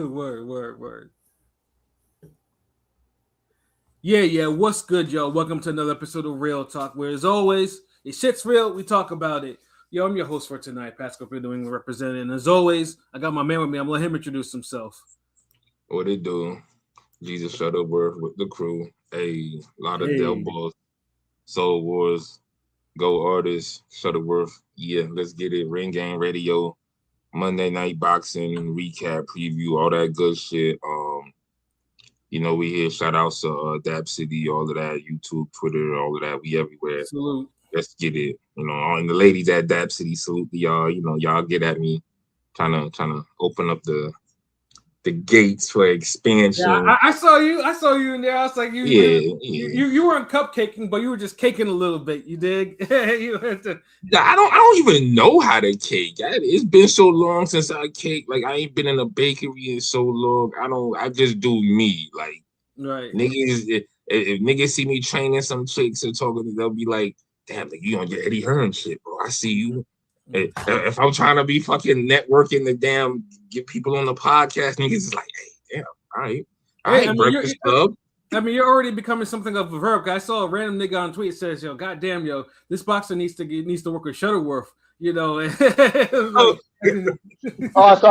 Word. Yeah. What's good, y'all? Welcome to another episode of Real Talk, where as always, if shit's real, we talk about it. Yo, I'm your host for tonight, Pacheco, New England representing. And as always, I got my man with me. I'm gonna let him introduce himself. What it do? Jesus Shuttleworth with the crew. A lot of Del Balls, Soul Wars, Go Artists, Shuttleworth. Yeah, let's get it. Ring Game Radio, Monday Night Boxing, recap, preview, all that good shit. We here. Shout outs to Dab City, all of that, YouTube, Twitter, all of that. We everywhere. Salute. Let's get it. And the ladies at Dab City, salute to y'all. Y'all get at me, trying to open up the gates for expansion. Yeah, I saw you in there. I was like, you weren't cupcaking, but you were just caking a little bit. You dig? You had to... I don't even know how to cake. It's been so long since I cake. Like, I ain't been in a bakery in so long. I just do me. Like, right. Niggas, if niggas see me training some chicks and talking, they'll be like, damn, like, you on your Eddie Hearn shit, bro. I see you. If I'm trying to be fucking networking the damn get people on the podcast, niggas is like, hey, damn, all right, Breakfast Club. I mean, you're already becoming something of a verb. I saw a random nigga on tweet says, "Yo, goddamn, yo, this boxer needs to work with Shuttleworth." I saw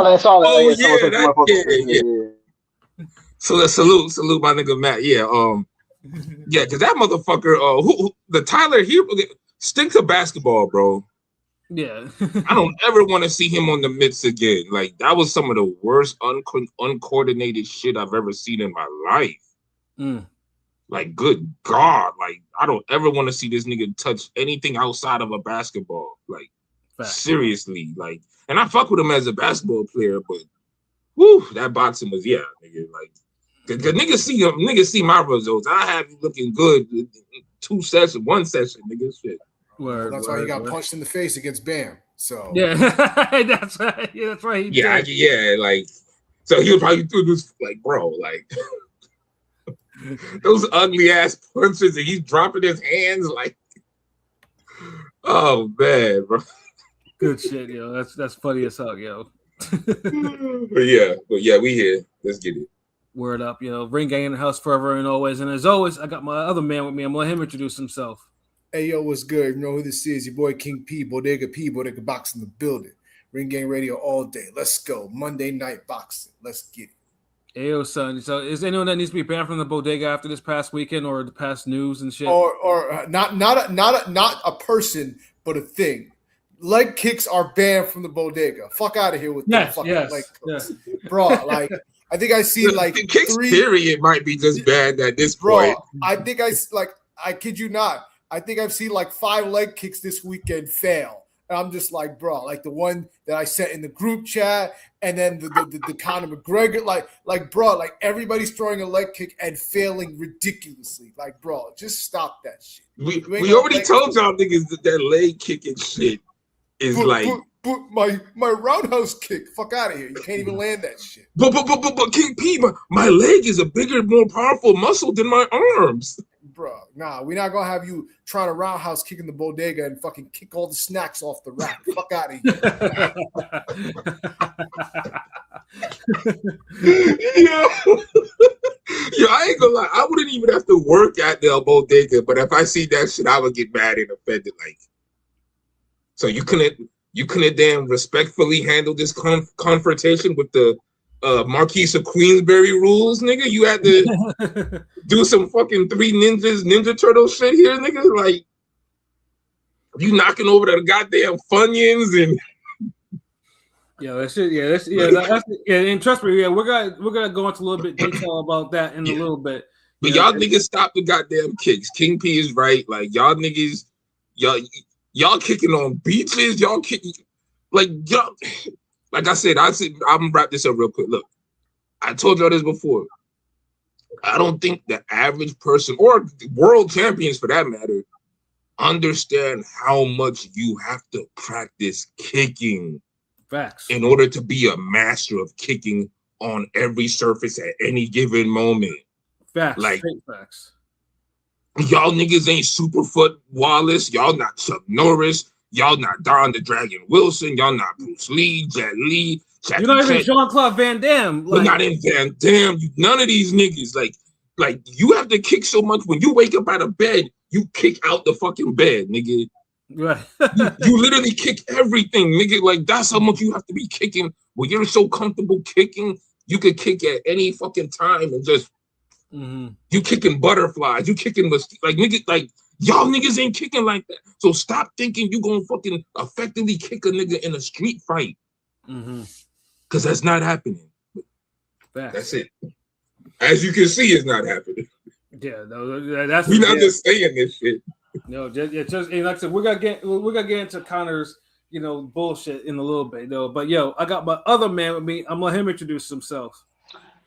that. Oh yeah. So salute my nigga Matt. Yeah, because that motherfucker, who the Tyler here, stick to basketball, bro. Yeah. I don't ever want to see him on the mitts again. Like, that was some of the worst uncoordinated shit I've ever seen in my life. Like, good God. Like, I don't ever want to see this nigga touch anything outside of a basketball. Like, seriously. Like, and I fuck with him as a basketball player, but whew, that boxing was, yeah, nigga. Like, cause niggas see my results. I have you looking good in one session, nigga. Shit. That's why he got punched in the face against Bam. So yeah, that's right. Yeah, that's right. Yeah. Like, so he was probably through this, like, bro, like those ugly ass punches, and he's dropping his hands, like, oh man, bro. Good shit, yo. That's funny as hell, yo. but yeah, we here. Let's get it. Word up, Ring Gang in the house forever and always. And as always, I got my other man with me. I'm gonna let him introduce himself. Hey, yo, what's good? You know who this is? Your boy King P, Bodega Box in the building. Ring Game Radio all day. Let's go. Monday Night Boxing. Let's get it. Hey, yo, son. So is anyone that needs to be banned from the bodega after this past weekend or the past news and shit? Or not a person, but a thing. Leg kicks are banned from the bodega. Fuck out of here with that fucking leg kicks. Yeah. Bro, like, I think I see like the kicks period might be just bad at this point. I think I kid you not. I think I've seen like 5 leg kicks this weekend fail. And I'm just like, bro, like the one that I sent in the group chat, and then the Conor McGregor, like, bro, like everybody's throwing a leg kick and failing ridiculously. Like, bro, just stop that shit. We already told y'all niggas that leg kicking shit is my roundhouse kick. Fuck out of here. You can't even land that shit. But King P, my leg is a bigger, more powerful muscle than my arms. Bro, nah, we're not gonna have you trying to roundhouse kick in the bodega and fucking kick all the snacks off the rack. Fuck out of here. Yo, I ain't gonna lie. I wouldn't even have to work at the bodega, but if I see that shit, I would get mad and offended. Like, so you couldn't damn respectfully handle this confrontation with the Marquise of Queensberry rules, nigga. You had to do some fucking Ninja Turtle shit here, nigga. Like, you knocking over the goddamn Funyuns and and trust me, we're gonna go into a little bit detail about that in a little bit. But y'all niggas stop the goddamn kicks. King P is right. Like, y'all niggas, y'all kicking on beaches. Y'all kicking like y'all. Like I said, I'm gonna wrap this up real quick. Look, I told y'all this before. I don't think the average person or world champions, for that matter, understand how much you have to practice kicking. Facts. In order to be a master of kicking on every surface at any given moment. Facts. Like, facts. Y'all niggas ain't Superfoot Wallace. Y'all not Chuck Norris. Y'all not Don the Dragon Wilson. Y'all not Bruce Lee, Jet Li. You're not even Jean-Claude Van Damme. You're not in Van Damme. None of these niggas. Like you have to kick so much when you wake up out of bed, you kick out the fucking bed, nigga. Right. you literally kick everything, nigga. Like that's how much you have to be kicking. When you're so comfortable kicking, you could kick at any fucking time and just you kicking butterflies, you kicking like nigga, like y'all niggas ain't kicking like that. So stop thinking you gonna fucking effectively kick a nigga in a street fight. Cause that's not happening. That's it. As you can see, it's not happening. Yeah, no, that's we're not just saying this shit. No, just like I said, we're gonna get into Connor's bullshit in a little bit though. But I got my other man with me. I'm gonna let him introduce himself.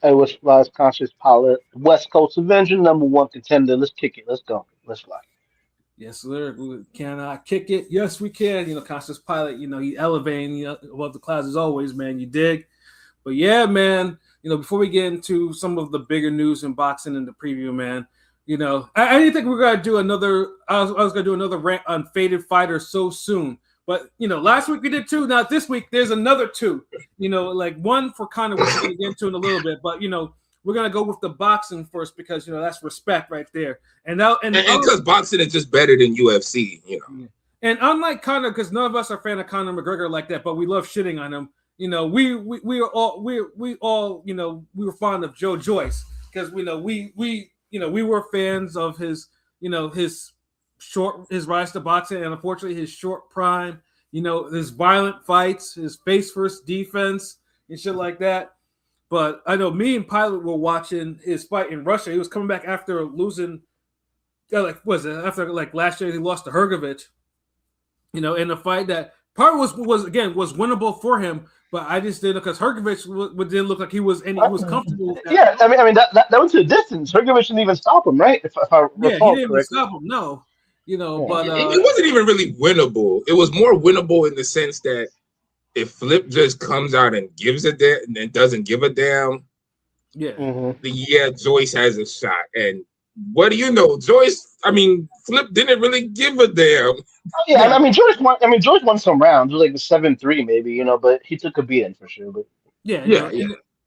Hey, what's Fly's Conscious Pilot, West Coast Avenger, #1 contender. Let's kick it. Let's go. Let's fly. Yes, sir. Can I kick it? Yes, we can. Conscious Pilot. He elevating above the clouds as always, man. You dig? But yeah, man. Before we get into some of the bigger news in boxing in the preview, man. I didn't think we were gonna do another. I was gonna do another rant on faded fighters so soon. But last week we did 2. Now this week there's another 2. Like one for Connor, which we're gonna get into in a little bit. But we're gonna go with the boxing first because that's respect right there. And because boxing is just better than UFC, And unlike Connor, because none of us are fan of Conor McGregor like that, but we love shitting on him. We were fond of Joe Joyce because we were fans of his his rise to boxing and unfortunately his short prime, his violent fights, his face first defense and shit like that. But I know me and Pilot were watching his fight in Russia. He was coming back after losing, after last year he lost to Hrgovic, in a fight that part was winnable for him. But I just didn't because Hrgovic didn't look like he was comfortable. With that. Yeah, I mean that went to the distance. Hrgovic didn't even stop him, right? If I recall he didn't even correctly. stop him. No, but it wasn't even really winnable. It was more winnable in the sense that if Flip just comes out and gives a damn and doesn't give a damn, Joyce has a shot. And what do you know, Joyce? I mean, Flip didn't really give a damn. Yeah, I mean, George won some rounds. It was like the 7-3 maybe, but he took a beating for sure. But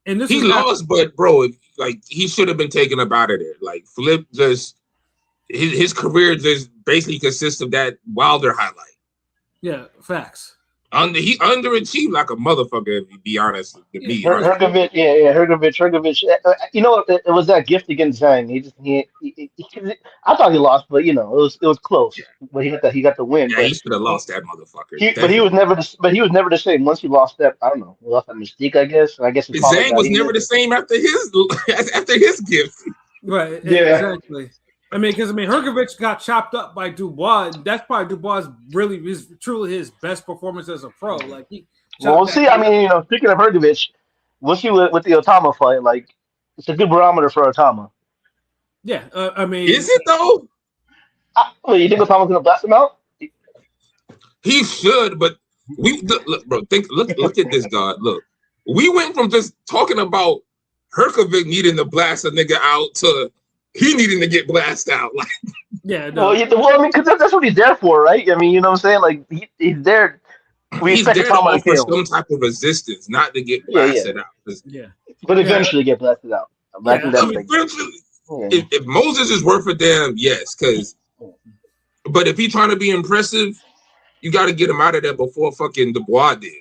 and this he lost, but bro, he should have been taken up out of there. Like Flip just his career just basically consists of that Wilder highlight. Yeah, facts. He underachieved like a motherfucker, to be honest. To me, Hrgovic. It was that gift against Zhang. I thought he lost, but it was close. Yeah. But he got the win. Yeah, he should have lost that motherfucker. But he was never the same. Once he lost that, I don't know, he lost that mystique. I guess Zhang was never the same after his gift. Right. Yeah. Exactly. I mean, because Hrgovic got chopped up by Dubois. That's probably Dubois is truly his best performance as a pro. Like we'll see. I mean, speaking of Hrgovic, we'll see with the Otama fight. Like, it's a good barometer for Otama. Yeah, I mean, is it though? You think Otama's gonna blast him out? He should, but look, bro. Look at this, God. Look, we went from just talking about Hrgovic needing to blast a nigga out to he needing to get blasted out. Like, yeah, no. Well, I mean, because that's what he's there for, right? I mean, you know what I'm saying? Like, he's there. He's there to offer some type of resistance, not to get blasted out. Yeah, but eventually get blasted out. Eventually, if Moses is worth a damn, yes. But if he's trying to be impressive, you got to get him out of there before fucking Dubois did.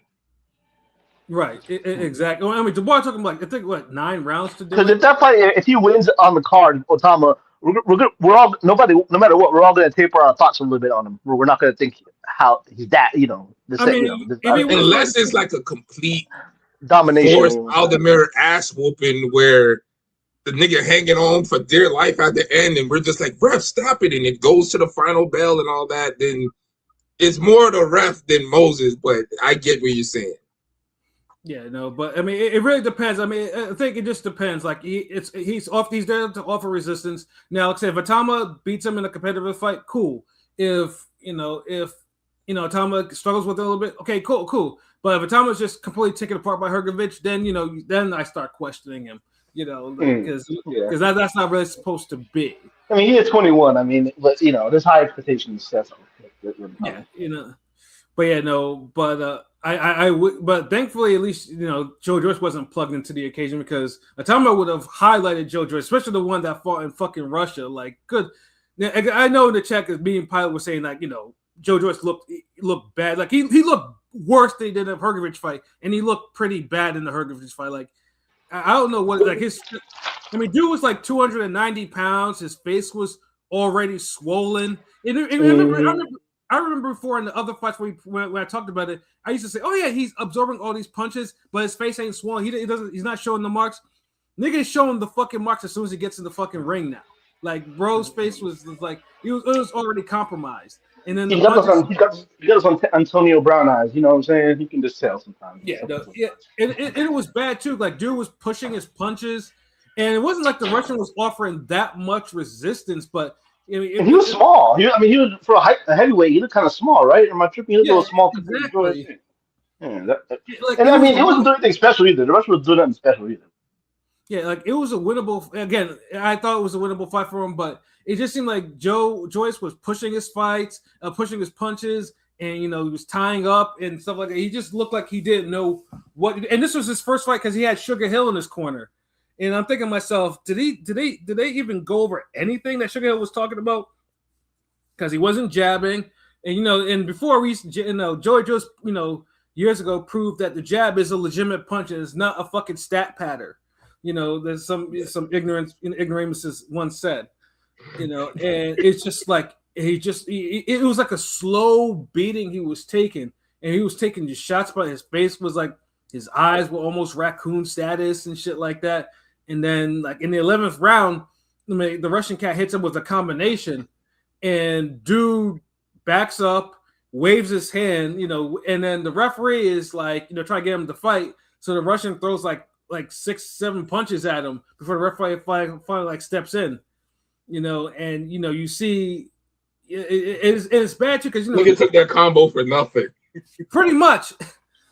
Right, exactly. Well, I mean, Dubois took him 9 rounds to do. Because if that fight, if he wins on the card, Otama, we're all no matter what, we're all going to taper our thoughts a little bit on him. We're not going to think how he's that, unless it's like a complete domination, Aldemir ass whooping where the nigga hanging on for dear life at the end, and we're just like, ref, stop it, and it goes to the final bell and all that. Then it's more the ref than Moses, but I get what you're saying. Yeah, no, but I mean, it really depends. I mean, I think it just depends. Like he's there to offer resistance. Now, like I say, if Otama beats him in a competitive fight, cool. If Otama struggles with it a little bit, okay, cool. But if Otama's just completely taken apart by Hrgovic, then I start questioning him. Because that's not really supposed to be. I mean, he is 21. I mean, but there's high expectations. Yeah, But yeah, no, but I would, but thankfully, at least Joe Joyce wasn't plugged into the occasion because Atama would have highlighted Joe Joyce, especially the one that fought in fucking Russia. Like, good. I know in the chat because me and Pilot were saying like, Joe Joyce looked bad. Like he looked worse than he did in the Hrgovic fight, and he looked pretty bad in the Hrgovic fight. Like, I don't know what like his. I mean, dude was like 290 pounds. His face was already swollen. I remember before in the other fights when I talked about it, I used to say, "Oh yeah, he's absorbing all these punches, but his face ain't swollen. He's not showing the marks. Nigga is showing the fucking marks as soon as he gets in the fucking ring now. Like bro's face was like it was already compromised. And then he got us on Antonio Brown eyes. You know what I'm saying? He can just tell sometimes. Yeah, and it was bad too. Like dude was pushing his punches, and it wasn't like the Russian was offering that much resistance, but. And he was small. He was for a heavyweight. He looked kind of small, right? Am I tripping? He looked a little small. Exactly. Yeah, and I mean, he wasn't doing anything special either. The Russian was doing nothing special either. Yeah, like it was a winnable. Again, I thought it was a winnable fight for him, but it just seemed like Joe Joyce was pushing his fights, pushing his punches, and he was tying up and stuff like that. He just looked like he didn't know what. And this was his first fight because he had Sugar Hill in his corner. And I'm thinking to myself, did they even go over anything that Sugar Hill was talking about? Because he wasn't jabbing, and and before we, Joey Joyce, years ago proved that the jab is a legitimate punch and it's not a fucking stat pattern. There's some ignoramuses once said, and it's just like it was like a slow beating he was taking, and he was taking just shots, but his face was like his eyes were almost raccoon status and shit like that. And then, like in the 11th round, the Russian cat hits him with a combination, and dude backs up, waves his hand, and then the referee is like, trying to get him to fight. So the Russian throws like 6-7 punches at him before the referee finally like steps in, and you see it's bad too because nigga took that combo for nothing. Pretty much.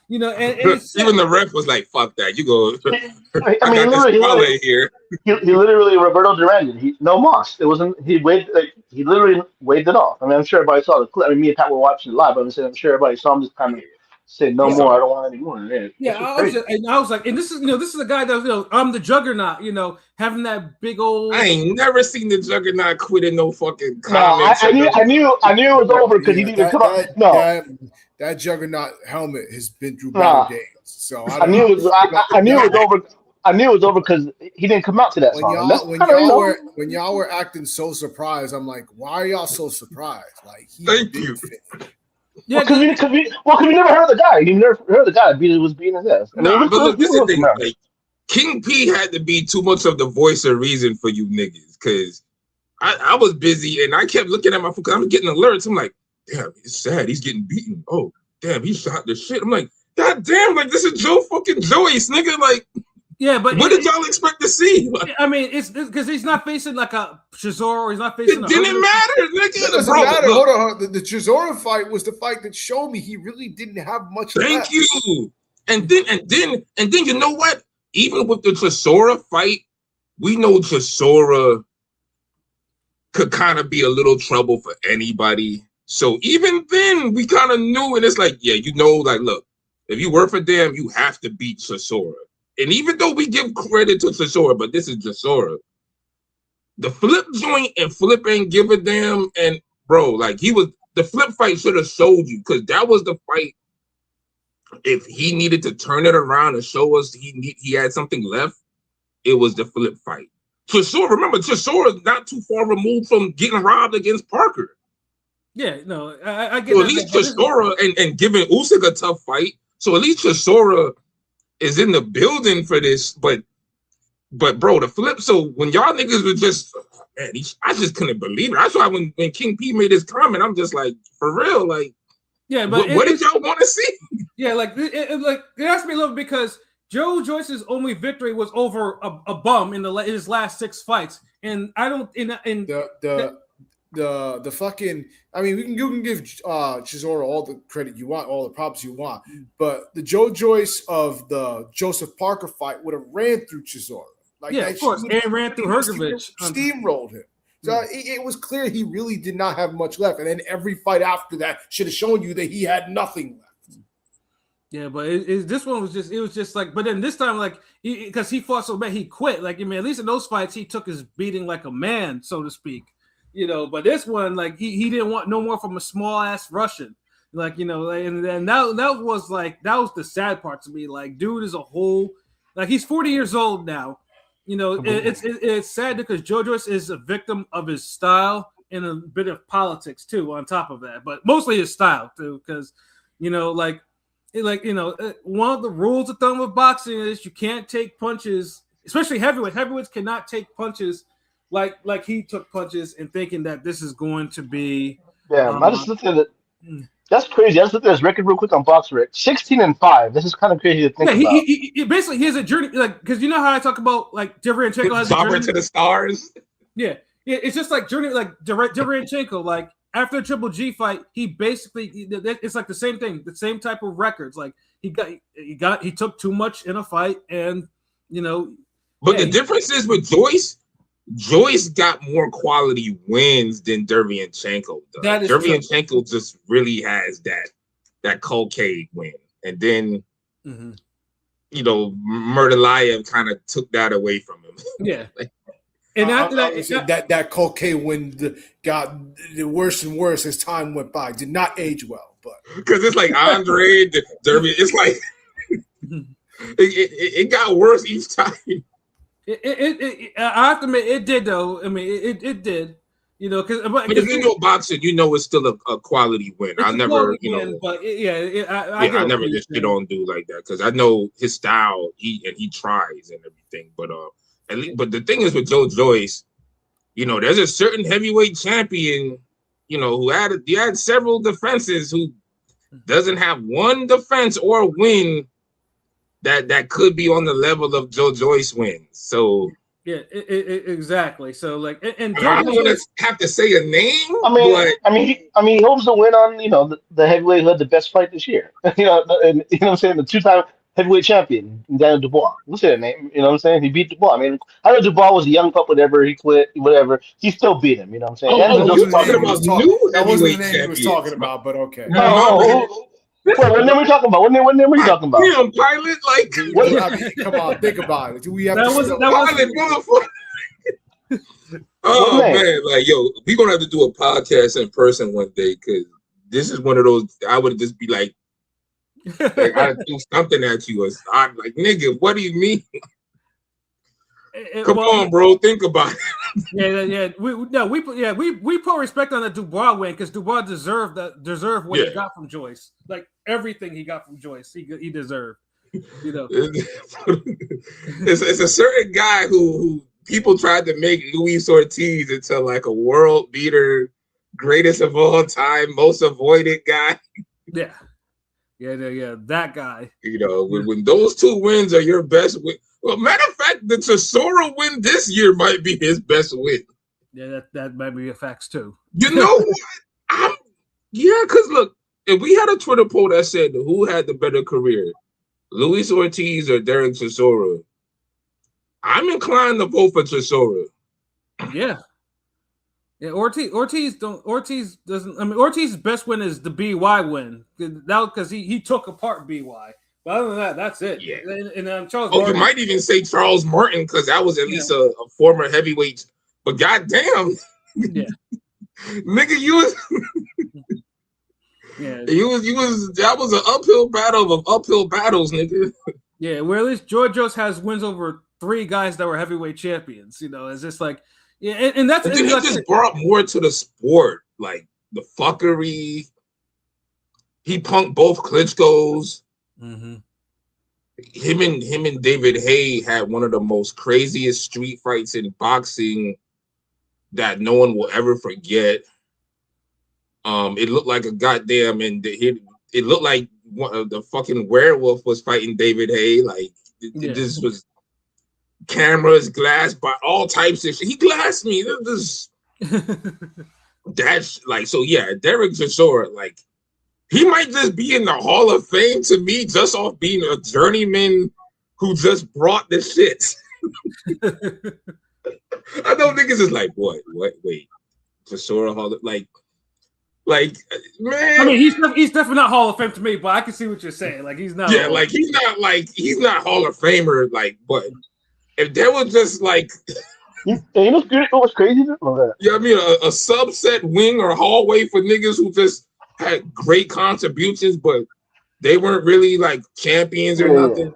And even the ref was like, "Fuck that! You go." I mean, he literally Roberto Duran. No moss. It wasn't. He waved. He literally waved it off. I mean, I'm sure everybody saw the clip. I mean, me and Pat were watching it live. But I'm sure everybody saw him just kind of say, "No more. I don't want any more." I was like, and this is a guy that I'm the Juggernaut. Having that big old. I ain't never seen the Juggernaut quit in no fucking comments. I knew it was over because he didn't come up. No. That Juggernaut helmet has been through better days. So I knew it was over. I knew it was over because he didn't come out to that song. When y'all were acting so surprised, I'm like, why are y'all so surprised? Like, thank you. Yeah, because we never heard the guy. You never heard the guy was beating his ass. But look, this is the thing. Like, King P had to be too much of the voice of reason for you niggas because I was busy and I kept looking at my phone because I'm getting alerts. I'm like, damn, it's sad. He's getting beaten. Oh, damn, he shot the shit. I'm like, God damn, like this is Joe fucking Joyce, nigga. Like, yeah, but what did y'all expect to see? Like, I mean, it's because he's not facing like a Chisora, or he's not facing. It didn't matter, nigga. It doesn't matter. Hold on, the Chisora fight was the fight that showed me he really didn't have much. Thank you. And then you know what? Even with the Chisora fight, we know Chisora could kind of be a little trouble for anybody. So even then, we kind of knew, and it's like, yeah, like, look, if you work for them, you have to beat Chisora. And even though we give credit to Chisora, but this is Chisora, the flip joint and flip ain't give a damn. And bro, like the flip fight should have showed you because that was the fight. If he needed to turn it around and show us he had something left, it was the flip fight. Chisora, remember, Chisora is not too far removed from getting robbed against Parker. Yeah, no, I get so at least Chisora and giving Usyk a tough fight. So at least Chisora is in the building for this. But bro, the flip. So when y'all niggas were just, man, I just couldn't believe it. That's why when King P made his comment, I'm just like, for real, like, yeah. But what did y'all want to see? Yeah, like it asked me a little because Joe Joyce's only victory was over a bum in his last 6 fights, and I don't the fucking. I mean, you can give Chisora all the credit you want, all the props you want, but the Joe Joyce of the Joseph Parker fight would have ran through Chisora. Like, yeah, of course, and ran through Hrgovic. Steamrolled him. So it was clear he really did not have much left. And then every fight after that should have shown you that he had nothing left. Yeah, but this one was just like, but then this time, like, because he fought so bad, he quit. Like, I mean, at least in those fights, he took his beating like a man, so to speak. But this one, like, he didn't want no more from a small ass Russian. Like, and that was the sad part to me. Like, dude is a whole, like, he's 40 years old now. It's sad because Joe Joyce is a victim of his style and a bit of politics too, on top of that, but mostly his style too, because one of the rules of thumb of boxing is you can't take punches, especially heavyweights. Heavyweights cannot take punches like he took punches and thinking that this is going to be. Yeah, I just looked at it. That's crazy. I just looked at his record real quick on BoxRec. 16-5. This is kind of crazy to think about. He basically, he has a journey, like, because you know how I talk about, like, Derevyanchenko has a journey to the stars. Yeah, it's just like journey, like Derevyanchenko, like after a Triple G fight, he basically, it's like the same thing, the same type of records. Like he took too much in a fight, and But the difference is with Joyce got more quality wins than Derevyanchenko does. Derevyanchenko just really has that cocaine win. And then, Murdalayev kind of took that away from him. Yeah. And after that cocaine win got worse and worse as time went by. Did not age well. But because it's like Andre, Derby, it's like it got worse each time. I have to admit, it did though. I mean, it did. Because boxing, it's still a quality win. I never, win, but I never just don't do like that because I know his style. He tries and everything, but but the thing is with Joe Joyce, there's a certain heavyweight champion, who had several defenses who doesn't have one defense or win that could be on the level of Joe Joyce wins. So yeah, exactly. So like, and I don't want to have to say a name. I mean, he holds the win on the heavyweight who had the best fight this year. And what I'm saying, the 2-time heavyweight champion, Daniel Dubois. We'll say that name. You know what I'm saying? He beat Dubois. I mean, I know Dubois was a young pup, whatever. He quit, whatever. He still beat him. You know what I'm saying? That wasn't the name he was talking about, but okay. What name are we talking about? What name are you talking about? Freedom Pilot, like come on, think about it. Do we have Oh man, like we're gonna have to do a podcast in person one day because this is one of those I would just be like I do something at you. I'm like, nigga, what do you mean? Come on, bro, think about it. We put respect on the Dubois win because Dubois deserved what he got from Joyce. Like everything he got from Joyce, he deserved. It's a certain guy who people tried to make Luis Ortiz into like a world beater, greatest of all time, most avoided guy. Yeah, that guy. When those two wins are your best win. Well, matter of fact, the Chisora win this year might be his best win. Yeah, that might be a fact too. You know what? Because look, if we had a Twitter poll that said who had the better career, Luis Ortiz or Derek Chisora, I'm inclined to vote for Chisora. Yeah. Yeah, Ortiz's best win is the BY win. Because he took apart BY. But other than that, that's it. Yeah. And Charles. You might even say Charles Martin because that was at least a former heavyweight. But goddamn, nigga, you was. You was. That was an uphill battle of uphill battles, nigga. Yeah, where at least Georgios has wins over 3 guys that were heavyweight champions. It's just like, and that's. But then he just brought more to the sport, like the fuckery. He punked both Klitschko's. Mm-hmm. Him and David Haye had one of the most craziest street fights in boxing that no one will ever forget. It looked like a goddamn, and it looked like the fucking werewolf was fighting David Haye. Like this was cameras, glass, by all types of shit. He glassed me. That's like so. Yeah, Derek Chisora, like. He might just be in the Hall of Fame to me just off being a journeyman who just brought the shit. I know niggas is like, what, wait, Chisora Hall, like, man. I mean, he's definitely not Hall of Fame to me, but I can see what you're saying. Like, he's not. Yeah, he's not Hall of Famer. Like, but if there was just like, you know what's crazy? Yeah, I mean, a subset wing or hallway for niggas who just had great contributions, but they weren't really like champions or nothing.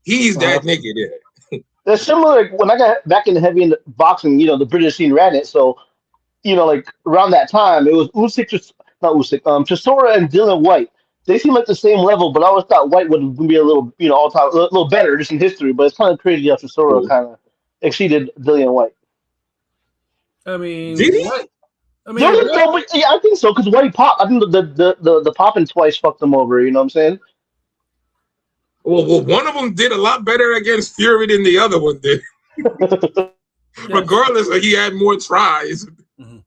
He's that nigga there. That's similar. When I got back into heavy into boxing, the British scene ran it. So, like around that time, it was Chisora and Dylan White. They seem like the same level, but I always thought White would be a little, all time, a little better just in history. But it's kind of crazy how Chisora kind of exceeded Dillian White. I mean, did he? I think so because White popped. I think the popping twice fucked him over. You know what I'm saying? Well, one of them did a lot better against Fury than the other one did. Regardless, he had more tries. Mm-hmm.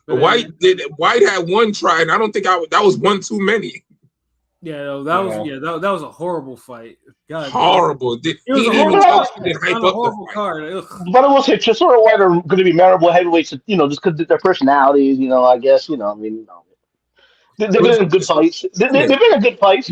White had one try, and I don't think that was one too many. Yeah, that was a horrible fight. God, horrible. It was a horrible card. But I will say, Chisora White are going to be memorable heavyweights, just because their personalities. I guess. They've been in good fights. They've been in good fights.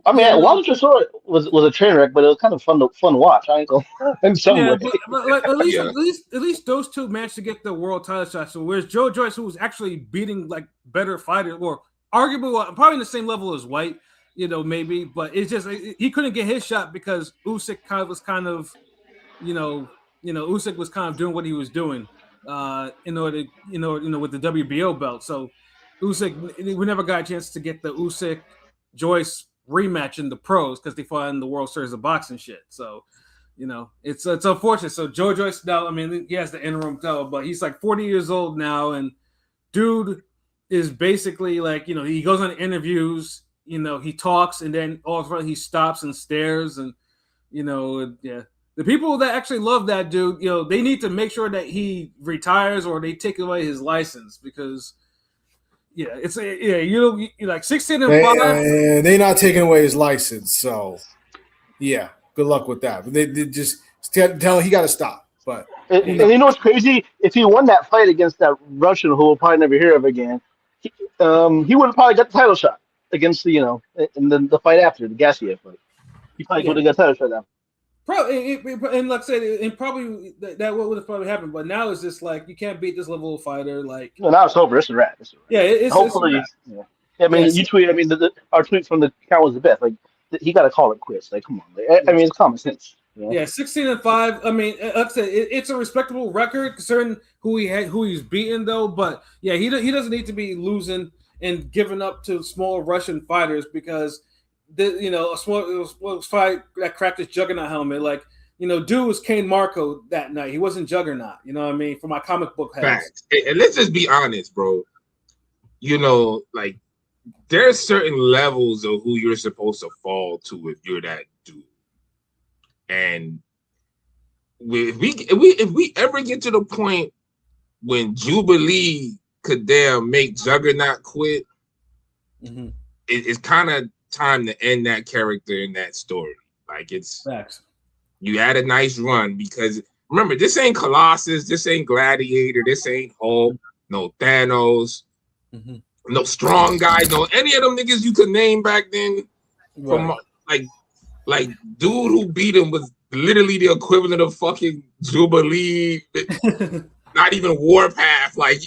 I mean, Juan Chisora was a train wreck, but it was kind of fun to watch. I ain't gonna in some way. But at least those two managed to get the world title shot. So whereas Joe Joyce, who was actually beating like better fighters, or arguably probably in the same level as White, maybe, but it's just he couldn't get his shot because Usyk was kind of Usyk was kind of doing what he was doing in order with the WBO belt. So Usyk, we never got a chance to get the Usyk Joyce rematch in the pros because they fought in the World Series of Boxing shit. So, it's unfortunate. So Joe Joyce now, I mean, he has the interim title, but he's like 40 years old now, and dude is basically like, he goes on interviews, he talks, and then all of a sudden he stops and stares, and the people that actually love that dude, they need to make sure that he retires or they take away his license because. Yeah, it's you like 16 and 5. And they're not taking away his license, so yeah, good luck with that. But they just tell him he got to stop. But and you know what's crazy? If he won that fight against that Russian, who we'll probably never hear of again, he would have probably got the title shot against the and then the fight after the Gassiev fight. He probably would have got the title shot now. Probably, and like I said, and probably that would have probably happened. But now it's just like you can't beat this level of fighter. Like, no, now it's over. It's a wrap. Yeah, it's hopefully. Yeah. I mean, you tweet. I mean, our tweet from the account was the best. Like, he got to call it quits. Like, come on. I mean, it's common sense. Yeah, 16 and 5. I mean, like I said, it's a respectable record concerning who he's beaten though. But yeah, he doesn't need to be losing and giving up to small Russian fighters because. A small fight that cracked his Juggernaut helmet. Like, dude was Kane Marco that night. He wasn't Juggernaut. You know what I mean? For my comic book heads. Facts. And let's just be honest, bro. Like there's certain levels of who you're supposed to fall to if you're that dude. And if we ever get to the point when Jubilee could make Juggernaut quit, it's kind of time to end that character in that story. Like it's facts. You had a nice run because remember, this ain't Colossus, this ain't Gladiator, this ain't Hulk, no Thanos, no Strong Guy, no any of them niggas you could name back then. Right. From like dude who beat him was literally the equivalent of fucking Jubilee. Not even Warpath, like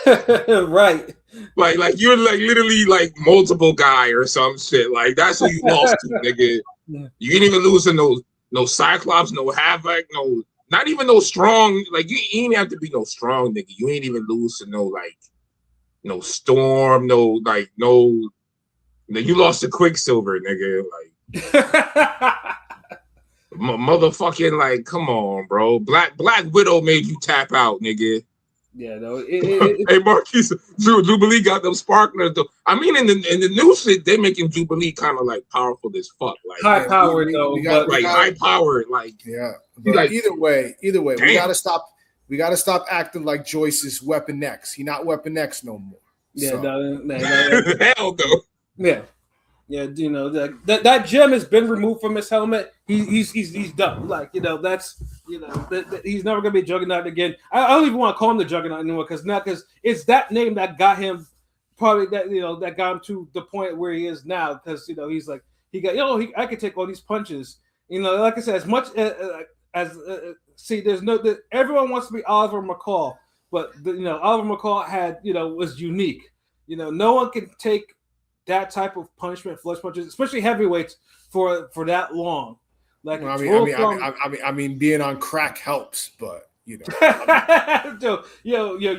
right. Like you're like literally like multiple guy or some shit. Like that's who you lost to, nigga. Yeah. You ain't even lose to no Cyclops, no Havoc, not even no Strong. Like you ain't have to be no Strong nigga. You ain't even lose to no Storm, you lost to Quicksilver, nigga. Like motherfucking like, come on, bro. Black Widow made you tap out, nigga. Yeah, no. Hey, Marquise, Jubilee got them sparklers. Though. I mean, in the new shit, they making Jubilee kind of like powerful as fuck, like high powered though. High powered, like yeah. But like, either way, damn. we gotta stop. We gotta stop acting like Joyce is Weapon X. He not Weapon X no more. Yeah, so. no. Hell no. Yeah. Yeah, that gem has been removed from his helmet. He's done. Like, that's he's never gonna be a juggernaut again. I don't even want to call him the juggernaut anymore because it's that name that got him probably that got him to the point where he is now because he's like I can take all these punches. Like I said, as much as everyone wants to be Oliver McCall, but Oliver McCall had was unique. No one can take that type of punishment, flush punches, especially heavyweights for that long. Like I mean, being on crack helps, but you're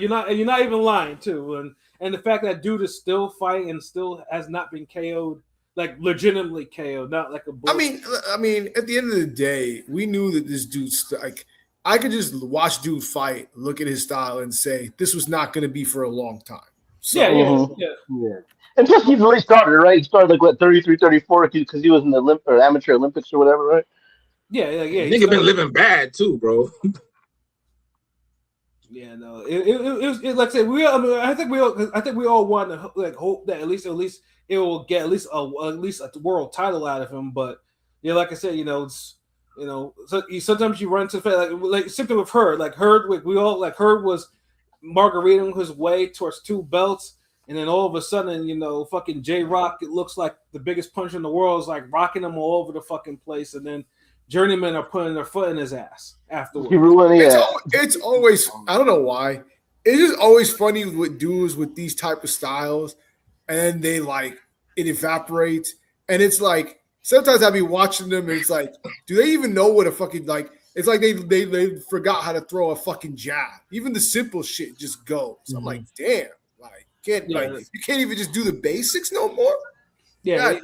not even lying too, and the fact that dude is still fighting and still has not been KO'd, like legitimately KO'd, not like a bullshit. I mean, at the end of the day, we knew that this dude's like, I could just watch dude fight, look at his style, and say this was not going to be for a long time. So, yeah. And plus, he really started, right? He started like 33, 34 because he was in the amateur Olympics or whatever, right? Yeah. Nigga been living bad too, bro. Yeah, no. It like I said, I think we all want to like hope that at least it will get at least a world title out of him. But like I said, so sometimes you run to like simply with Hurd, like Hurd, we all like Hurd was margaritaing his way towards 2 belts. And then all of a sudden, fucking J-Rock, it looks like the biggest puncher in the world is like rocking him all over the fucking place. And then journeymen are putting their foot in his ass afterwards. It's always, I don't know why. It's just always funny with dudes with these type of styles. And they it evaporates. And it's like, sometimes I'll be watching them and it's like, do they even know what a fucking, it's like they forgot how to throw a fucking jab. Even the simple shit just goes. Mm-hmm. I'm like, damn. You can't even just do the basics no more. Yeah,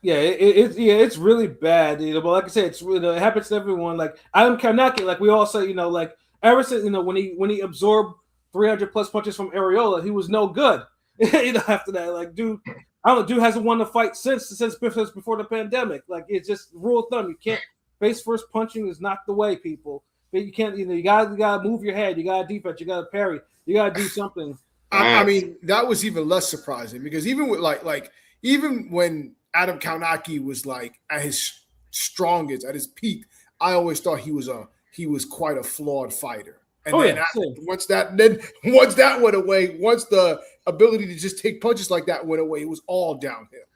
it's really bad. But like I said, it happens to everyone. Like Aleem Karnacki, like we all say, like ever since when he absorbed 300 plus punches from Areola, he was no good. After that, like dude hasn't won a fight since before the pandemic. Like it's just rule of thumb. You can't face first punching is not the way, people. But you can't. You gotta move your head. You gotta defense. You gotta parry. You gotta do something. I mean, that was even less surprising because even with even when Adam Kaunaki was at his strongest, at his peak, I always thought he was quite a flawed fighter. And once that went away, once the ability to just take punches like that went away, it was all downhill.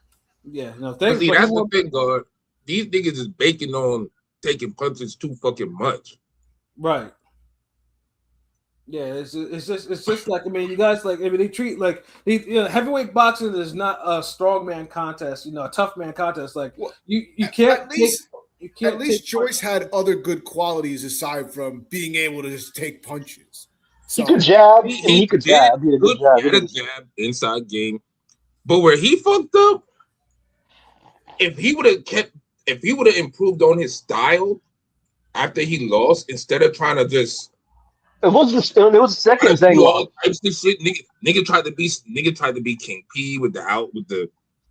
Yeah, no, that's the thing, God. These niggas is baking on taking punches too fucking much. Right. Yeah, it's just like you guys they treat heavyweight boxing is not a strongman contest, a tough man contest. You can't at least Joyce had other good qualities aside from being able to just take punches. So, he could jab. He could jab. He had a jab, inside game. But where he fucked up, if he would have improved on his style after he lost, instead of trying to just. It was the second thing. All types of shit. Nigga tried to be King P with the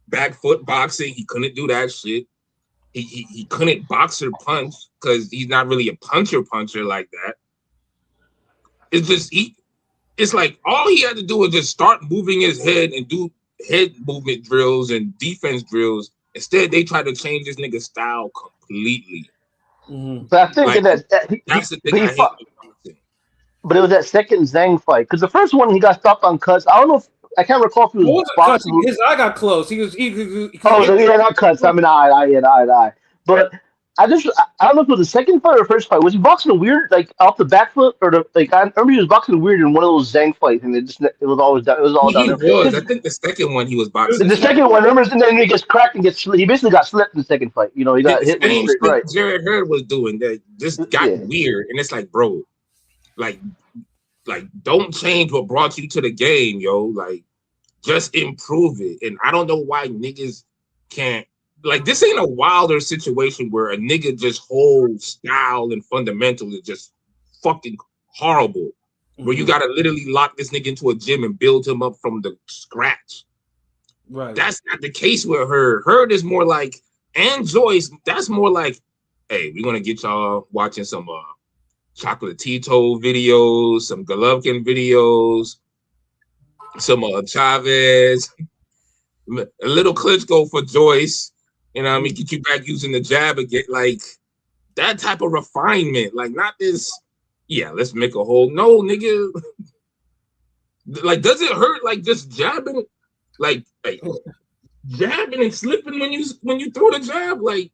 back foot boxing. He couldn't do that shit. He couldn't box or punch because he's not really a puncher like that. It's just it's like all he had to do was just start moving his head and do head movement drills and defense drills. Instead, they tried to change this nigga's style completely. Mm-hmm. But I think that's the thing I hate with boxing. But it was that second Zhang fight because the first one he got stopped on cuts. I don't know if I can't recall if he was boxing. His eye got close. He not cuts. I mean, eye. But I don't know if it was the second fight or first fight. Was he boxing weird, off the back foot, or I remember he was boxing weird in one of those Zhang fights, and it was all down. I think the second one he was boxing. The second one, remember, and then he gets cracked and he basically got slipped in the second fight. He got hit with straight right. Jared Hurd was doing that. Just got weird, and it's like, bro, don't change what brought you to the game, yo. Just improve it. And I don't know why niggas can't. This ain't a Wilder situation where a nigga just whole style and fundamental is just fucking horrible. Mm-hmm. Where you gotta literally lock this nigga into a gym and build him up from the scratch. Right. That's not the case with Hurd. Hurd is more and Joyce, that's more hey, we're gonna get y'all watching some Chocolatito videos, some Golovkin videos, some Chavez, a little Klitschko for Joyce. You know what I mean? Get you back using the jab again. that type of refinement, like not this. Yeah, let's make a hole. No, nigga. Like, does it hurt? Like just jabbing, like jabbing and slipping when you throw the jab. Like,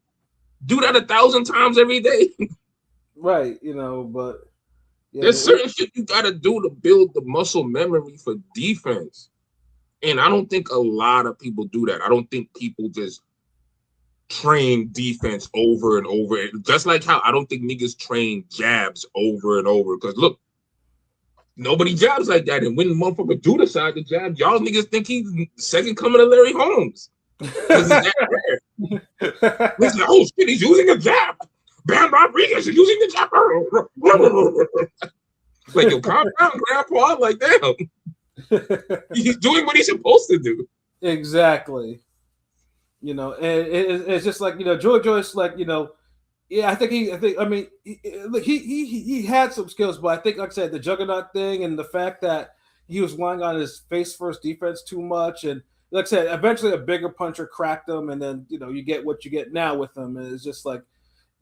do that 1,000 times every day. Right, but there's certain shit you gotta do to build the muscle memory for defense. And I don't think a lot of people do that. I don't think people just train defense over and over. Just like how I don't think niggas train jabs over and over. Because look, nobody jabs like that. And when the motherfucker do decide to jab, y'all niggas think he's second coming to Larry Holmes. Because he's that rare. He's like, oh shit, he's using a jab. Bam Rodriguez is using the jab. Like, yo, calm down, grandpa. Like, damn. He's doing what he's supposed to do. Exactly. And it's just like, Joe Joyce, like, yeah, I think he had some skills, but I think, like I said, the juggernaut thing and the fact that he was relying on his face first defense too much, and like I said, eventually a bigger puncher cracked him, and then you get what you get now with him, and it's just like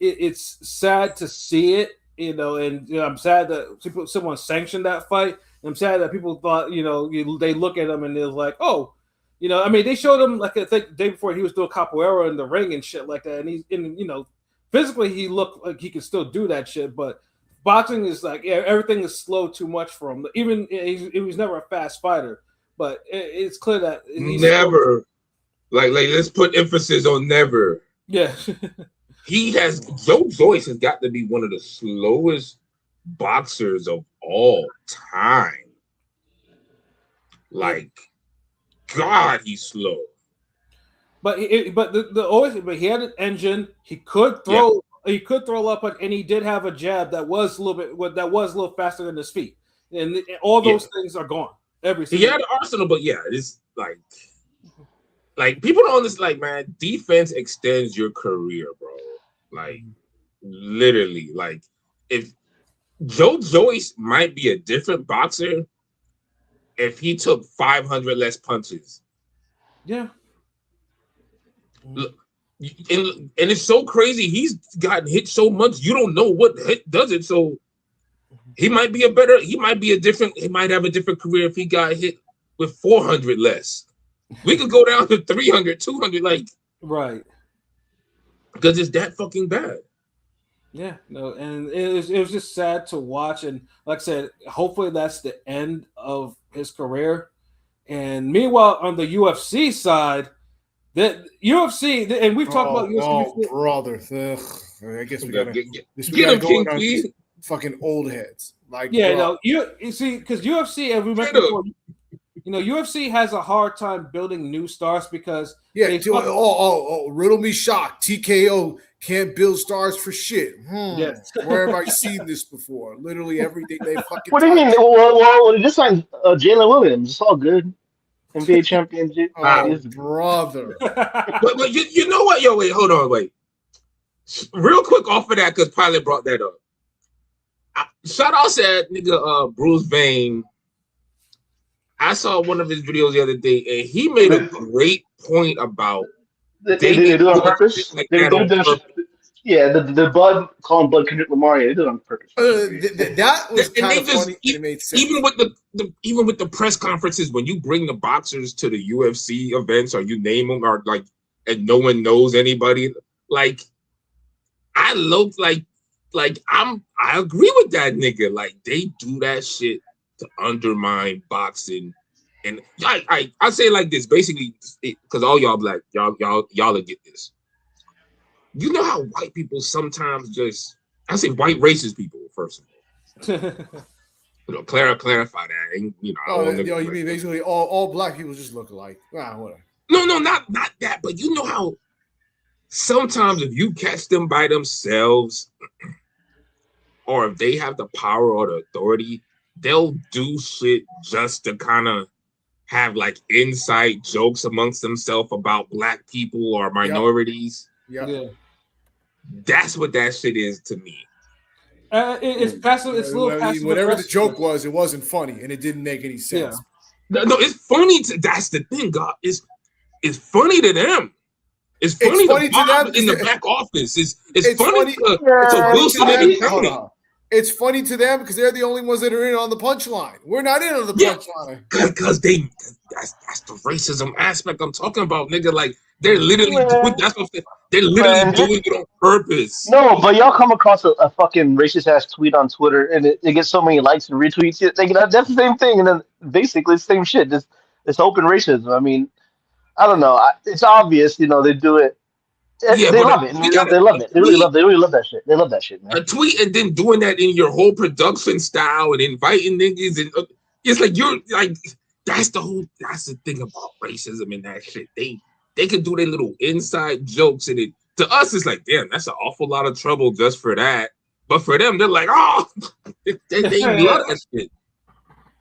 it's sad to see it, and I'm sad that someone sanctioned that fight. I'm sad that people thought, they look at him and they're like, oh, they showed him, like, I think the day before he was doing capoeira in the ring and shit like that. And physically he looked like he could still do that shit, but boxing is like, yeah, everything is slow too much for him. Even he was never a fast fighter, but it's clear that he's never, like, let's put emphasis on never. Yeah. Joe Joyce has got to be one of the slowest boxers of all time. Like, God, he's slow. But he had an engine. He could throw. Yeah. He could throw up, and he did have a jab that was a little faster than his feet. And all those things are gone. He had an arsenal, but yeah, it's like people don't understand. Like, man, defense extends your career, bro. Like, literally, like, if Joe Joyce might be a different boxer if he took 500 less punches. Yeah. Look, and it's so crazy. He's gotten hit so much, you don't know what hit does it. So he might have a different career if he got hit with 400 less. We could go down to 300, 200, like. Right. Because it's that fucking bad. Yeah, no, and it was just sad to watch. And like I said, hopefully that's the end of his career. And meanwhile, on the UFC side, the UFC, and we've talked about UFC before. Brother. Ugh. I guess we gotta go on fucking old heads. Like, yeah, no, you see, because UFC, and we mentioned before, UFC has a hard time building new stars because riddle me shocked. TKO can't build stars for shit. Yes. Where have I seen this before? Literally everything they fucking. What do you mean? Well, they just signed Jalen Williams. It's all good. NBA championship. Brother. but you know what? Yo, wait, hold on, wait. Real quick off of that, because Pilot brought that up. Shout out said nigga Bruce Vane. I saw one of his videos the other day, and he made a great point about they do it on purpose. Like yeah, the Bud calling Bud Kendrick Lamar. Yeah, they did it on purpose. That was kind of funny. It made sense. Even with the press conferences, when you bring the boxers to the UFC events, or you name them, or like, and no one knows anybody, like, I look like I agree with that nigga. Like, they do that shit to undermine boxing. And I say it like this, basically, because all y'all black, y'all will get this. You know how white people sometimes just, I say white racist people, first of all. Clarify that. And, you mean basically all black people just look alike. Whatever. No, not that. But you know how sometimes if you catch them by themselves, or if they have the power or the authority, they'll do shit just to kind of have like inside jokes amongst themselves about black people or minorities. Yeah. That's what that shit is to me. It's passive. It's a little passive. Whatever the joke was, it wasn't funny, and it didn't make any sense. Yeah. No, it's funny. That's the thing, God. It's funny to them. It's funny to them in the back office. It's funny. It's a Wilson and a Tony. It's funny to them because they're the only ones that are in on the punchline. We're not in on the punchline. Because that's the racism aspect I'm talking about, nigga. Like they're literally doing they're literally doing it on purpose. No, but y'all come across a fucking racist ass tweet on Twitter and it gets so many likes and retweets. You think that's the same thing, and then basically it's the same shit. It's open racism. I mean, I don't know. It's obvious, they do it. Yeah, they love it. They love it. They really love that shit. They love that shit, man. A tweet and then doing that in your whole production style and inviting niggas and it's like you're like that's the thing about racism and that shit. They can do their little inside jokes and it to us it's like damn that's an awful lot of trouble just for that. But for them they're like oh they love that shit.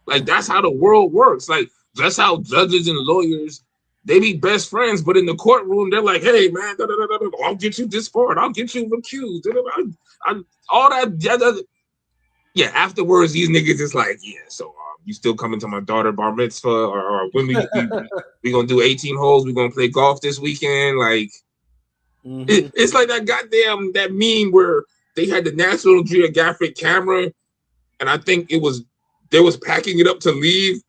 Like that's how the world works. Like that's how judges and lawyers. They be best friends, but in the courtroom, they're like, "Hey, man, I'll get you this for it. I'll get you accused." All that. Yeah. Afterwards, these niggas is like, "Yeah, so you still coming to my daughter bar mitzvah, or when we gonna do 18 holes? We gonna play golf this weekend?" Like, it's like that meme where they had the National Geographic camera, and I think they was packing it up to leave,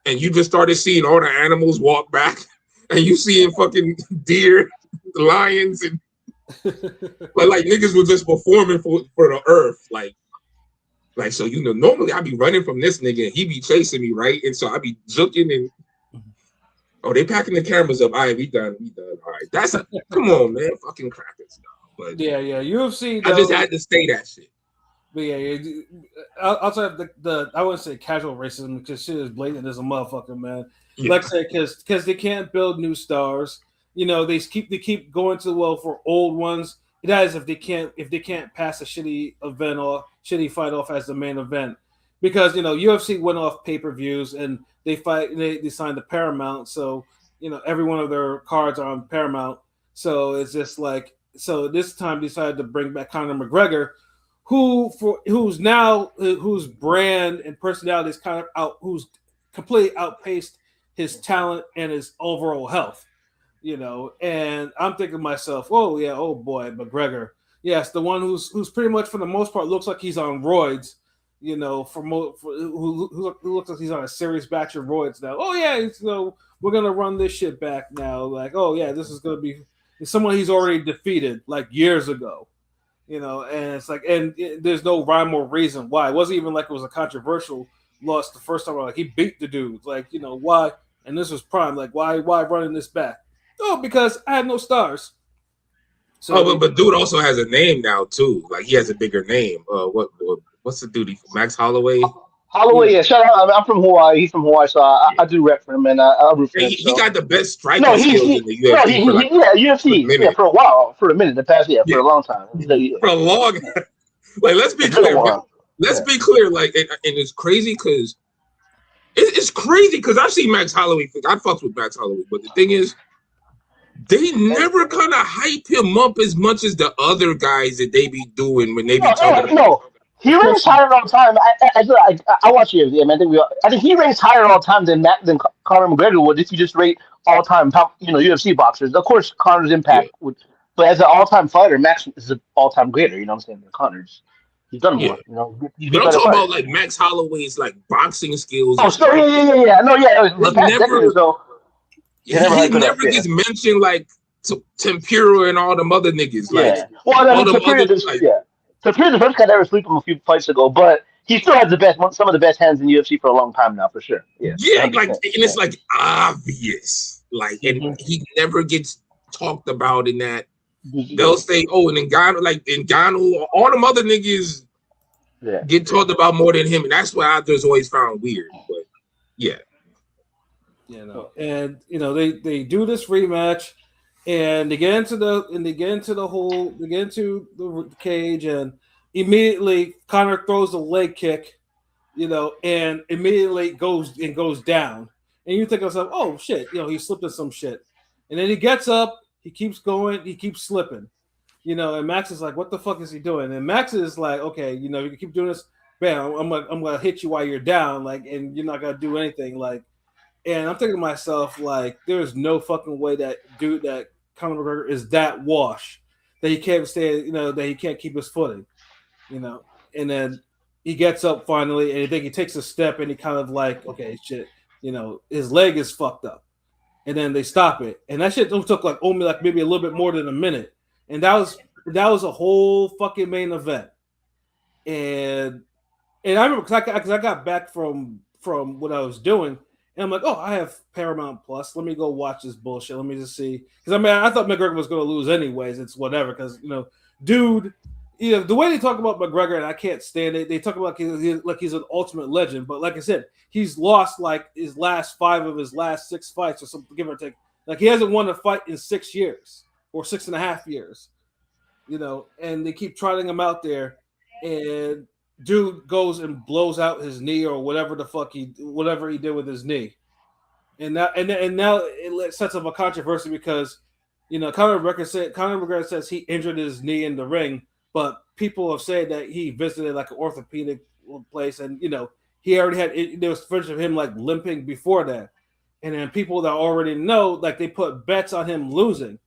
and you just started seeing all the animals walk back. And you seeing fucking deer, lions, and but like niggas were just performing for the earth, like so normally I be running from this nigga and he be chasing me, right? And so I be juking and they packing the cameras up. All right, we done. All right, come on, man, fucking crackers, but yeah, UFC. I just had to say that shit. But yeah, outside the I wouldn't say casual racism because shit is blatant as a motherfucker, man. Yeah. Like I said, because they can't build new stars. They keep going to for old ones. That is if they can't pass a shitty event or shitty fight off as the main event. Because UFC went off pay-per-views and they signed the Paramount, so every one of their cards are on Paramount. So it's just like this time decided to bring back Conor McGregor, whose brand and personality is kind of out, who's completely outpaced his talent and his overall health, and I'm thinking to myself, oh yeah, oh boy, McGregor, yes, the one who's pretty much for the most part looks like he's on roids, who looks like he's on a serious batch of roids now. Oh yeah, we're gonna run this shit back now. Like, oh yeah, this is gonna be someone he's already defeated like years ago. And it's like, and there's no rhyme or reason why. It wasn't even like it was a controversial loss the first time. Like he beat the dude. Like, why? And this was prime. Like, why running this back? Oh, because I had no stars. So, but dude also has a name now too. Like he has a bigger name. What's the dude? Max Holloway. Holloway, yeah. Shout out. I'm from Hawaii. He's from Hawaii, so I do rep for him, and I root for him. He got the best striking skills in the UFC. UFC. Yeah, for a while, for a minute, for a long time. For a long. Like, let's be clear. Let's be clear. Like, and it's crazy because it's crazy because I've seen Max Holloway. I fucked with Max Holloway, but the thing is, they never kind of hype him up as much as the other guys that they be doing when they be talking. No. He ranks higher all the time. I watch UFC, man. I think he ranks higher all the time than Conor McGregor would if you just rate all time top, UFC boxers. Of course, Conor's impact would, but as an all time fighter, Max is an all time greater. You know what I'm saying? Conor's he's done more. But I'm talking about like Max Holloway's like boxing skills. Oh, so yeah. No, yeah. He never gets mentioned like Tempura and all them other niggas. Yeah. Tempura's the first guy that ever slept him a few fights ago, but he still has some of the best hands in UFC for a long time now, for sure. Yeah, like, and it's like obvious, like, and he never gets talked about in that. They'll say, oh, and Ngannou, all them other niggas get talked about more than him, and that's what I just always found weird. But yeah, and they do this rematch. And they get into the cage, and immediately Conor throws a leg kick, and immediately goes down. And you think to yourself, oh shit, he slipped in some shit. And then he gets up, he keeps going, he keeps slipping, and Max is like, what the fuck is he doing? And Max is like, okay, you keep doing this, bam, I'm gonna hit you while you're down, like, and you're not gonna do anything, like. And I'm thinking to myself, like, there's no fucking way that Conor McGregor is that wash that he can't stay, that he can't keep his footing, and then he gets up finally, and I think he takes a step, and he kind of like, okay, shit, his leg is fucked up, and then they stop it, and that shit took only maybe a little bit more than a minute, and that was a whole fucking main event, and I remember because I got back from what I was doing. And I'm like, oh, I have Paramount Plus. Let me go watch this bullshit. Let me just see. Because, I thought McGregor was going to lose anyways. It's whatever. Because, dude, the way they talk about McGregor, and I can't stand it. They talk about he's an ultimate legend. But like I said, he's lost his last 5 of his last 6 fights or something, give or take. Like, he hasn't won a fight in 6 years or 6.5 years. And they keep trotting him out there. And dude goes and blows out his knee or whatever the fuck whatever he did with his knee, and now it sets up a controversy because Conor McGregor says he injured his knee in the ring, but people have said that he visited like an orthopedic place, and he already had there was footage of him like limping before that, and then people that already know like they put bets on him losing.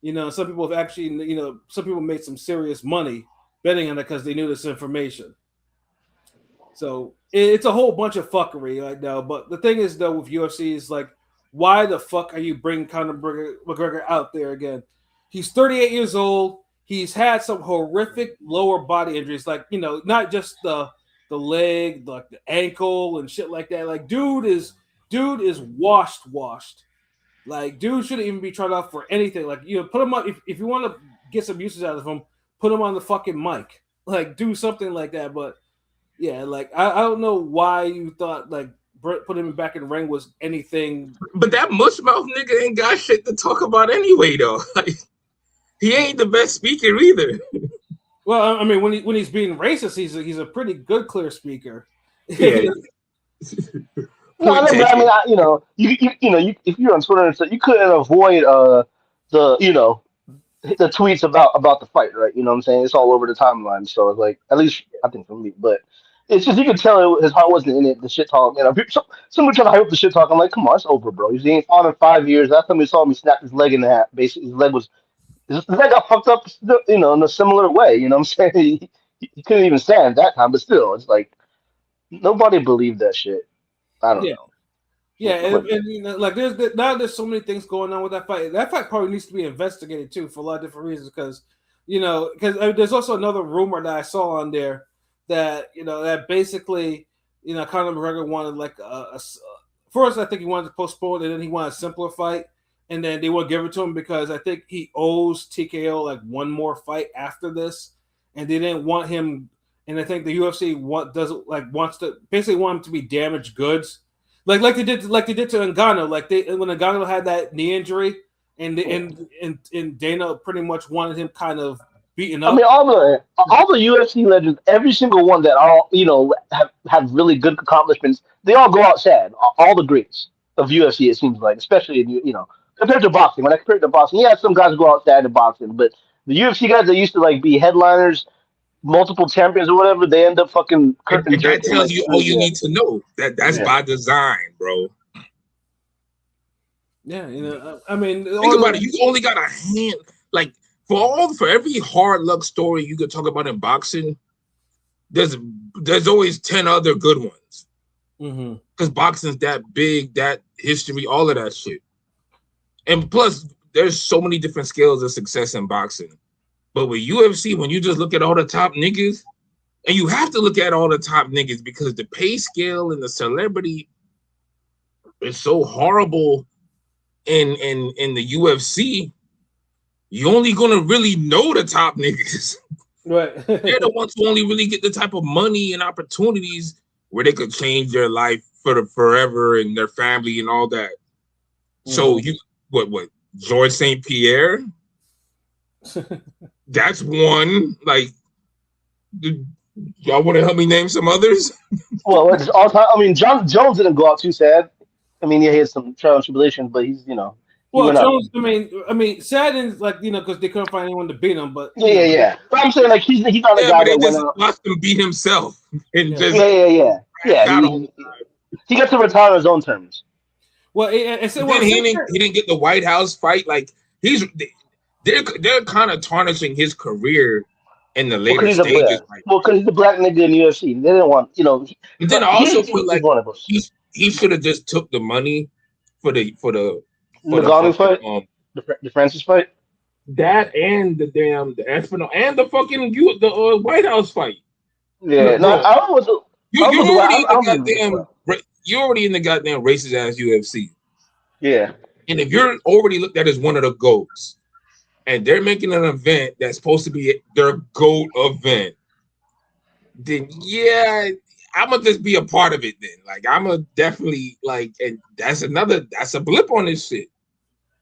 Some people have actually some people made some serious money betting on it because they knew this information. So it's a whole bunch of fuckery right now. But the thing is, though, with UFC is like, why the fuck are you bringing Conor McGregor out there again? He's 38 years old. He's had some horrific lower body injuries, like not just the leg, like the ankle and shit like that. Like, dude is washed. Like, dude shouldn't even be tried out for anything. Like, put him on if you want to get some uses out of him, put him on the fucking mic. Like, do something like that. But yeah, like I don't know why you thought like put him back in the ring was anything. But that mushmouth nigga ain't got shit to talk about anyway, though. Like, he ain't the best speaker either. Well, I mean, when he's being racist, he's a pretty good clear speaker. Yeah. No, I mean, if you're on Twitter and stuff, you couldn't avoid the tweets about the fight, right? You know what I'm saying? It's all over the timeline. So it's like, at least I think for me, but it's just you can tell his heart wasn't in it. The shit talk, somebody trying to hype up the shit talk. I'm like, come on, it's over, bro. He ain't fought in 5 years. Last time we saw him, he snapped his leg in half. Basically, his leg got fucked up, in a similar way. You know what I'm saying? He couldn't even stand that time, but still, it's like nobody believed that shit. I don't know. Yeah, and like there's so many things going on with that fight. That fight probably needs to be investigated too for a lot of different reasons. Because there's also another rumor that I saw on there that that basically Conor McGregor wanted like first I think he wanted to postpone and then he wanted a simpler fight and then they won't give it to him because I think he owes TKO like one more fight after this and they didn't want him. And I think the UFC wants to basically want him to be damaged goods. Like they did to Ngannou, when Ngannou had that knee injury, and Dana pretty much wanted him kind of beaten up. I mean, all the UFC legends, every single one that have really good accomplishments, they all go out sad. All the greats of UFC, it seems like, especially compared to boxing. When I compare it to boxing, yeah, some guys go out sad in boxing, but the UFC guys that used to like be headliners, multiple champions or whatever, they end up fucking curtain jerking. That tells you all you need to know. That's by design, bro. Yeah, I mean, think about it. You only got a hand. Like for every hard luck story you could talk about in boxing, there's always 10 other good ones. Because boxing's that big, that history, all of that shit. And plus, there's so many different scales of success in boxing. But with UFC, when you just look at all the top niggas, and you have to look at all the top niggas because the pay scale and the celebrity is so horrible in the UFC, you're only gonna really know the top niggas. Right. They're the ones who only really get the type of money and opportunities where they could change their life for forever and their family and all that. So you what George St. Pierre? That's one. Like, y'all want to help me name some others? Well, it's all time. I mean, Jones didn't go out too sad. I mean, yeah, he had some trials and tribulations, but he's Well, Jones. I mean, sad and like because they couldn't find anyone to beat him. But yeah. But I'm saying like he's not a guy that went out. Watched him beat himself and yeah. He got to retire on his own terms. Well, he didn't get the White House fight. Like they're kind of tarnishing his career in the Well, later because he's a stages right well, because he's a black nigga in the UFC. They didn't want, But then I also he's feel like one of us. he should have just took the money for the Nagano fucking fight, the Francis fight. that and the Espinal and the fucking White House fight. Yeah, Look, no, bro, I don't know what you're already in I the don't think you're already in the goddamn racist ass UFC. yeah. And if you're already looked at as one of the GOATs, and they're making an event that's supposed to be their GOAT event, then yeah, I'm gonna just be a part of it. Then, like, I'm gonna definitely like, and that's a blip on this shit.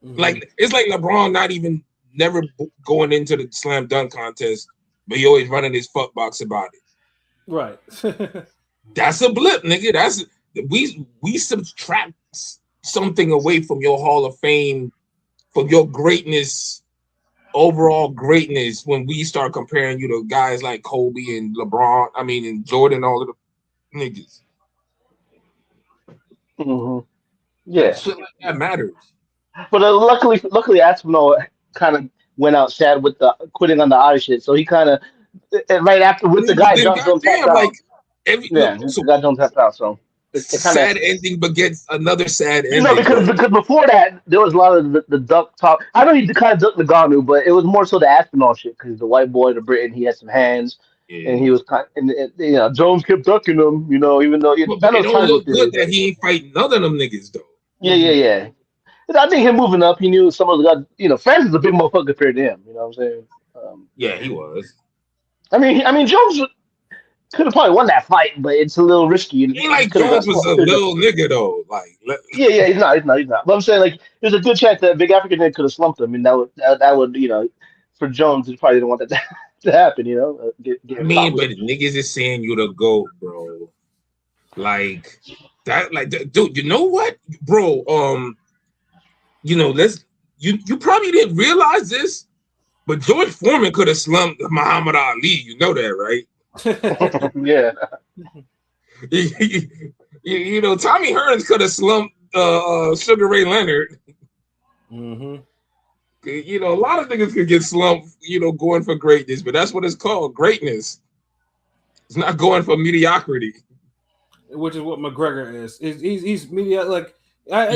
Mm-hmm. Like, it's like LeBron never going into the slam dunk contest, but he always running his fuck box about it. Right. That's a blip, nigga. We subtract something away from your Hall of Fame, from your greatness, overall greatness, when we start comparing you to guys like Kobe and LeBron, and Jordan, all of the niggas. Mm-hmm. Yeah. Shit like that matters. But luckily, Aspinall kind of went out sad with the quitting on the eye shit. So he kind of right after with the guy John tapped out. The guy John tapped out. So it's sad ending begets another sad ending. Because before that there was a lot of the duck talk. I know he kind of ducked Nagano, but it was more so the Aspinall shit because the white boy, the Briton, he had some hands. Yeah. And he was kind of, Jones kept ducking him, even though it don't look good that he ain't fighting none of them niggas though. Yeah. I think him moving up, he knew some of the guys. Francis is a big motherfucker compared to him. You know what I'm saying? Yeah, he was. I mean, Jones could have probably won that fight, but it's a little risky. Ain't like Jones was a little nigga though. Like, yeah, he's not. But I'm saying like, there's a good chance that big African nigga could have slumped him, and that would for Jones, he probably didn't want that to happen. Get but niggas is saying you the GOAT, bro. Like that, dude. You know what, bro? You probably didn't realize this, but George Foreman could have slumped Muhammad Ali. You know that, right? Yeah. Tommy Hearns could have slumped Sugar Ray Leonard. Mm-hmm. A lot of niggas could get slumped, going for greatness, but that's what it's called, greatness. It's not going for mediocrity. Which is what McGregor is. He's mediocre. Like, I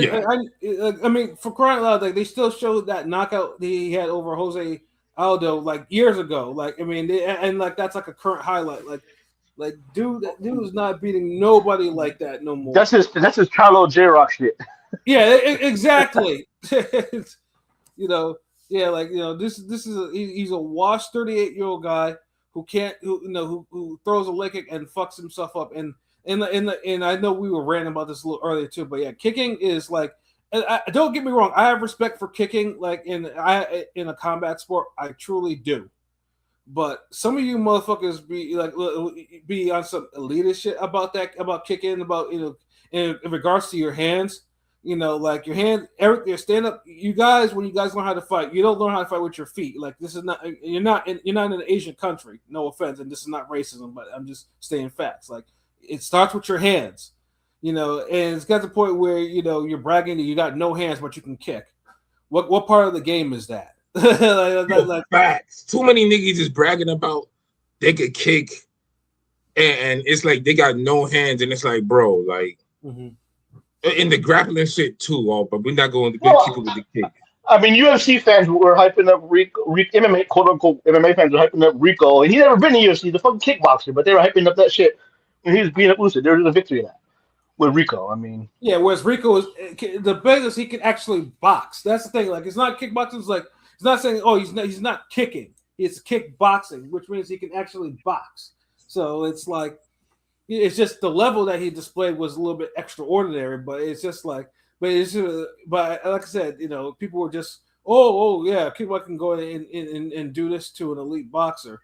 mean, for crying out loud, like they still showed that knockout he had over Jose Aldo like years ago. Like, I mean, and like that's like a current highlight. Like dude is not beating nobody like that no more. That's his Charlo J-Rock shit. Yeah, exactly. This is he's a washed 38-year-old guy who who throws a leg kick and fucks himself up. And I know we were ranting about this a little earlier too, but yeah, kicking is like, don't get me wrong, I have respect for kicking, like in a combat sport, I truly do. But some of you motherfuckers be on some elitist shit about kicking, about in regards to your hands. Like your hand, your stand up. You guys, when you guys learn how to fight, you don't learn how to fight with your feet. Like this is not. You're not in an Asian country. No offense, and this is not racism, but I'm just stating facts. Like it starts with your hands, and it's got to the point where you're bragging that you got no hands, but you can kick. What part of the game is that? like facts. Too many niggas is bragging about they could kick, and it's like they got no hands, and it's like, bro, like. Mm-hmm. In the grappling shit too, but we're not going to keep it with the kick. I mean, UFC fans were hyping up Rico, MMA, quote unquote MMA fans were hyping up Rico, and he never been in UFC, the fucking kickboxer, but they were hyping up that shit, and he was beating up Usyk. There was a victory in that with Rico. I mean, yeah, whereas Rico is the biggest, he can actually box. That's the thing. Like, it's not kickboxing. It's like it's not saying, oh, he's not kicking. It's kickboxing, which means he can actually box. So it's like. It's just the level that he displayed was a little bit extraordinary, but it's just like, but like I said, people were just, oh yeah, people can go and do this to an elite boxer,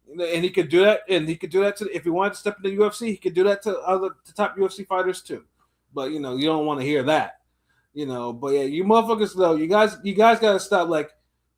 and he could do that, if he wanted to step into the UFC, he could do that to top UFC fighters too, but you don't want to hear that, but yeah, you motherfuckers though, you guys gotta stop, like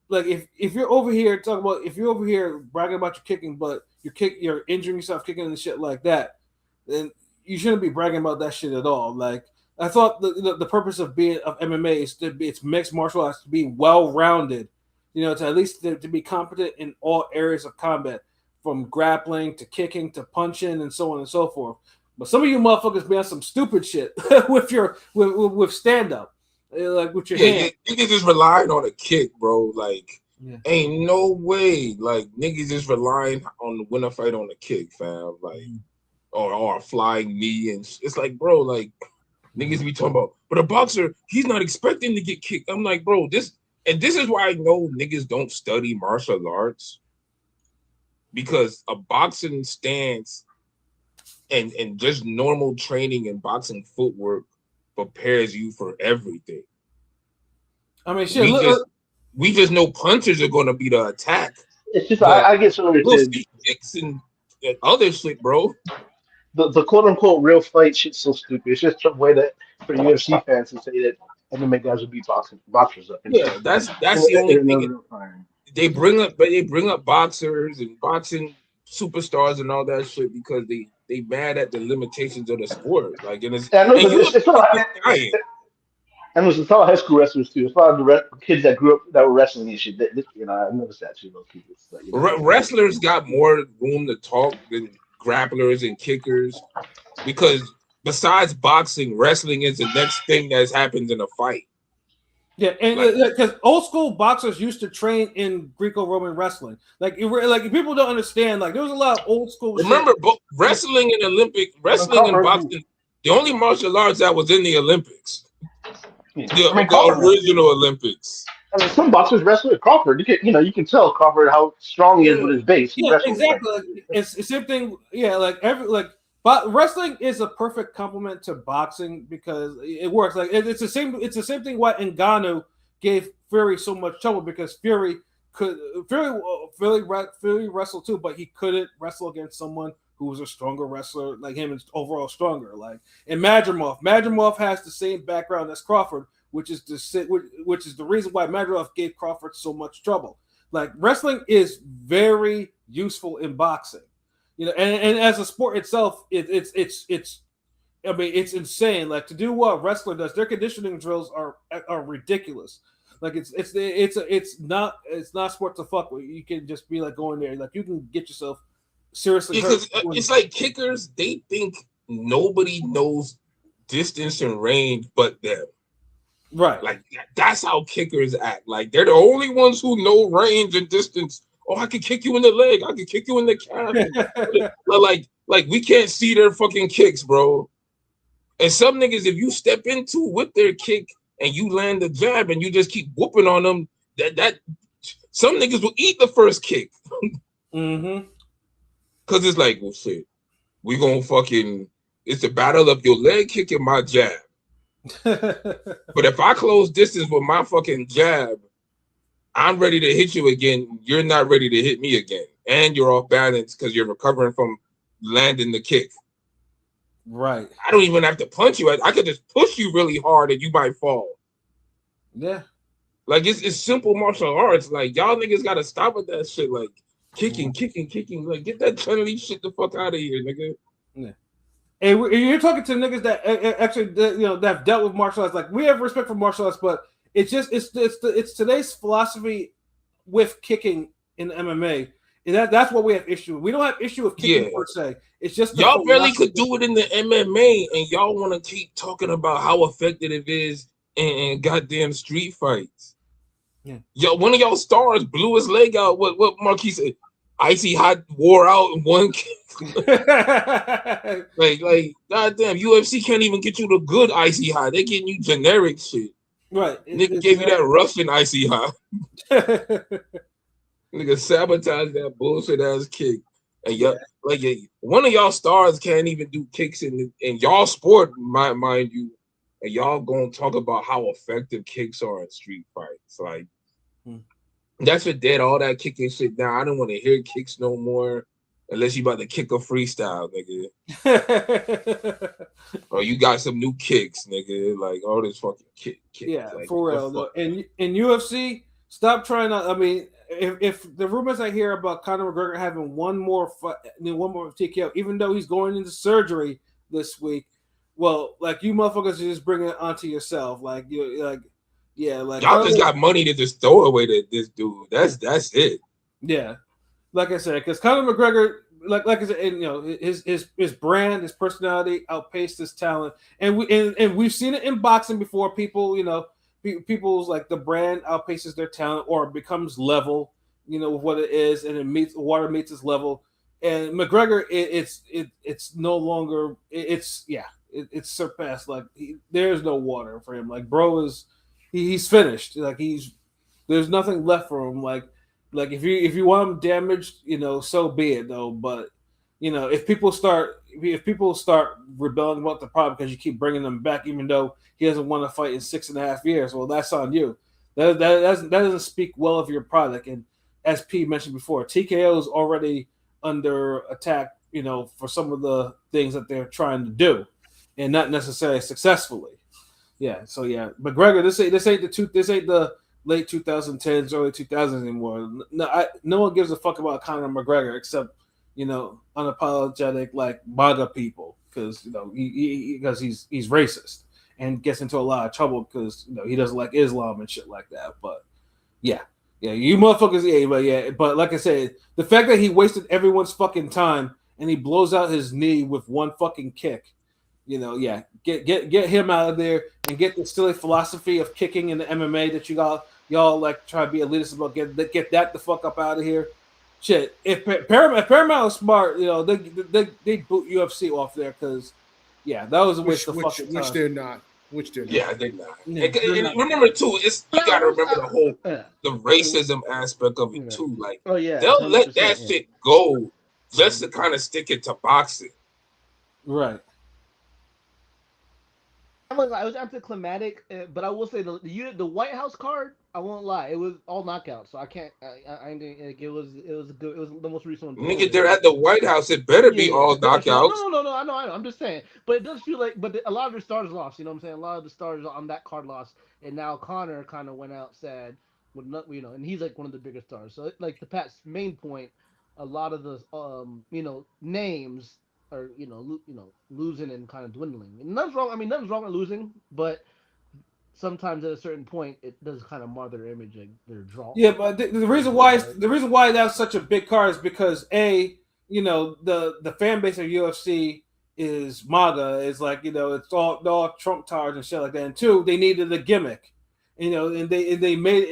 if you're over here talking about, if you're over here bragging about your kicking, but you're injuring yourself kicking and shit like that. Then you shouldn't be bragging about that shit at all. Like I thought the purpose of MMA is it's mixed martial arts to be well rounded, to at least to be competent in all areas of combat, from grappling to kicking to punching and so on and so forth. But some of you motherfuckers be on some stupid shit with your with stand up, like with your hand. Yeah, niggas just relying on a kick, bro. Like, ain't no way. Like, niggas just relying on the win a fight on a kick, fam. Like, or a flying knee, and it's like, bro, like. Niggas be talking about, but a boxer, he's not expecting to get kicked. I'm like, bro, this is why I know niggas don't study martial arts, because a boxing stance and just normal training and boxing footwork prepares you for everything. I mean, shit. We just know punches are going to be the attack. It's just I get so irritated. Kicks and other shit, bro. The quote unquote real fight shit's so stupid. It's just a way that for UFC fans to say that MMA guys would beat boxers up. Yeah, that's the only thing. They bring up boxers and boxing superstars and all that shit because they mad at the limitations of the sport. Like, and it's a lot of high school wrestlers too. It's a lot of the kids that grew up that were wrestling and shit. I noticed that too. Those people. Wrestlers got more room to talk than grapplers and kickers, because besides boxing, wrestling is the next thing that happens in a fight. Yeah, and because old school boxers used to train in Greco-Roman wrestling. Like people don't understand. Like, there was a lot of old school. Remember, wrestling and boxing, the only martial arts that was in the Olympics, the original Olympics. I mean, some boxers wrestle with Crawford. You can tell Crawford how strong he is with his base. Yeah, exactly. It's the same thing. Yeah, but wrestling is a perfect complement to boxing because it works. Like, it's the same. It's the same thing. Why Ngannou gave Fury so much trouble, because Fury wrestled too, but he couldn't wrestle against someone who was a stronger wrestler like him and overall stronger. Like, and Madrimov has the same background as Crawford, which is the reason why Madrimov gave Crawford so much trouble. Like, wrestling is very useful in boxing, and as a sport itself, it's insane. Like, to do what a wrestler does, their conditioning drills are ridiculous. Like, it's not sport to fuck with. You can just be like going there, like, you can get yourself seriously hurt. It's like kickers, they think nobody knows distance and range but them. Right. Like, that's how kickers act. Like, they're the only ones who know range and distance. Oh, I could kick you in the leg. I could kick you in the calf. like we can't see their fucking kicks, bro. And some niggas, if you step into with their kick and you land the jab and you just keep whooping on them, that some niggas will eat the first kick. Mm-hmm. Cause it's like, well, shit, we gonna fucking, it's the battle of your leg kick and my jab. But if I close distance with my fucking jab, I'm ready to hit you again. You're not ready to hit me again. And you're off balance because you're recovering from landing the kick. Right. I don't even have to punch you. I could just push you really hard and you might fall. Yeah. Like, it's simple martial arts. Like, y'all niggas gotta stop with that shit. Like, kicking. Like, get that Chun-Li shit the fuck out of here, nigga. Yeah. Hey, you're talking to niggas that actually, that have dealt with martial arts. Like, we have respect for martial arts, but it's today's philosophy with kicking in MMA, and that's what we have issue with. We don't have issue with kicking per se. It's just y'all barely could do it in the MMA, and y'all want to keep talking about how effective it is in goddamn street fights. Yeah. Yo, one of y'all stars blew his leg out. What Marquis said? Icy Hot wore out in one kick. like goddamn, UFC can't even get you the good Icy Hot. They getting you generic shit. Right. Nigga gave you that Russian Icy Hot. Nigga sabotaged that bullshit ass kick. And y'all, one of y'all stars can't even do kicks in y'all sport, mind you. And y'all gonna talk about how effective kicks are in street fights. Like, that's what dead all that kicking shit down. I don't want to hear kicks no more unless you about to kick a freestyle, nigga. Or you got some new kicks, nigga. Like, all this fucking kick. Yeah, like, for real. Though. And in UFC, stop trying to. I mean, if the rumors I hear about Conor McGregor having one more TKO, even though he's going into surgery this week, well, like you motherfuckers just bring it onto yourself. Like you like yeah, like y'all just got money to just throw away to this dude. That's it. Yeah. Like I said, because Conor McGregor, like I said, and, you know, his brand, his personality outpaced his talent, and we've seen it in boxing before. People, you know, people's like the brand outpaces their talent or becomes level, you know, with what it is, and it meets water meets its level. And McGregor, it's no longer it's surpassed. Like there's no water for him. Like bro is he's finished. Like there's nothing left for him. Like if you want him damaged, you know, so be it though. But you know, if people start rebelling about the problem because you keep bringing them back, even though he hasn't won a fight in 6.5 years, well, that's on you. That doesn't speak well of your product. And as P mentioned before, TKO is already under attack, you know, for some of the things that they're trying to do, and not necessarily successfully. Yeah. So yeah, McGregor, this ain't the late 2010s, early 2000s anymore. No one gives a fuck about Conor McGregor except, you know, unapologetic like MAGA people, because you know because he's racist and gets into a lot of trouble because you know he doesn't like Islam and shit like that. But yeah, you motherfuckers, but like I said, the fact that he wasted everyone's fucking time and he blows out his knee with one fucking kick. You know, yeah, get him out of there and get the silly philosophy of kicking in the MMA that y'all like try to be elitist about. Get that the fuck up out of here. Shit, if Paramount is smart, you know they boot UFC off there because yeah, that was a waste of fucking time. Which they're not. Yeah, they're not. And remember too, you gotta remember the whole the racism aspect of it too. Like, they'll let that shit go just to kind of stick it to boxing. Right. It was anticlimactic, but I will say the White House card. I won't lie, it was all knockouts, so I can't. I didn't. It was good. It was the most recent one. Nigga, they're at the White House. It better be all knockouts. No. I know. I'm just saying, but it does feel like. But a lot of their stars lost. You know what I'm saying? A lot of the stars on that card lost, and now Conor kind of went out sad, with you know, and he's like one of the biggest stars. So like to Pat's main point, a lot of the names are losing and kind of dwindling. And nothing's wrong. I mean, nothing's wrong with losing, but sometimes at a certain point it does kind of mar their image, like their draw. Yeah, but the reason why that's such a big card is because the fan base of UFC is MAGA. Is like, you know, it's all Trump towers and shit like that. And two, they needed a gimmick, you know, and they made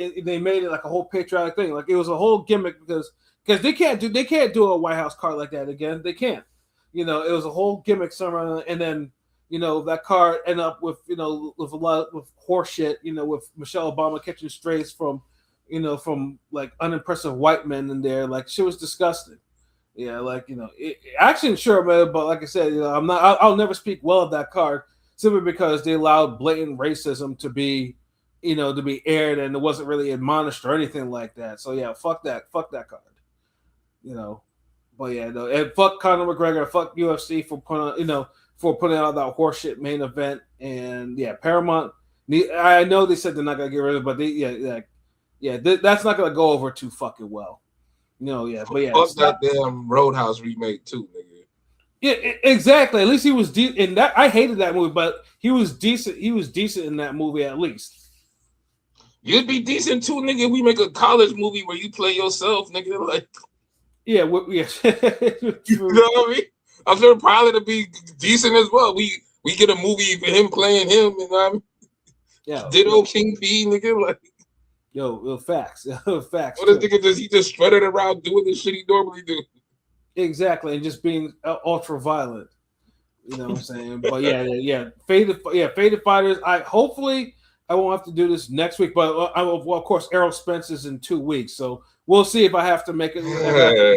it like a whole patriotic thing. Like it was a whole gimmick because they can't do a White House card like that again. They can't. You know, it was a whole gimmick somewhere, and then, you know, that card ended up with, you know, with a lot of horse shit, you know, with Michelle Obama catching strays from like unimpressive white men in there. Like shit was disgusting. Yeah, like, you know, action, sure, man, but like I said, you know, I'll never speak well of that card simply because they allowed blatant racism to be aired, and it wasn't really admonished or anything like that. So yeah, fuck that card. You know. But yeah, no, and fuck Conor McGregor, fuck UFC for putting out that horseshit main event. And yeah, Paramount. I know they said they're not gonna get rid of it, but that's not gonna go over too fucking well. You know, yeah, but yeah, fuck that damn Roadhouse remake too, nigga. Yeah, exactly. At least he was decent in that. I hated that movie, but he was decent. He was decent in that movie at least. You'd be decent too, nigga. We make a college movie where you play yourself, nigga. Like. Yeah, you know what I mean? I'm sure probably to be decent as well. We get a movie for him playing him, you know what I mean? Yeah. Ditto King P, nigga. Like, facts. Facts. What this nigga he just strutted around doing the shit he normally do. Exactly, and just being ultra violent. You know what I'm saying? But yeah. Faded Fighters. Hopefully I won't have to do this next week, but of course Errol Spence is in 2 weeks, so we'll see if I have to make it. Nigga,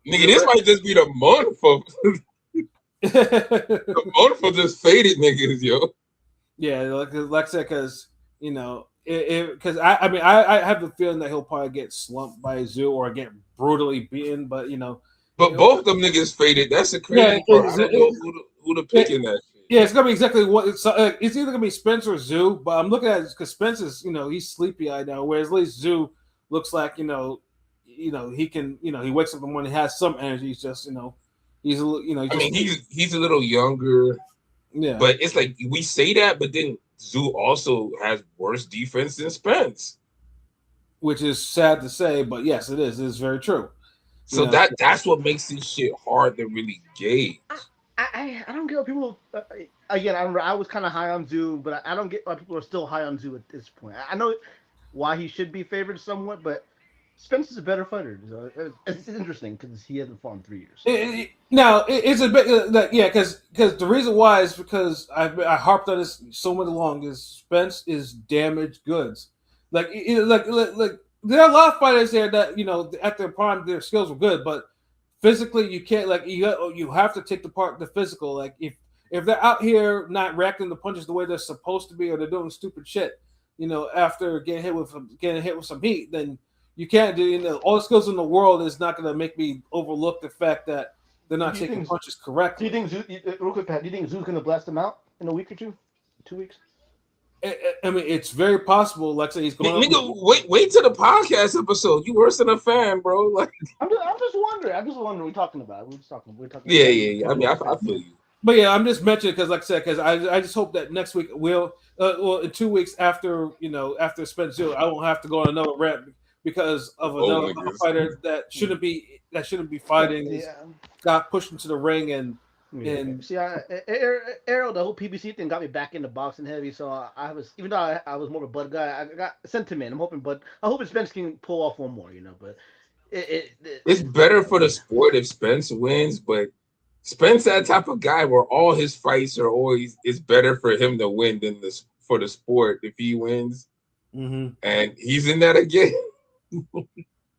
this might just be the month for the month for just faded niggas, yo. Yeah, like I said, because you know, because I have the feeling that he'll probably get slumped by Zoo or get brutally beaten, but you know. But both them niggas faded. That's the crazy part. I don't know who to pick in that shit. Yeah, it's gonna be exactly what it's either gonna be Spence or Zoo, but I'm looking at it because Spence is, you know, he's sleepy eyed now, whereas at least Zoo looks like, you know, he can, you know, he wakes up in the morning, has some energy. He's just, you know, he's a little, you know. He's a little younger. Yeah. But it's like we say that, but then Zoo also has worse defense than Spence. Which is sad to say, but yes, it is. It's very true. So that's what makes this shit hard to really gauge. I don't get why people. Again, I was kind of high on Zoo, but I don't get why people are still high on Zoo at this point. I know why he should be favored somewhat, but Spence is a better fighter. So it's interesting because he hasn't fought in 3 years. It's a bit because the reason why is because I harped on this so much long is Spence is damaged goods. Like there are a lot of fighters there that at their prime their skills were good, but physically you can't you have to take the physical. Like if they're out here not reacting the punches the way they're supposed to be, or they're doing stupid shit, after getting hit with some heat, then you can't do all the skills in the world is not going to make me overlook the fact that they're not taking punches correctly. Do you think real quick, Pat? Do you think Zoo's going to blast him out in a week or 2 weeks? I mean, it's very possible. Like say he's going. Nigga, wait till the podcast episode. You worse than a fan, bro. Like I'm just wondering. What we're talking about. We're talking. Yeah. I mean, I feel you. But yeah, I'm just mentioning because, like I said, because I just hope that next week in 2 weeks after after Spence Zoo, I won't have to go on another rant because of another fighter that shouldn't be fighting. Got pushed into the ring and see, Arrow, the whole PBC thing got me back into boxing heavy. So I was, even though I was more of a Bud guy, I got sentiment. I'm hoping Spence can pull off one more, But it's better for the sport if Spence wins, but Spence that type of guy where all his fights are always it's better for him to win than for the sport if he wins. Mm-hmm. And he's in that again.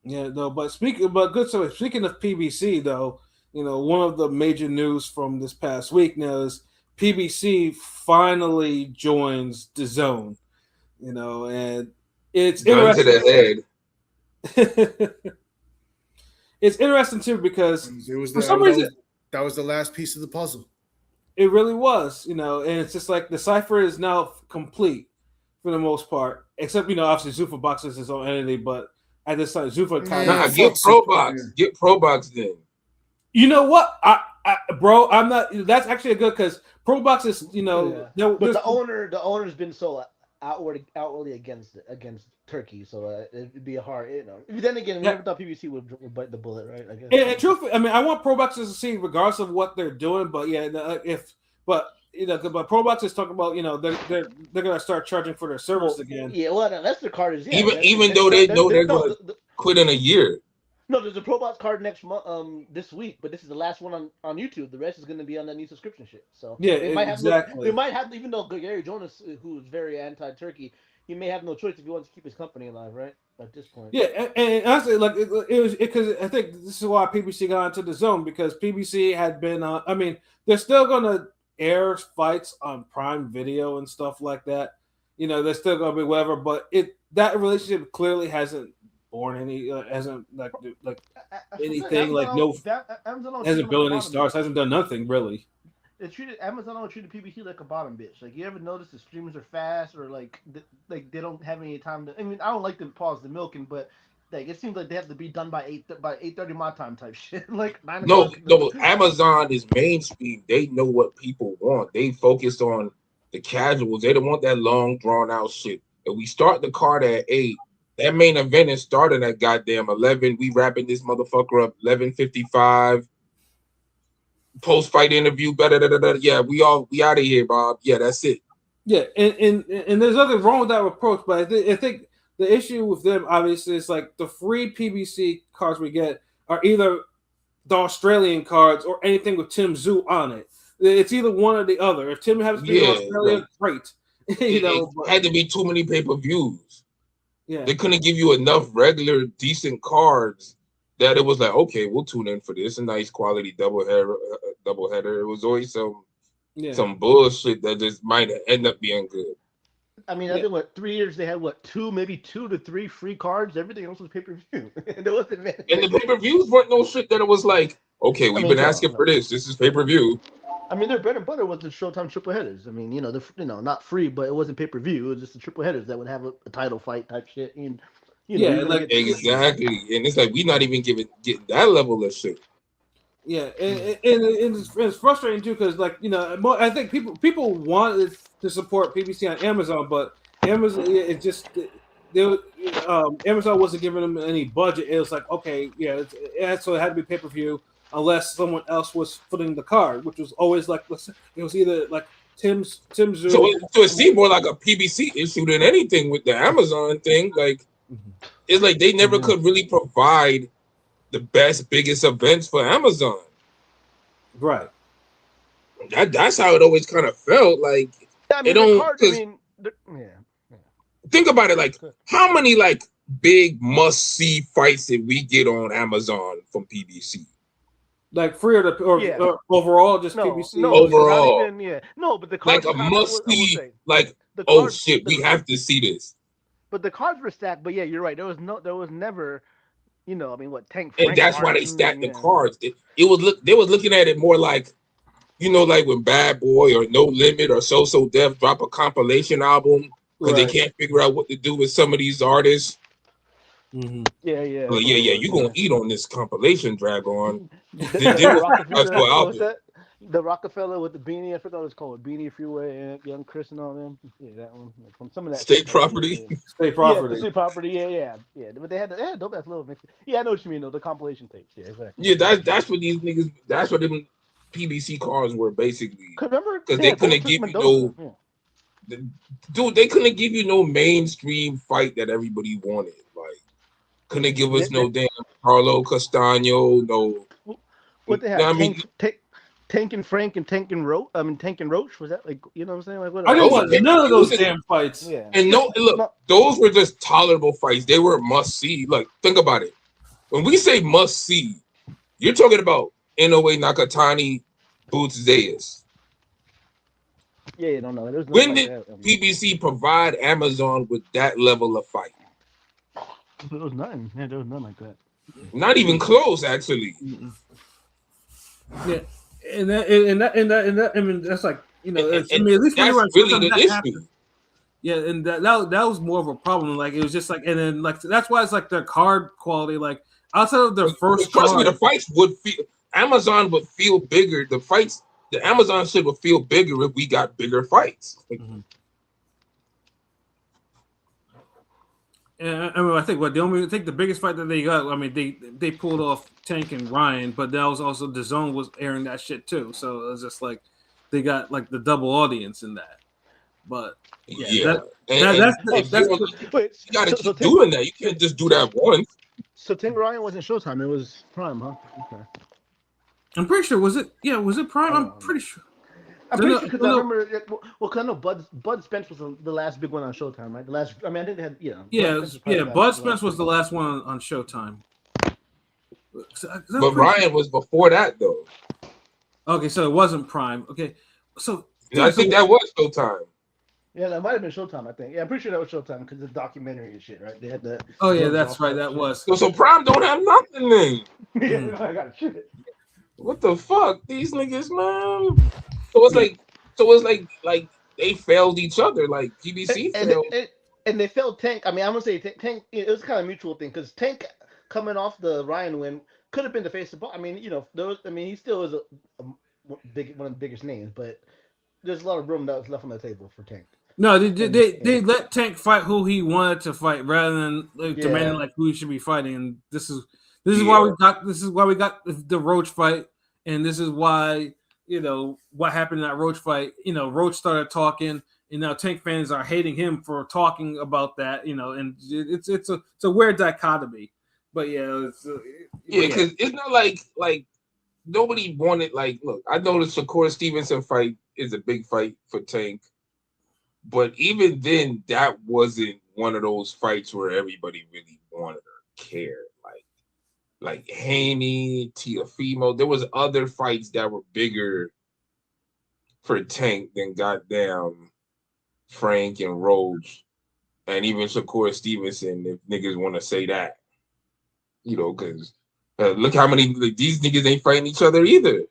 Yeah, no, but speaking of PBC though, one of the major news from this past week now is PBC finally joins DAZN. And it's gun to the head. It's interesting too because for some reason that was the last piece of the puzzle. It really was, and it's just like the cipher is now complete for the most part, except obviously Zuffa boxes his own entity, but at this time Zuffa get ProBox, get ProBox then. You know what, bro, I'm not. That's actually a good because ProBox is, but the owner's been so outwardly against Turkey, so it'd be a hard, Then again, we never thought PBC would bite the bullet, right? I guess. And truthfully, I mean, I want ProBox to succeed regardless of what they're doing, but but ProBox is talking about, they're gonna start charging for their service again. Yeah, well, unless the card is even though they know they're gonna quit in a year. No, there's a ProBox card next month, this week, but this is the last one on YouTube. The rest is going to be on that new subscription shit. So they might have, even though Gary Jonas, who's very anti-Turkey, he may have no choice if he wants to keep his company alive, right? At this point. Yeah, and honestly, like it was because I think this is why PBC got into DAZN because PBC had been. I mean, they're still going to air fights on Prime Video and stuff like that. They're still going to be whatever, but that relationship clearly hasn't born any hasn't like anything like hasn't built any stars, hasn't done nothing really. Amazon treated PBC like a bottom bitch. Like, you ever notice the streamers are fast or like they don't have any time to. I mean, I don't like to pause the milking, but like it seems like they have to be done by 8:30 my time type shit. Like 9 o'clock. No, Amazon is mainstream. They know what people want. They focus on the casuals. They don't want that long drawn out shit. If we start the card at 8. That main event is starting at goddamn 11. We wrapping this motherfucker up 11:55. Post-fight interview. Yeah, we out of here, Bob. Yeah, that's it. Yeah, and there's nothing wrong with that approach, but I think the issue with them obviously is like the free PBC cards we get are either the Australian cards or anything with Tim Zoo on it. It's either one or the other. If Tim happens to be Australian, great. It had to be too many pay-per-views. Yeah. They couldn't give you enough regular, decent cards that it was like, okay, we'll tune in for this. A nice quality doubleheader. It was always some bullshit that just might end up being good. I mean, I think 3 years they had 2 to 3 free cards. Everything else was pay-per-view. And the pay-per-views weren't no shit that it was like, okay, we've been asking for this. This is pay-per-view. I mean, their bread and butter was the Showtime triple headers. I mean, they're not free, but it wasn't pay-per-view. It was just the triple headers that would have a title fight type shit. And exactly. And it's like we're not even getting that level of shit. Yeah, and it's frustrating too because, like, you know, I think people wanted to support PBC on Amazon, but Amazon it just Amazon wasn't giving them any budget. It was like, okay, yeah, so it had to be pay-per-view unless someone else was footing the card, which was always like it was either like Tim's. So it seemed more like a PBC issue than anything with the Amazon thing. Like, it's like they never could really provide the best, biggest events for Amazon. Right. That's how it always kind of felt. Like, I mean, it don't. Card, I mean, Think about it. Like, how many like big must-see fights did we get on Amazon from PBC? Like free or overall, just PBC. No, overall, even, no, but the cards like a must-see. Like, the oh cards, shit, we have to see this. But the cards were stacked. But yeah, you're right. There was never, you know, I mean, what Tank? And that's why they stacked the cards. They was looking at it more like, you know, like when Bad Boy or No Limit or So Def drop a compilation album because they can't figure out what to do with some of these artists. Mm-hmm. Yeah. Well, yeah. You're gonna eat on this compilation, Dragon. The Rockefeller with the beanie, I forgot what it's called, Beanie Freeway and Young Chris and all them. Yeah, that one. From some of that State Property. State Property. Yeah, State Property. Yeah. But they had dope ass little mix. Yeah, I know what you mean though. The compilation tapes. Yeah, exactly. Yeah, that's what these niggas. That's what them PBC cards were basically. Because they couldn't give you no. Dude, they couldn't give you no mainstream fight that everybody wanted. Like, couldn't give us no damn Carlo Castano, no. What they had? Tank and Frank and Tank and Roach. I mean, Tank and Roach. Was that like, you know what I'm saying? Like, what? I didn't want none of those damn fights. Yeah. And look, those were just tolerable fights. They were must see. Like, think about it. When we say must see, you're talking about Inoue Nakatani, Boots Zayas. Yeah, no. When did PBC provide Amazon with that level of fight? There was nothing. Yeah, there was nothing like that. Not even close, actually. Yeah, and that. I mean, that's like, you know. At least that's really the issue. Happened. Yeah, and that was more of a problem. Like, it was just like, and then like that's why it's like their card quality. Like, outside of their first, trust me, the fights would feel. Amazon would feel bigger. The Amazon shit would feel bigger if we got bigger fights. Mm-hmm. Yeah, I mean, I think the biggest fight that they got. I mean, they pulled off Tank and Ryan, but that was also DAZN was airing that shit too. So it was just like they got like the double audience in that. But yeah. You gotta keep doing that. You can't just do that once. So Tank Ryan wasn't Showtime. It was Prime, huh? Okay. I'm pretty sure. Was it Prime? I'm pretty sure. I'm pretty sure because I remember. Well, because I know Bud Spence was the last big one on Showtime, right? The last. I mean, I think they had. Yeah. Bud Spence was the last one on Showtime. But Ryan was before that, though. Okay, so it wasn't Prime. Okay, so I think that was Showtime. Yeah, that might have been Showtime. I think. Yeah, I'm pretty sure that was Showtime because the documentary and shit, right? They had that. Oh yeah, that's right. That was. So Prime don't have nothing then. Yeah, I got shit. What the fuck, these niggas, man? So it's like they failed each other. Like PBC failed, and they failed Tank. I mean, I'm gonna say Tank. It was kind of a mutual thing because Tank coming off the Ryan win could have been the face of ball. I mean, you know, he still is one of the biggest names, but there's a lot of room that was left on the table for Tank. No, they let Tank fight who he wanted to fight rather than demanding like who he should be fighting. And this is why we got the Roach fight, and this is why, you know, what happened in that Roach fight. You know, Roach started talking, and now Tank fans are hating him for talking about that. You know, and it's a weird dichotomy. But yeah, because it's not like nobody wanted. Like, look, I know the Shakur Stevenson fight is a big fight for Tank, but even then, that wasn't one of those fights where everybody really wanted or cared. Like Haney, Teofimo, there was other fights that were bigger for Tank than goddamn Frank and Roach, and even Shakur Stevenson, if niggas want to say that. You know, because look how many these niggas ain't fighting each other either.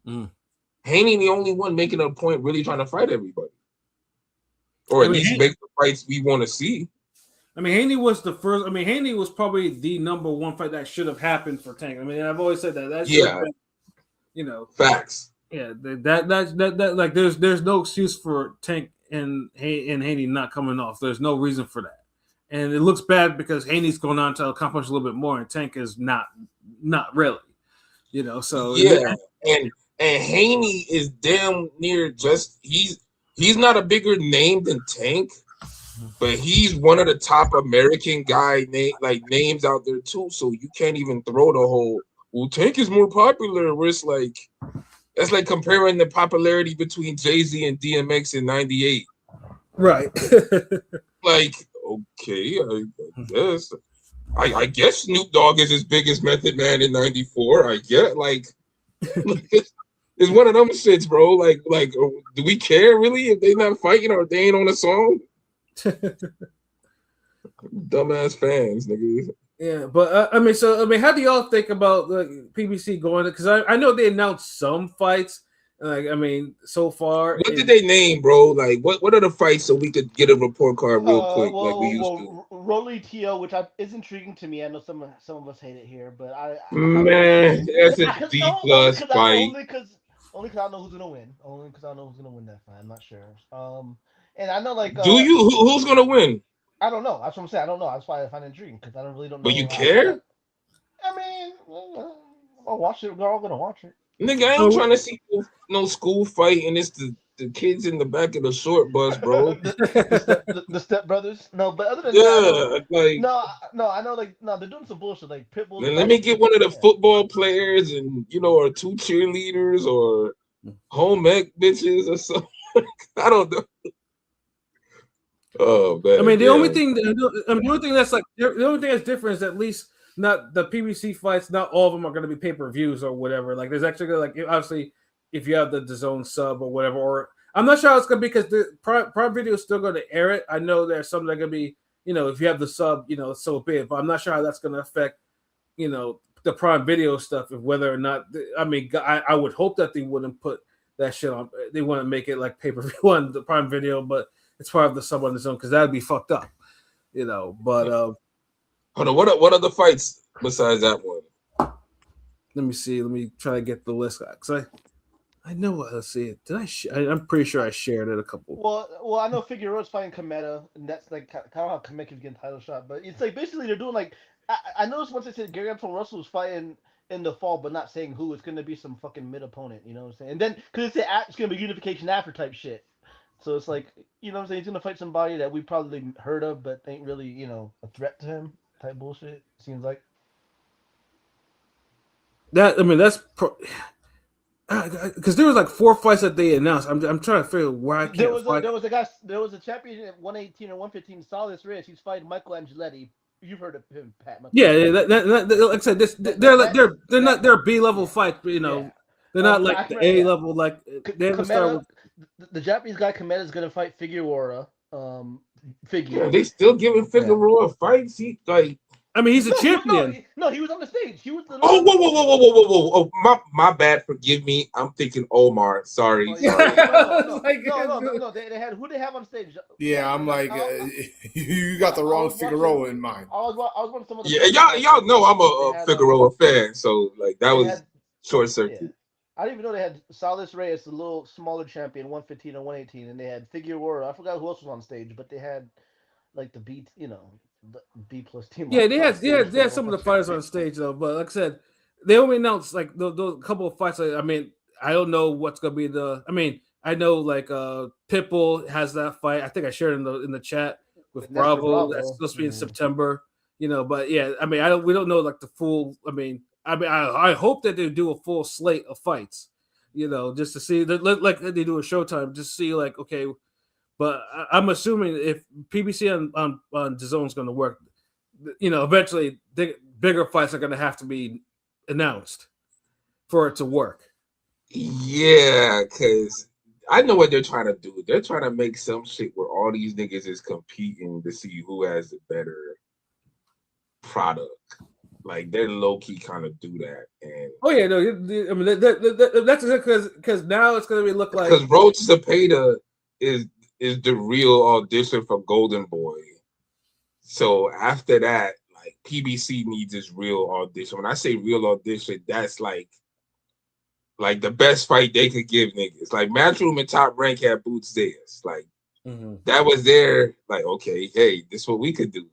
Haney the only one making a point really trying to fight everybody. Or at least make the fights we want to see. I mean, Haney was the first. I mean, Haney was probably the number one fight that should have happened for Tank. I mean, I've always said that. Facts. Yeah, that like there's no excuse for Tank and Haney not coming off. There's no reason for that, and it looks bad because Haney's going on to accomplish a little bit more, and Tank is not really, So yeah, and Haney is damn near just he's not a bigger name than Tank, but he's one of the top American names out there too. So you can't even throw the whole Tank is more popular. Where it's like that's like comparing the popularity between Jay-Z and DMX in '98. Right. Like, okay, I guess Snoop Dogg is as big as Method Man in '94. I get it's one of them shits, bro. Like, do we care really if they not fighting or if they ain't on a song? Dumbass fans, nigga. Yeah, but how do y'all think about PBC going? Because I know they announced some fights. So far, what did they name, bro? Like, what are the fights so we could get a report card real quick, like we used to? Rolly T.O., which is intriguing to me. I know some of us hate it here, but that's a D plus fight. Only because I know who's gonna win. Only because I know who's gonna win that fight. I'm not sure. And I know like. Do you? Who's gonna win? I don't know. That's what I'm saying. I don't know. That's why I find it intriguing because I don't know. But you care? I mean, I'll watch it. We're all gonna watch it. Nigga, I ain't trying to see no school fight, and it's the kids in the back of the short bus, bro. the step brothers. No, but other than that, I know they're doing some bullshit like Pitbull. Let me get one of the football players, and or 2 cheerleaders or home ec bitches or something. I don't know. Oh man. The only thing that's different is at least. Not the PBC fights. Not all of them are going to be pay-per-views or whatever. Like, there's actually obviously if you have the DAZN sub or whatever. Or I'm not sure how it's going to be because the Prime Video is still going to air it. I know there's some that are going to be if you have the sub, so be it. But I'm not sure how that's going to affect the Prime Video stuff. If whether or not I would hope that they wouldn't put that shit on. They wouldn't make it like pay-per-view on the Prime Video, but it's part of the sub on DAZN because that'd be fucked up. But. Hold on, what other fights besides that one? Let me see. Let me try to get the list because I know what. Let's see. Did I? I'm pretty sure I shared it a couple. Well, I know Figueroa's fighting Kometa, and that's like kind of how Kometa is getting title shot. But it's like basically they're doing like I noticed once they said Gary Antoine Russell was fighting in the fall, but not saying who. It's going to be some fucking mid opponent. You know what I'm saying? And then because it's going to be unification after type shit. So it's like what I'm saying. He's going to fight somebody that we probably heard of, but ain't really a threat to him. Type bullshit seems like that. That's because there was like 4 fights that they announced. I'm trying to figure out why I can't. There was a champion at 118 or 115. Salas Reyes. He's fighting Michael Angeletti. You've heard of him, Pat. Yeah. Like I said, they're B level fights. But, they're not like the A level. Like they haven't started with... the Japanese guy Kometa is going to fight Figueroa. Figure. Yeah, they still giving Figueroa fights. He's a champion. No, he was on the stage. He was. Whoa! Oh, my bad. Forgive me. I'm thinking Omar. Sorry. No. They had who they have on stage. Yeah, I'm like, you got the wrong Figueroa in mind. I was watching some of the. Yeah, y'all know I'm a Figueroa fan, so like that was short circuit. Yeah. I didn't even know they had Salas Reyes, a little smaller champion, 115 and 118, and they had Figueroa. I forgot who else was on stage, but they had like the B, the B plus team. Yeah, they had some of the fighters on stage though, but like I said, they only announced like those couple of fights. I don't know what's gonna be I know like Pitbull has that fight. I think I shared in the chat with Bravo. That's supposed to be in September. But yeah, we don't know like the full. I hope that they do a full slate of fights, just to see like they do a Showtime, just to see like, okay, but I'm assuming if PBC on DAZN is going to work, eventually bigger fights are going to have to be announced for it to work. Yeah, because I know what they're trying to do. They're trying to make some shit where all these niggas is competing to see who has the better product. Like they're low key kind of do that, and that's because now it's gonna be look like because Road to Zapata is the real audition for Golden Boy. So after that, like PBC needs his real audition. When I say real audition, that's like like the best fight they could give niggas. Like Matchroom and Top Rank had boots theirs. Like that was their like, okay, hey, this is what we could do.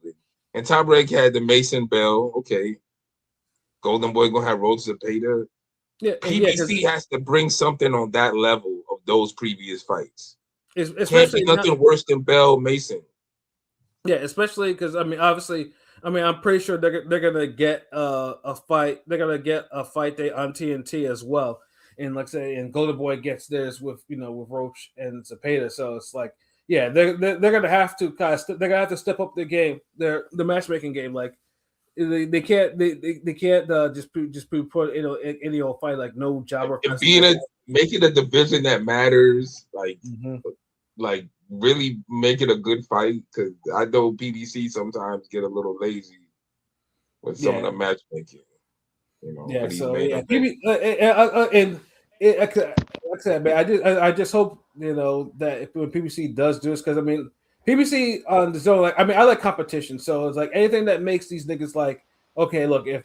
And Top Rank had the Mason Bell. Okay, Golden Boy gonna have Rose Zepeda. Yeah, PBC has to bring something on that level of those previous fights. Especially can't be nothing worse than Bell Mason. Yeah, especially because obviously, I'm pretty sure they're gonna get a fight. They're gonna get a fight day on TNT as well. And like I say, and Golden Boy gets theirs with with Roach and Zepeda. So it's like, yeah, they're gonna have to they're gonna have to step up the game, the matchmaking game. Like they can't just put any old fight like no jobber. Make it a division that matters. Like really make it a good fight, because I know PBC sometimes get a little lazy with some of the matchmaking. Yeah, so yeah, and like I said, man, I just hope that when PBC does do this, because PBC on the zone, like I like competition, so it's like anything that makes these niggas like, okay, look, if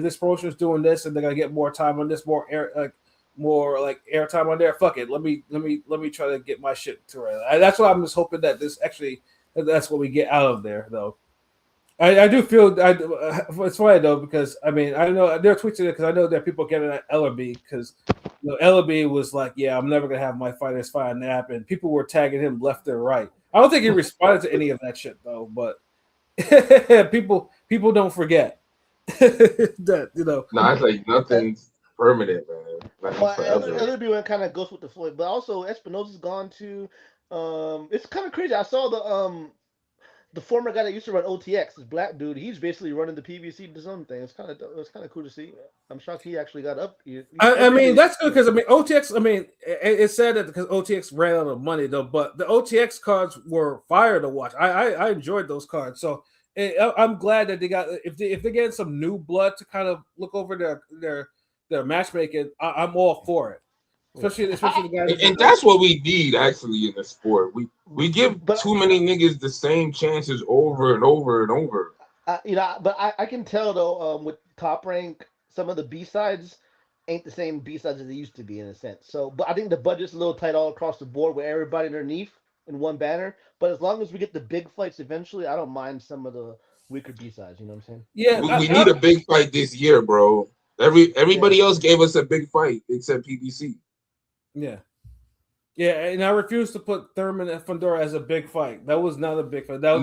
this promotion is doing this and they're gonna get more time on this, more airtime on there, fuck it, let me try to get my shit to right. That's what I'm just hoping that that's what we get out of there, though. I do feel it's funny though, because I know there are tweets in it, because I know there are people getting at Ellerby, because Ellerby was like, yeah, I'm never gonna have my fighters fight a nap, and people were tagging him left and right. I don't think he responded to any of that shit though, but people don't forget that No, it's like nothing's permanent, man. Well, Ellerby one kind of goes with the Floyd, but also Espinosa's gone too. It's kind of crazy. I saw the former guy that used to run OTX, this black dude, he's basically running the PVC DAZN thing. It's kind of cool to see. I'm shocked he actually got up. That's good, because OTX. It's sad that because OTX ran out of money though, but the OTX cards were fire to watch. I enjoyed those cards, so I'm glad that they got if they're getting some new blood to kind of look over their matchmaking. I'm all for it. Especially the guys, and that's what we need actually in the sport. We give too many niggas the same chances over and over and over. But I can tell though, with Top Rank, some of the B-sides ain't the same B-sides as they used to be in a sense. So, but I think the budget's a little tight all across the board with everybody underneath in one banner. But as long as we get the big fights eventually, I don't mind some of the weaker B-sides. You know what I'm saying? Yeah, we need a big fight this year, bro. Everybody else gave us a big fight except PBC. Yeah, and I refuse to put Thurman and Fundora as a big fight. That was not a big fight. That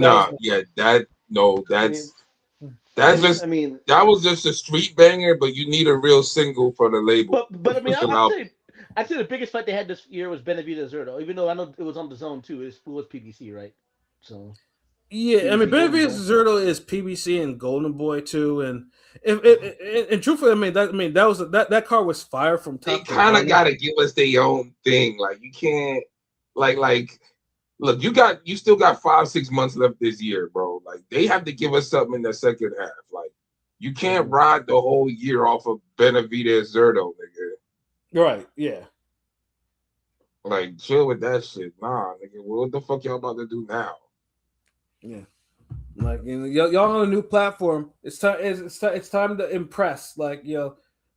was just a street banger. But you need a real single for the label. But I'd say the biggest fight they had this year was Benavidez Zurdo. Even though I know it was on the zone too, it was PBC, right? So. Yeah, Benavidez Zurdo is PBC and Golden Boy too, and truthfully, that card was fire from top. They kind of got to give us their own thing. Like you can't, look, you still got 5-6 months left this year, bro. Like they have to give us something in the second half. Like you can't ride the whole year off of Benavidez Zurdo, nigga. Right? Yeah. Like chill with that shit, nah, nigga. What the fuck y'all about to do now? Yeah, like y'all on a new platform. It's time. It's time to impress. Like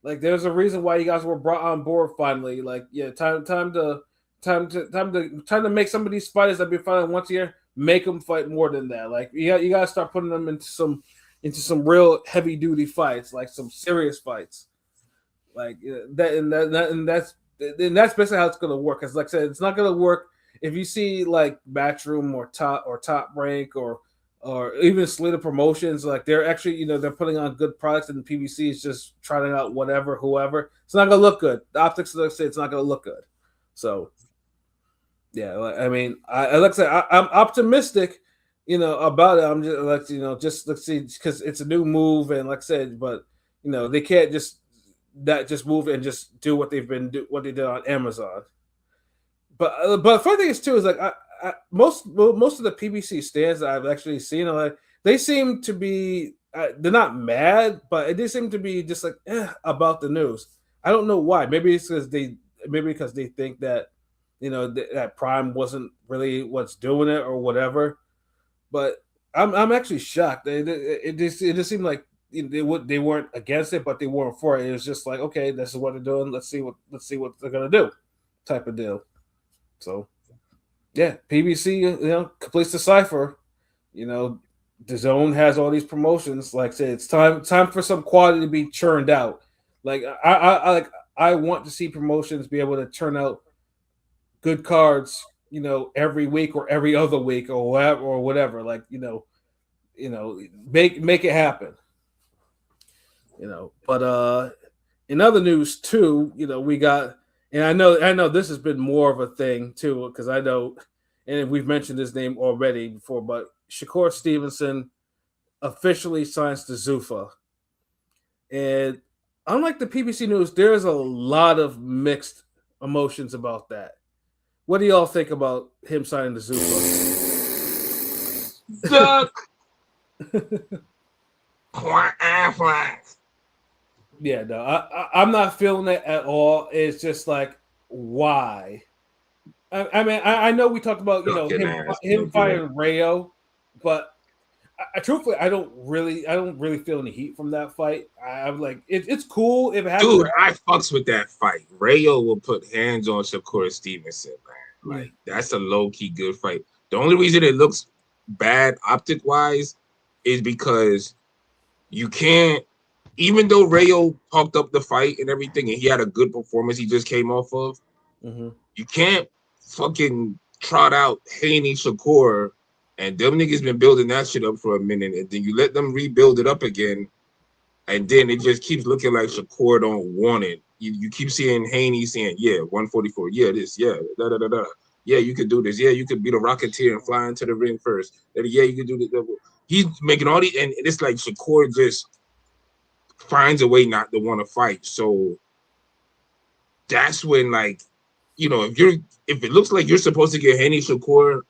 like there's a reason why you guys were brought on board finally. Like time to make some of these fighters that be fighting once a year, make them fight more than that. Like you gotta start putting them into some real heavy duty fights, like some serious fights. Like that's basically how it's gonna work. Because like I said, it's not gonna work if you see like Matchroom or Top Rank or even Slater Promotions, like they're actually they're putting on good products, and the PBC is just trying out whoever. It's not gonna look good. The optics, like I say, it's not gonna look good. So yeah, I'm optimistic, about it. I'm just like let's see, because it's a new move, and like I said, but they can't just move and just do what they did on Amazon. But the funny thing is too is like most of the PBC stands that I've actually seen, like they seem to be they're not mad, but they seem to be just like about the news. I don't know why. Maybe it's because they think that that Prime wasn't really what's doing it or whatever. But I'm actually shocked. It just seemed like they weren't against it, but they weren't for it. It was just like, okay, this is what they're doing. Let's see what they're gonna do, type of deal. So, yeah, PBC, completes the cipher. DAZN has all these promotions. Like I said, it's time for some quality to be churned out. Like I want to see promotions be able to turn out good cards, every week or every other week or whatever. Like, make it happen. But in other news too, we got, and I know this has been more of a thing too, because I know, and we've mentioned his name already before, but Shakur Stevenson officially signs to Zuffa. And unlike the PBC news, there's a lot of mixed emotions about that. What do y'all think about him signing to Zuffa? Duck. Yeah, no, I'm not feeling it at all. It's just like, why? I mean, I know we talked about him firing Rayo, but truthfully, I don't really feel any heat from that fight. I'm like, it's cool if it happens. Dude, I fucks with that fight. Rayo will put hands on Shakur Stevenson, man. Like, that's a low-key good fight. The only reason it looks bad optic-wise is because you can't, even though Rayo talked up the fight and everything, and he had a good performance he just came off of, you can't fucking trot out Haney Shakur, and them niggas been building that shit up for a minute, and then you let them rebuild it up again, and then it just keeps looking like Shakur don't want it. You keep seeing Haney saying, yeah, 144, yeah, this, yeah, da-da-da-da. Yeah, you could do this. Yeah, you could beat a Rocketeer and fly into the ring first. Yeah, you could do this. He's making all these, and it's like Shakur just finds a way not to want to fight. So that's when, like, if it looks like you're supposed to get Haney Shakur,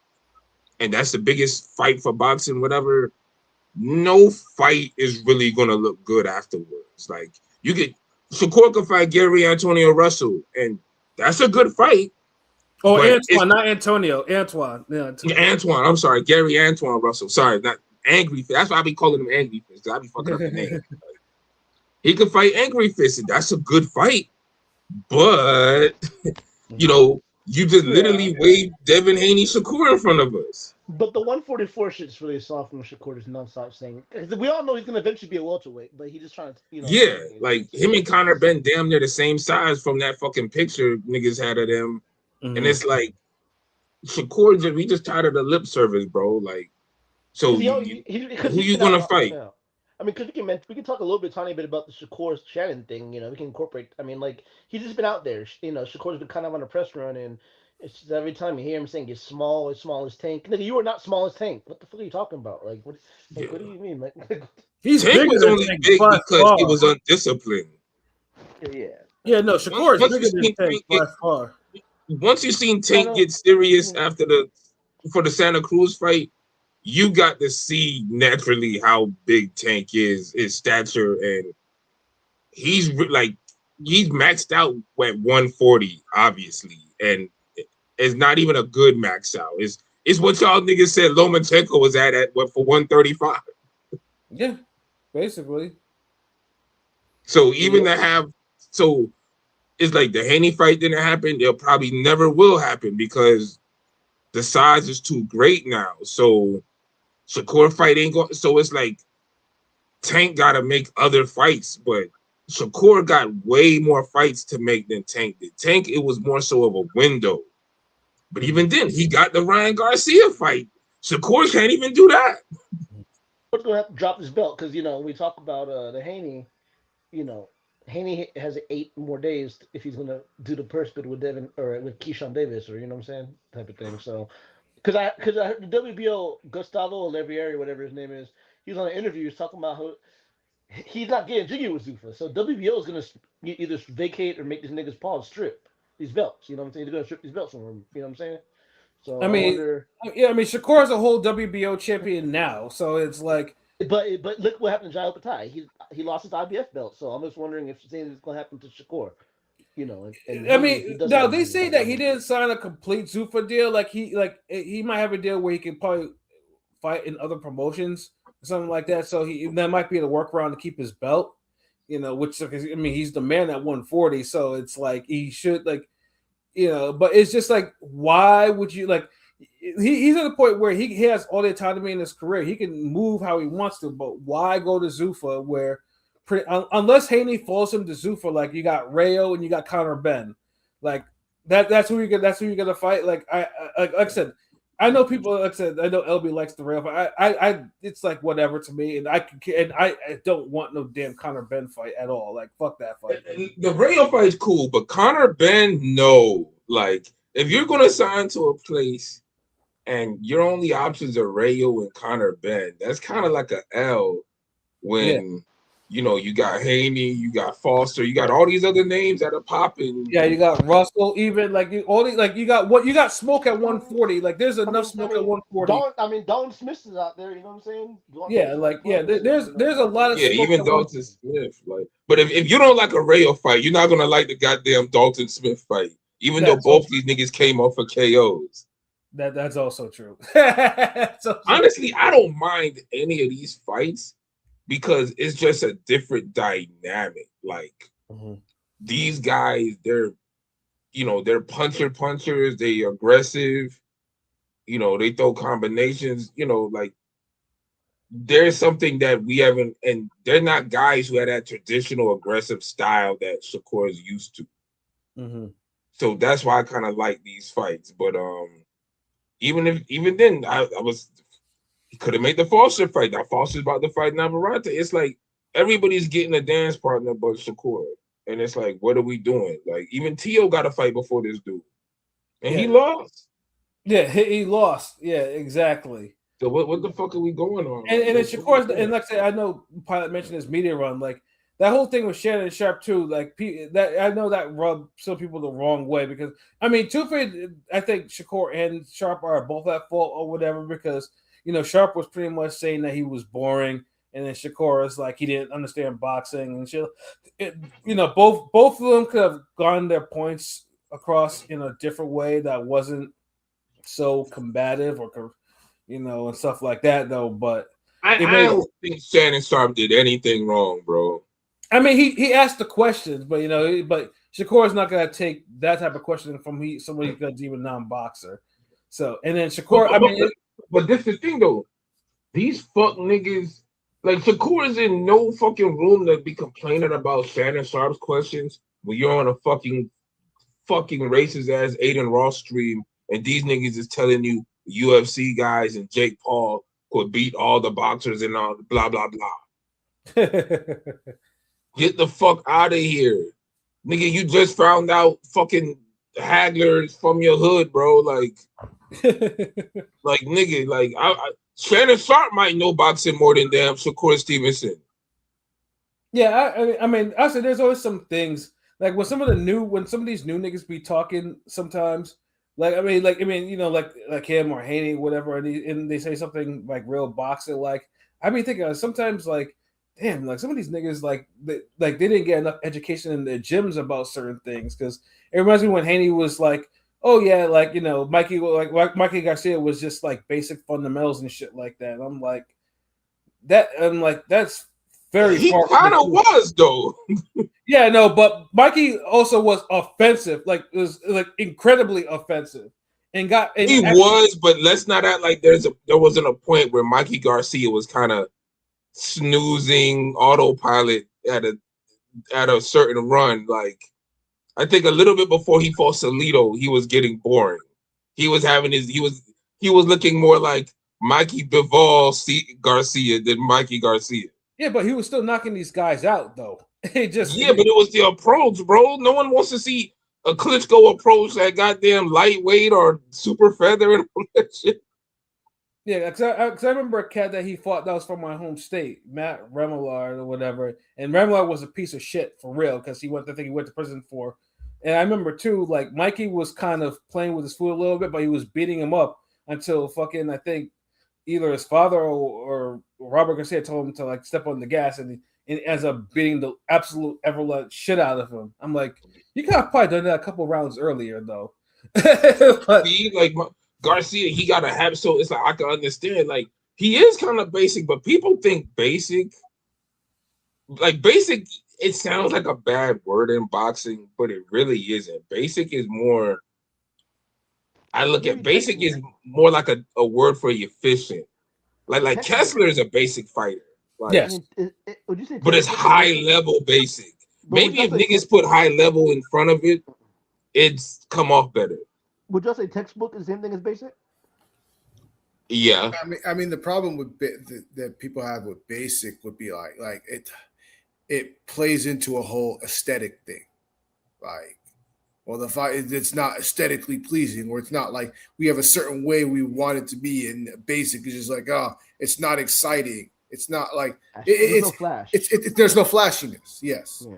and that's the biggest fight for boxing, whatever, no fight is really gonna look good afterwards. Like, Shakur could fight Gary Antonio Russell, and that's a good fight. Oh, Antoine, not Antonio. Antoine. Yeah, Antoine. I'm sorry, Gary Antoine Russell. Sorry, not Angry Fist. That's why I be calling him Angry Fist. I be fucking up the name. He could fight Angry Fist, and that's a good fight. But you just literally waved Devin Haney Shakur in front of us. But the 144 shit's really soft from Shakur to non-stop saying. We all know he's gonna eventually be a welterweight, but he just trying to, Yeah, like him and Conor been damn near the same size from that fucking picture niggas had of them, and it's like Shakur we just tired of the lip service, bro. Like, so who you gonna fight? Yeah. I mean, because we can talk a tiny bit about the Shakur Shannon thing. We can incorporate. I mean, like, he's just been out there. Shakur's been kind of on a press run, and it's just every time you hear him saying he's small as Tank. Nigga, you are not small as Tank. What the fuck are you talking about? Like, what do you mean? Like, he's Tank was only big because he was undisciplined. Yeah, no, Shakur is bigger than Tank by far. Once you seen Tank get serious for the Santa Cruz fight, you got to see naturally how big Tank is, his stature, and he's maxed out at 140, obviously, and it's not even a good max out. It's what y'all niggas said Lomachenko was at for 135. Yeah, basically. So even it's like the Haney fight didn't happen. It probably never will happen because the size is too great now. So Shakur fight ain't going. So it's like Tank got to make other fights, but Shakur got way more fights to make than Tank did. Tank, it was more so of a window. But even then, he got the Ryan Garcia fight. Shakur can't even do that. Shakur's gonna have to drop his belt because we talk about the Haney. Haney has 8 more days if he's gonna do the purse bid with Devin or with Keyshawn Davis, or what I'm saying, type of thing. So. Because I heard the WBO Gustavo Olivieri, whatever his name is, he was on an interview. He was talking about how he's not getting jiggy with Zuffa. So WBO is gonna either vacate or make these niggas paws strip these belts. You know what I'm saying? They're gonna strip these belts from him. You know what I'm saying? So I mean, Shakur is a whole WBO champion now. So it's like, but look what happened to Jai Patai. He lost his IBF belt. So I'm just wondering if it's gonna happen to Shakur. Now they say that he didn't sign a complete Zuffa deal. Like he might have a deal where he can probably fight in other promotions. something like that. So that might be the workaround to keep his belt, which, I mean, he's the man at 140, so it's like he should, like, but it's just like, why would you, like, he's at the point where he has all the autonomy in his career. He can move how he wants to, but why go to Zuffa where, unless Haney falls him to Zuffa, like you got Rayo and you got Conor Ben, like that's who you're gonna fight. Like I said, I know people. Like I said, I know LB likes the Rayo fight. I it's like whatever to me, and I don't want no damn Conor Ben fight at all. Like, fuck that fight. The Rayo fight is cool, but Conor Ben, no. Like, if you're gonna sign to a place and your only options are Rayo and Conor Ben, that's kind of like a L when you got Haney, you got Foster, you got all these other names that are popping. Yeah, you got Russell, even like you got smoke at 140. Like, there's enough smoke at 140. Dalton Smith is out there. You know what I'm saying? There's a lot of smoke even Dalton Smith. Like, but if you don't like a Rayo fight, you're not gonna like the goddamn Dalton Smith fight, even though both these niggas came off of KOs. That's also true. Honestly, I don't mind any of these fights because it's just a different dynamic. Like, these guys, they're punchers, they aggressive, they throw combinations, like there's something that we haven't, and they're not guys who had that traditional aggressive style that Shakur is used to. So that's why I kind of like these fights. But even then, he could have made the Foster fight. Now Foster's about to fight Navarrete. It's like everybody's getting a dance partner but Shakur. And it's like, what are we doing? Like, even Tio got a fight before this dude. And he lost. Yeah, he lost. Yeah, exactly. So what the fuck are we going on? And then Shakur's, and like I said, I know Pilot mentioned his media run. Like, that whole thing with Shannon Sharp too, like that, I know that rubbed some people the wrong way because, I mean, truthfully, I think Shakur and Sharp are both at fault or whatever because, Sharp was pretty much saying that he was boring, and then Shakur is like he didn't understand boxing and shit. Both of them could have gotten their points across in a different way that wasn't so combative or, and stuff like that though. But I don't think Shannon Sharp did anything wrong, bro. I mean, he asked the questions, but but Shakur is not gonna take that type of question from somebody that's even non-boxer. So, and then Shakur, but this is the thing though, these fuck niggas, like Shakur is in no fucking room to be complaining about Shannon Sharp's questions when you're on a fucking racist ass Aiden Ross stream and these niggas is telling you UFC guys and Jake Paul could beat all the boxers and all blah blah blah. Get the fuck out of here. Nigga, you just found out fucking Hagler's from your hood, bro. Like, nigga, like, Shannon Sharp might know boxing more than damn Shakur Stevenson. Yeah, I mean, I said there's always some things, like when some of these new niggas be talking sometimes, like him or Haney, whatever, and they say something like real boxing, like, I mean, thinking sometimes, like, damn, like some of these niggas, like they didn't get enough education in their gyms about certain things. Because it reminds me when Haney was like, oh yeah, like, Mikey Garcia was just like basic fundamentals and shit like that. And I'm like, that's very. He kind of was though. Yeah, no, but Mikey also was offensive, like it was like incredibly offensive, and was, but let's not act like there wasn't a point where Mikey Garcia was kind of snoozing autopilot at a certain run. Like, I think a little bit before he fought Salido, he was getting boring. He was looking more like Mikey Bivol Garcia than Mikey Garcia. Yeah, but he was still knocking these guys out though. But it was the approach, bro. No one wants to see a Klitschko approach that goddamn lightweight or super feather and all that shit. Yeah, because I remember a cat that he fought that was from my home state, Matt Remillard or whatever. And Remillard was a piece of shit for real because he went to prison for. And I remember too, like Mikey was kind of playing with his food a little bit, but he was beating him up until fucking, I think either his father or Robert Garcia told him to like step on the gas, and ends up beating the absolute everlet shit out of him. I'm like, you could have probably done that a couple rounds earlier though. But, like Garcia, he got a habit, so it's like I can understand. Like He is kind of basic, but people think basic. Like basic, it sounds like a bad word in boxing, but it really isn't. Basic is more. I look at basic is more like a word for efficient. Like Kessler is a basic fighter. Like, yes. Would you say? But it's high level basic. Maybe if niggas put high level in front of it, it's come off better. Would y'all say textbook is the same thing as basic? Yeah. I mean, the problem with that people have with basic would be like it plays into a whole aesthetic thing, like, well, the fight it's not aesthetically pleasing, or it's not like we have a certain way we want it to be, and basic is just like, oh, it's not exciting. It's not like there's no flash. There's no flashiness. Yes. Yeah.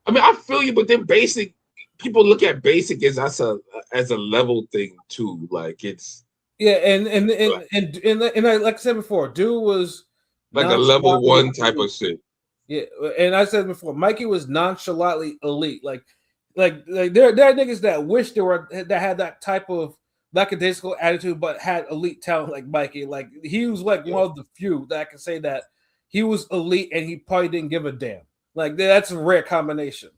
I mean, I feel you, but then basic people look at basic as a level thing too. Like it's and I, like I said before, dude was like a level 1 type of shit. Yeah, and I said before, Mikey was nonchalantly elite. Like there are niggas that wish that had that type of lackadaisical attitude, but had elite talent like Mikey. Like he was like one of the few that I can say that he was elite and he probably didn't give a damn. Like that's a rare combination.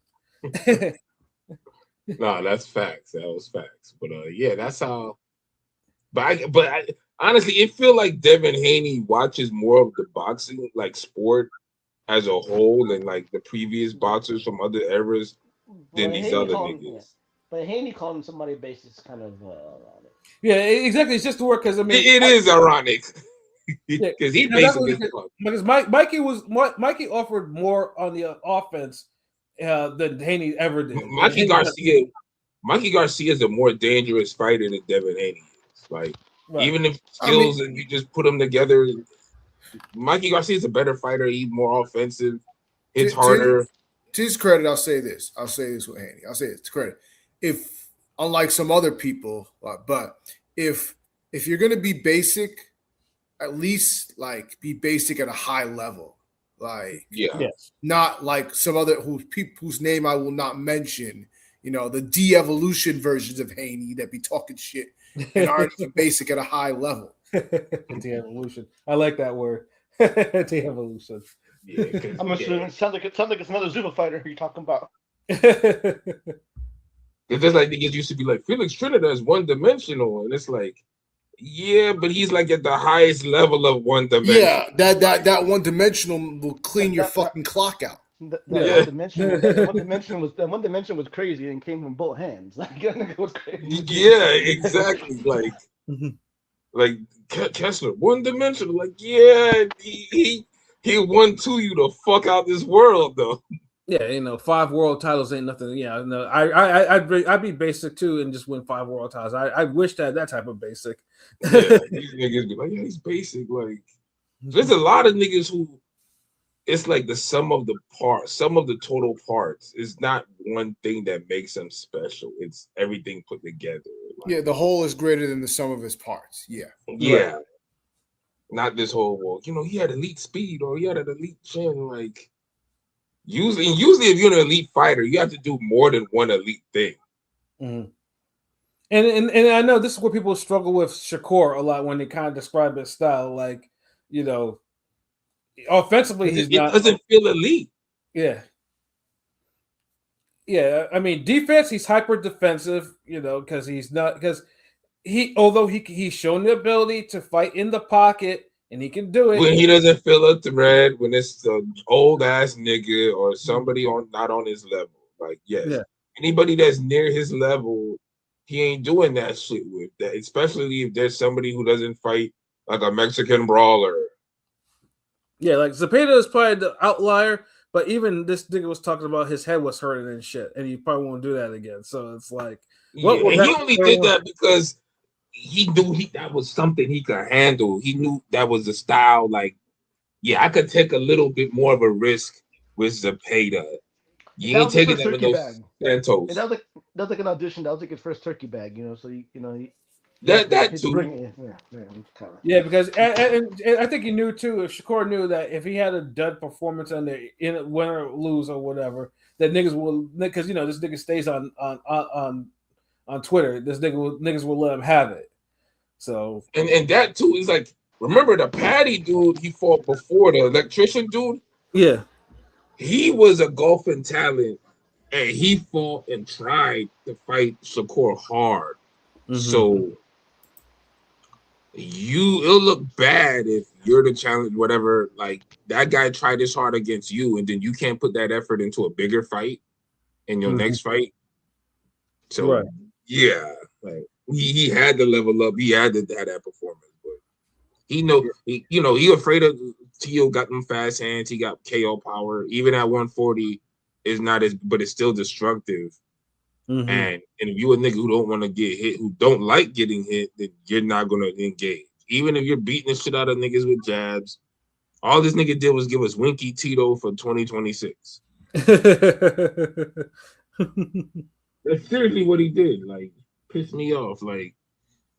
No, that's facts. That was facts. But yeah, that's how. But I honestly, it feel like Devin Haney watches more of the boxing like sport as a whole than like the previous boxers from other eras than these other niggas. Yeah. But Haney calling somebody basic is kind of ironic. Yeah, exactly. It's just the word because I mean it is ironic because he basically because Mikey offered more on the offense than Haney ever did. Mikey Garcia is a more dangerous fighter than Devin Haney is. Like even if skills and you just put them together, Mikey Garcia is a better fighter. He's more offensive. It's harder. To his credit, I'll say this with Haney. I'll say it to credit. If unlike some other people, but if you're gonna be basic, at least like be basic at a high level. Like not like some other whose name I will not mention, the de-evolution versions of Haney that be talking shit and aren't even basic at a high level. De-evolution. I like that word. De-evolution. Yeah, I'm assuming it sounds like it's another Zuffa fighter you're talking about. It's just like niggas used to be like, Felix Trinidad is one-dimensional, and it's like, yeah, but he's like at the highest level of one-dimensional. Yeah, that one-dimensional will clean your fucking clock out. One dimension was crazy and came from both hands. Like it was crazy. Yeah, exactly. Like Kessler, one-dimensional. Like he 1-2 you the fuck out this world though. Yeah, 5 world titles ain't nothing. Yeah, no, I'd be basic too and just win 5 world titles. I wish that type of basic. Yeah, these niggas be like, yeah, he's basic. Like, there's a lot of niggas who it's like the sum of the total parts. It's not one thing that makes them special. It's everything put together. Like, yeah, the whole is greater than the sum of its parts. Yeah. Yeah. Right. Not this whole world. He had elite speed or he had an elite chin. Like, usually if you're an elite fighter, you have to do more than one elite thing. Mm-hmm. And I know this is where people struggle with Shakur a lot when they kind of describe his style. Like, offensively, it doesn't feel elite. Yeah. Yeah. I mean, defense, he's hyper defensive, because although he's shown the ability to fight in the pocket and he can do it. When he doesn't fill up the red, when it's an old ass nigga or somebody not on his level. Like, yes. Yeah. Anybody that's near his level, he ain't doing that shit with that, especially if there's somebody who doesn't fight like a Mexican brawler. Yeah, like Zepeda is probably the outlier, but even this nigga was talking about his head was hurting and shit, and he probably won't do that again. So it's like, he only did that because he knew that was something he could handle. He knew that was the style. Like, yeah, I could take a little bit more of a risk with Zepeda. You ain't taking that with those Santos. And that was like an audition. That was like his first turkey bag, so he that too. Yeah, because and I think he knew too. If Shakur knew that if he had a dud performance in win or lose or whatever, that niggas will, because this nigga stays on Twitter. Niggas will let him have it. So and that too is like remember the Patty dude he fought before, the electrician dude? Yeah. He was a golfing talent, and he fought and tried to fight Shakur hard. Mm-hmm. So it'll look bad if you're the challenge, whatever. Like that guy tried this hard against you, and then you can't put that effort into a bigger fight in your next fight. So yeah, like he had to level up. He had to have that performance, but he afraid of Tio. Got them fast hands. He got KO power. Even at 140, is not as, but it's still destructive. Mm-hmm. And if you a nigga who don't want to get hit, who don't like getting hit, then you're not gonna engage. Even if you're beating the shit out of niggas with jabs, all this nigga did was give us Winky Tito for 2026. That's seriously what he did. Like, pissed me off. Like,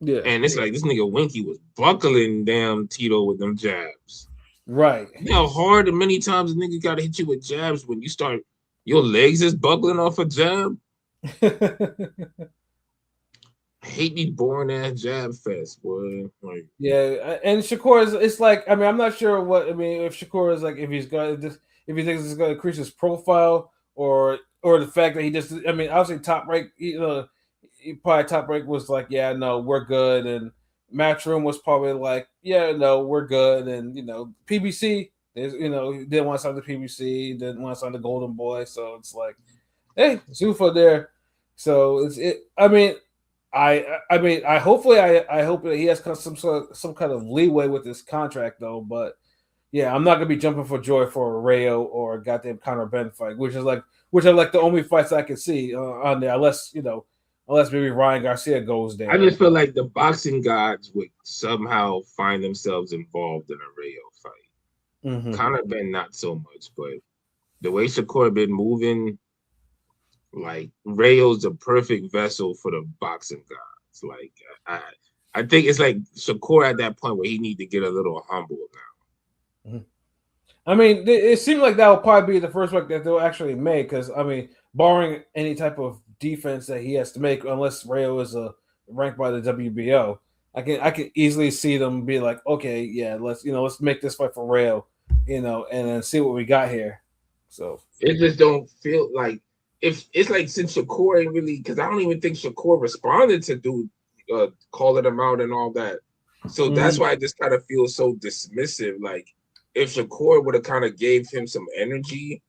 yeah. And it's like this nigga Winky was buckling damn Tito with them jabs. Right. You know how hard and many times a nigga gotta hit you with jabs when you start your legs is buckling off a jab. I hate these boring ass jab fest, boy. Like, yeah, and Shakur it's like, I mean, I'm not sure if Shakur is like, if he thinks it's going to increase his profile or the fact that he just, I mean, obviously Top Rank, he probably Top Rank was like, yeah, no, we're good, and Matchroom was probably like, yeah, no, we're good, and PBC is, didn't want to sign the PBC, didn't want to sign the Golden Boy, so it's like, hey, Zuffa there, so I mean, I hope that he has some kind of leeway with this contract though. But yeah, I'm not gonna be jumping for joy for a Rayo or a goddamn Conor Ben fight, which are like the only fights I can see on there, unless maybe Ryan Garcia goes there. I just feel like the boxing gods would somehow find themselves involved in a Rayo fight. Mm-hmm. Conor Ben not so much, but the way Shakur been moving. Like Rayo's a perfect vessel for the boxing gods. Like I think it's like Shakur at that point where he need to get a little humble now. Mm-hmm. I mean, it seems like that will probably be the first fight that they'll actually make, because I mean, barring any type of defense that he has to make, unless Rayo is ranked by the WBO, I can easily see them be like, okay, yeah, let's make this fight for Rayo, and then see what we got here. So it just don't feel like. If it's like since Shakur ain't really, because I don't even think Shakur responded to calling him out and all that. So that's why I just kind of feel so dismissive. Like if Shakur would have kind of gave him some energy,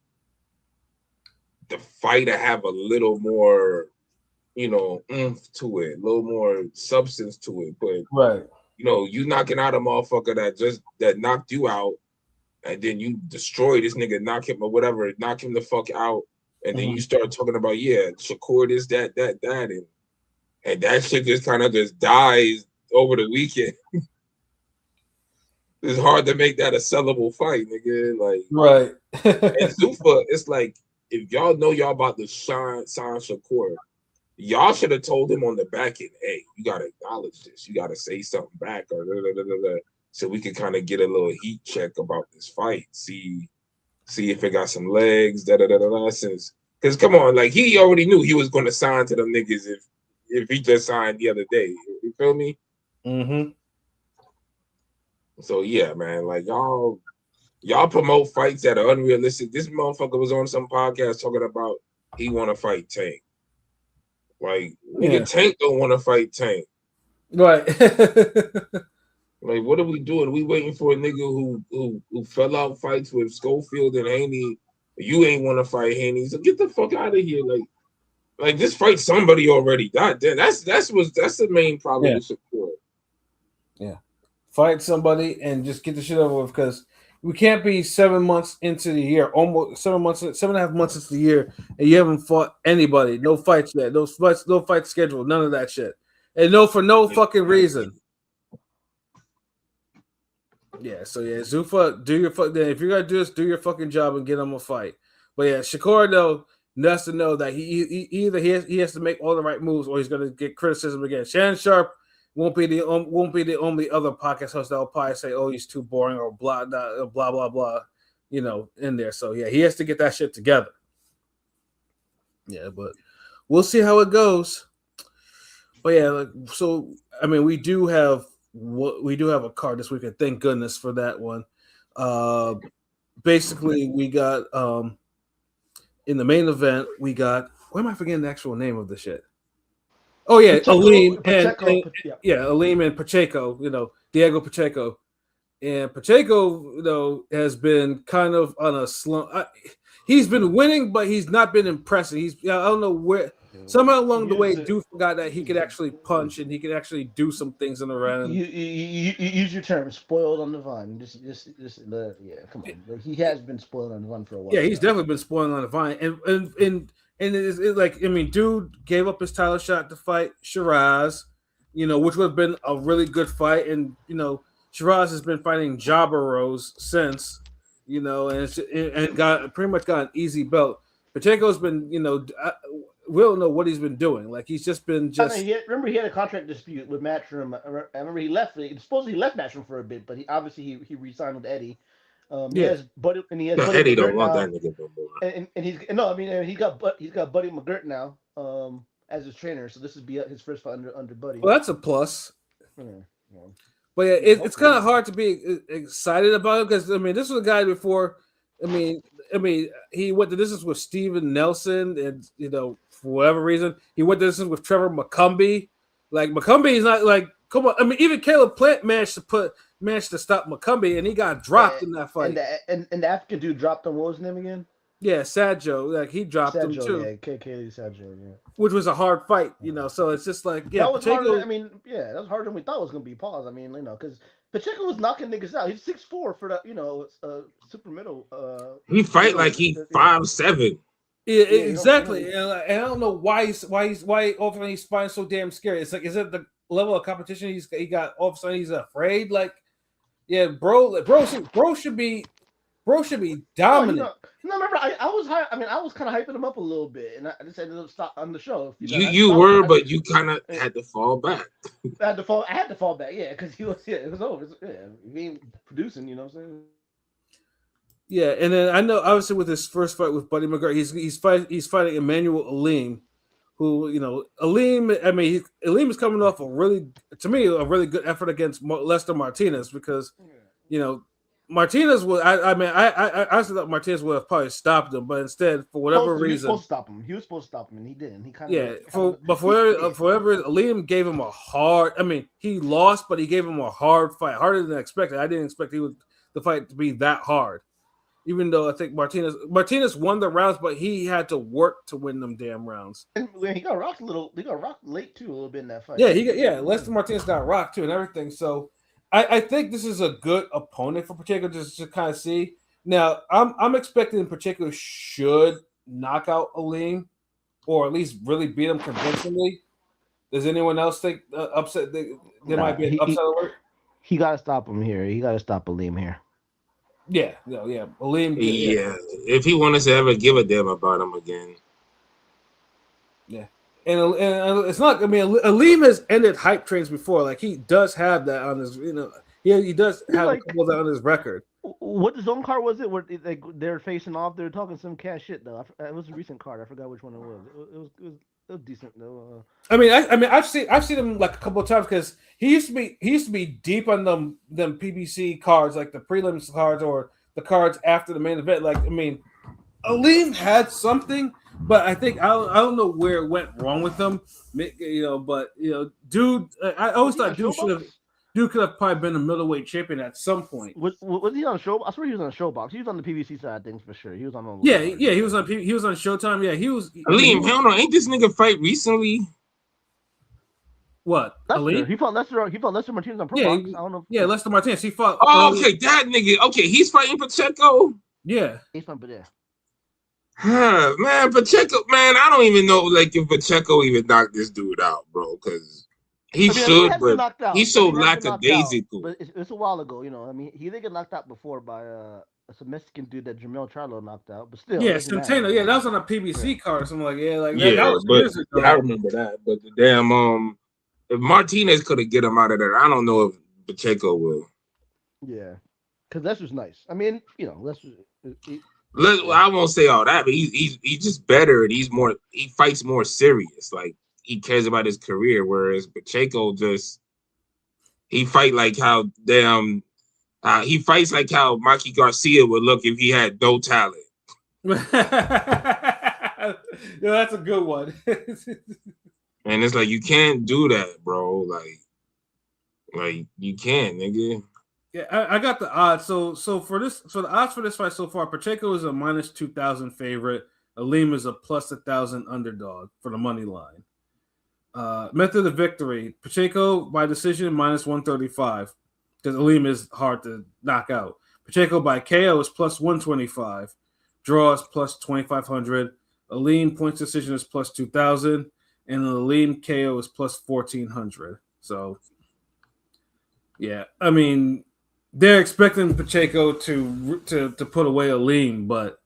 the fight to have a little more, oomph to it, a little more substance to it. But right, you knocking out a motherfucker that knocked you out, and then you destroy this nigga, knock him or whatever, knock him the fuck out. And then you start talking about, Shakur this, that, and that shit just kind of just dies over the weekend. It's hard to make that a sellable fight, nigga. Like, right. And Zuffa, it's like, if y'all know y'all about to sign Shakur, y'all should have told him on the back end, hey, you gotta acknowledge this. You gotta say something back, or so we can kind of get a little heat check about this fight. See if it got some legs, since because come on, like he already knew he was going to sign to them niggas if he just signed the other day. You feel me? Mm-hmm. So yeah, man, like y'all promote fights that are unrealistic. This motherfucker was on some podcast talking about he want to fight Tank. Like nigga, Tank don't want to fight Tank. Right. Like, what are we doing? We waiting for a nigga who fell out fights with Schofield and Haney. You ain't want to fight Haney, so get the fuck out of here. Like just fight somebody already. God damn, that's the main problem with Shakur. Yeah, fight somebody and just get the shit over with, because we can't be 7 months into the year, almost 7.5 months into the year, and you haven't fought anybody. No fights yet. No fights scheduled. None of that shit. And for no fucking reason. Yeah, so yeah, Zuffa, do your if you're gonna do this, do your fucking job and get him a fight. But yeah, Shakur though has to know that he has to make all the right moves, or he's gonna get criticism again. Shannon Sharp won't be the only other podcast host that will probably say, "Oh, he's too boring" or blah blah blah blah blah, in there. So yeah, he has to get that shit together. Yeah, but we'll see how it goes. But yeah, so I mean, we do have we do have a card this weekend. Thank goodness for that one. Basically, we got in the main event, we got. Why am I forgetting the actual name of the shit? Oh yeah, Aleem Aleem and Pacheco. Diego Pacheco, and Pacheco, has been kind of on a slump. He's been winning, but he's not been impressive. I don't know where. Somehow along the way, dude forgot that he could actually punch and he could actually do some things in the round. You use your term, spoiled on the vine. Come on. Like, he has been spoiled on the vine for a while. Yeah, he's definitely been spoiled on the vine, and it's like, I mean, dude gave up his title shot to fight Shiraz, which would have been a really good fight, and Shiraz has been fighting Jabaros since, and pretty much got an easy belt. Pacheco's been, we don't know what he's been doing. Like, he's just been remember he had a contract dispute with Matchroom. I remember he left. Supposedly he left Matchroom for a bit, but he re-signed with Eddie. He has Buddy, and he has Buddy Eddie McGirt don't want now, that nigga no more. And he's got Buddy McGirt now as his trainer. So this would be his first fight under Buddy. Well, that's a plus. Yeah. But yeah, it's kind of hard to be excited about it because, I mean, this was a guy before. I mean, he went to distance with Steven Nelson, and for whatever reason, he went to distance with Trevor McCumbee. Like, McCumbee is not like, come on. I mean, even Caleb Plant managed to stop McCumbee, and he got dropped in that fight. And the African dude dropped him. What was his name again? Yeah, Sadjo. Like, he dropped him too. Yeah, Kaylee Sadjo. Yeah. Which was a hard fight, So it's just like, yeah, that was harder. I mean, yeah, that was harder than we thought it was going to be. Pause. I mean, because Pacheco was knocking niggas out. He's 6'4" for the super middle. He fight like he 5'7". Yeah, exactly. And I don't know why all of a sudden he's fighting so damn scary. It's like, is it the level of competition he got? All of a sudden he's afraid. Like, yeah, bro should be dominant. No, remember, I was high. I mean, I was kind of hyping him up a little bit, and I just ended up stop on the show. You were, but you kind of had to fall back. I had to fall back, yeah, because it was over. He ain't producing, you know what I'm saying? Yeah, and then I know obviously with his first fight with Buddy McGirt, he's fighting Emmanuel Aleem, who Aleem. I mean, Aleem is coming off a really good effort against Lester Martinez because Martinez would. I honestly thought Martinez would have probably stopped him, but instead, for whatever reason, he was supposed to stop him, and he didn't. He kind of for whatever Aleem gave him a hard. I mean, he lost, but he gave him a hard fight, harder than expected. I didn't expect the fight to be that hard. Even though I think Martinez won the rounds, but he had to work to win them damn rounds. And he got rocked late too, a little bit in that fight. Yeah, Lester Martinez got rocked too and everything. So I think this is a good opponent for Pacheco just to kind of see. Now I'm expecting Pacheco should knock out Aleem, or at least really beat him convincingly. Does anyone else think upset? There might be an upset alert. He got to stop him here. He got to stop Aleem here. Yeah. Aleem. Yeah, if he wanted to ever give a damn about him again. Yeah, and it's not. I mean, Aleem has ended hype trains before. Like, he does have that on his. He does have a couple of that on his record. What zone card was it? Where they're facing off? They're talking some cash shit though. It was a recent card. I forgot which one it was. It was decent though. I mean, I've seen him like a couple of times because he used to be deep on them PBC cards, like the prelims cards or the cards after the main event. Like, I mean, Aleem had something, but I think I don't know where it went wrong with him. But dude, I always thought dude could have probably been a middleweight champion at some point. Was he on show? I swear he was on Showbox. He was on the PBC side of things for sure. He was on. Yeah. He was on Showtime. Yeah, he was. Aleem, hell no, ain't this nigga fight recently? What? Aleem? He fought Lester Martinez on Pro Box. I don't know. Yeah, Lester Martinez. He fought. Oh, okay, that nigga. Okay, he's fighting Pacheco. Yeah, he's fighting there. Man, Pacheco. Man, I don't even know if Pacheco even knocked this dude out, bro, because. He should, but he's so lackadaisical. But it's a while ago, I mean, he did get knocked out before by some Mexican dude that Jamel Charlo knocked out, but still. Yeah, Centeno. Yeah, that was on a PBC card. So I'm like, that was years ago. I remember that. But the damn, if Martinez could have get him out of there, I don't know if Pacheco will. Yeah, because Lester's nice. I mean, Lester. I won't say all that, but he's just better, and he fights more serious. Like, he cares about his career, whereas Pacheco just he fight like how he fights like how Mikey Garcia would look if he had no talent. Yeah, that's a good one. And it's like you can't do that, bro. Like you can't, nigga. Yeah, I got the odds. So the odds for this fight so far, Pacheco is a minus 2,000 favorite. Aleem is a plus 1,000 underdog for the money line. Method of victory: Pacheco by decision minus 135 because Aleem is hard to knock out. Pacheco by KO is plus 125. Draw is plus 2,500. Aleem points decision is plus 2,000, and Aleem KO is plus 1,400. So, yeah, I mean, they're expecting Pacheco to put away Aleem, but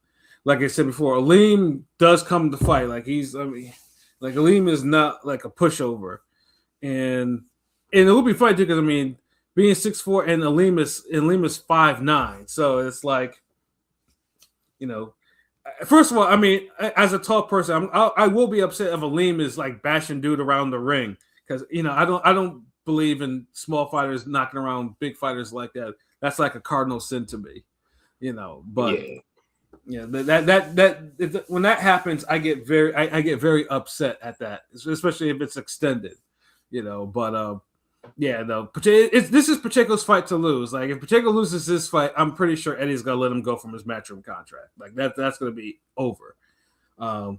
like I said before, Aleem does come to fight. Like Aleem is not like a pushover, and it will be fun too because being 6'4" and Aleem is 5'9", so it's like. First of all, as a tall person, I will be upset if Aleem is like bashing dude around the ring because I don't believe in small fighters knocking around big fighters like that. That's like a cardinal sin to me, But that when that happens, I get very upset at that, especially if it's extended, But this is Pacheco's fight to lose. Like if Pacheco loses this fight, I'm pretty sure Eddie's gonna let him go from his matchroom contract. Like that's gonna be over. And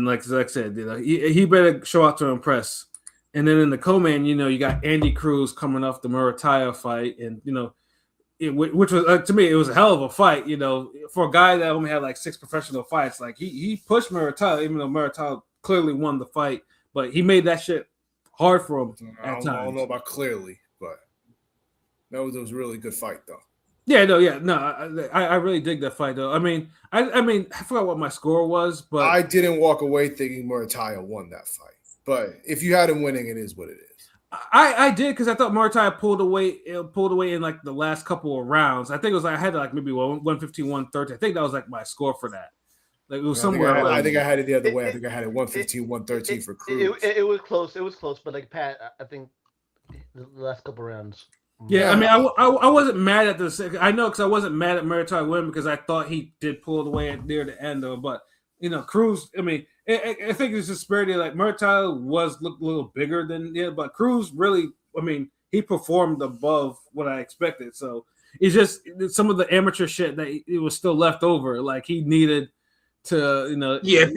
like I said, he better show out to impress. And then in the co-main, you got Andy Cruz coming off the Murataya fight, and which was to me it was a hell of a fight. For a guy that only had like 6 professional fights, like he pushed Murataya, even though Murataya clearly won the fight, but he made that shit hard for him at times. I don't know about clearly, but that was a really good fight, though. Yeah, I really dig that fight, though. I forgot what my score was, but I didn't walk away thinking Murataya won that fight. But if you had him winning, it is what it is. I did because I thought Murataya pulled away in like the last couple of rounds. I think it was like I had like maybe 115, 130. I think that was like my score for that. Like it was somewhere. I think I had it the other way. I think I had it 115, 113 for Cruz. It was close. It was close, but like Pat, I think the last couple rounds. Yeah, I wasn't mad at this. I know because I wasn't mad at Murataya winning because I thought he did pull it away near the end though. But Cruz. I think it's disparity. Like Murataya looked a little bigger than but Cruz really. He performed above what I expected. So it's just some of the amateur shit that it was still left over. Like he needed. For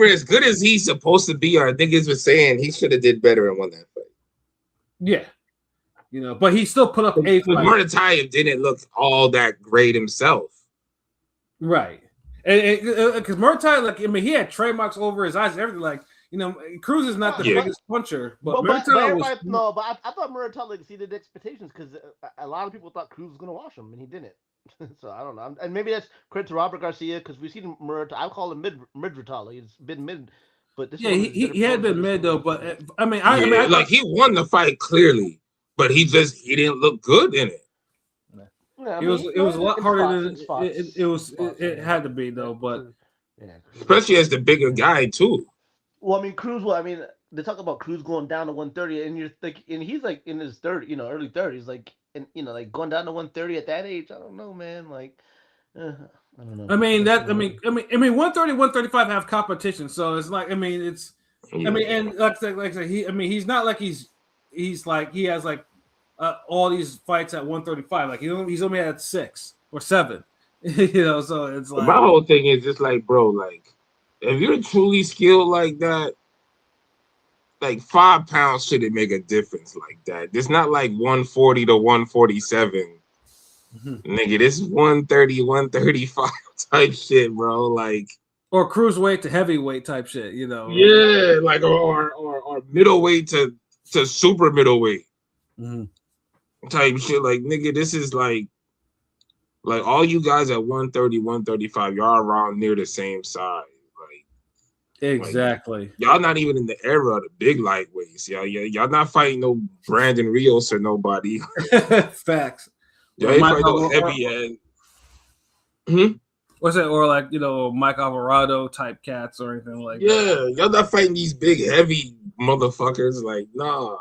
as good as he's supposed to be, our niggas were saying he should have did better and won that fight. Yeah, but he still put up a fight. Murataya didn't look all that great himself, right? And because Murataya, he had trademarks over his eyes and everything. Like, Cruz is not the biggest puncher, but Murataya was. No, but I thought Murataya exceeded expectations because a lot of people thought Cruz was gonna wash him and he didn't. So I don't know, and maybe that's credit to Robert Garcia because we've seen Murataya. I call him mid-Ritala. He's been mid, but this he had been mid though. But he won the fight clearly, but he didn't look good in it. Yeah, it was a lot harder than it had to be though. But especially as the bigger guy too. Well, Cruz. They talk about Cruz going down to 130, and you're like, and he's like in his early 30s, like. And like going down to 130 at that age, I don't know, man. Like, I don't know. 130, 135 have competition, so it's like, and like I said, he's not like he's like he has like all these fights at 135. Like he's only had 6 or 7, So it's like my whole thing is just like, bro, like if you're truly skilled like that. Like 5 pounds shouldn't make a difference like that. It's not like 140 to 147. Nigga, this is 130, 135 type shit, bro. Like or cruiserweight to heavyweight type shit, Yeah, like or middleweight to super middleweight type shit. Like nigga, this is like all you guys at 130, 135, y'all around near the same size. Exactly. Like, y'all not even in the era of the big lightweights. Y'all not fighting no Brandon Rios or nobody. Facts. Y'all ain't fighting no heavy end. What's that? Or like Mike Alvarado type cats or anything like that. Yeah, y'all not fighting these big heavy motherfuckers. Like nah.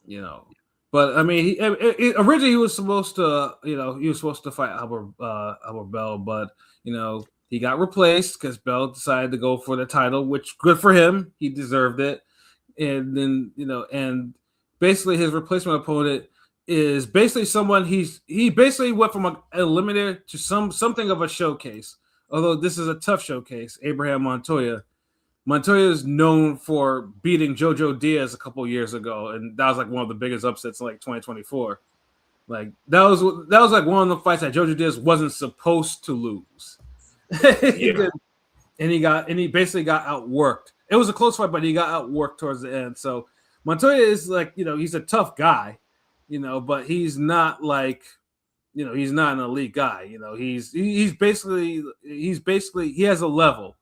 you know. But I mean, originally he was supposed to, fight Albert Bell, but you know, he got replaced because Bell decided to go for the title, which good for him. He deserved it. And then, and basically his replacement opponent is basically someone he basically went from an eliminator to something of a showcase. Although this is a tough showcase, Abraham Montoya. Montoya is known for beating JoJo Diaz a couple years ago, and that was like one of the biggest upsets in like 2024. Like that was like one of the fights that JoJo Diaz wasn't supposed to lose. Yeah. and he basically got outworked. It was a close fight, but he got outworked towards the end. So Montoya is like, he's a tough guy, but he's not like, he's not an elite guy. He's basically he has a level.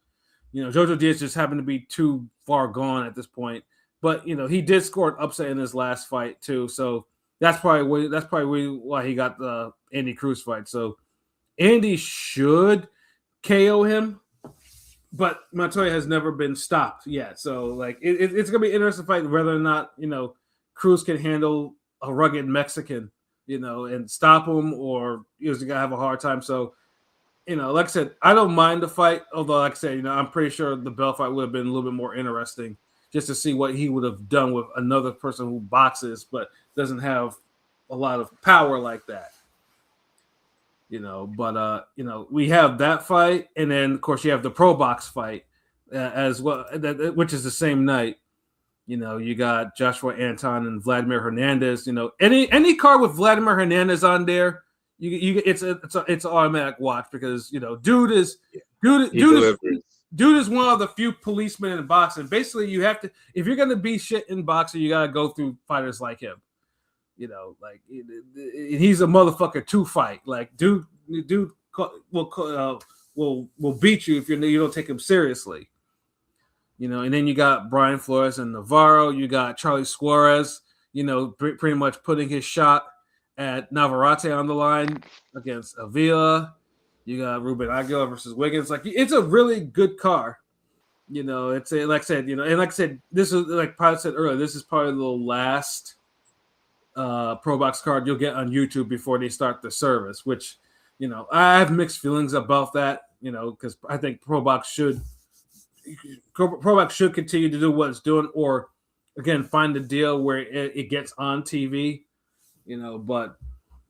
JoJo Diaz just happened to be too far gone at this point. But he did score an upset in his last fight too. So that's probably why he got the Andy Cruz fight. So Andy should KO him, but Montoya has never been stopped yet. So like it's gonna be an interesting fight whether or not Cruz can handle a rugged Mexican, and stop him, or he's gonna have a hard time. So like I said, I don't mind the fight, although like I said, I'm pretty sure the Bell fight would have been a little bit more interesting just to see what he would have done with another person who boxes but doesn't have a lot of power like that. But we have that fight, and then of course you have the Pro Box fight as well, which is the same night. You got Joshua Anton and Vladimir Hernandez. Any card with Vladimir Hernandez on there, it's an automatic watch because dude is one of the few policemen in boxing. Basically, you have to, if you're gonna be shit in boxing, you gotta go through fighters like him. Like he's a motherfucker to fight. Like dude will beat you if you don't take him seriously. And then you got Brian Flores and Navarro. You got Charlie Suarez. Pretty much putting his shot at Navarrete on the line against Avila. You got Ruben Aguilar versus Wiggins. Like it's a really good card. It's like I said, and like I said, this is like Pilot said earlier. This is probably the last Pro Box card you'll get on YouTube before they start the service. Which I have mixed feelings about that. Because I think Pro Box should continue to do what it's doing, or again find a deal where it gets on TV. But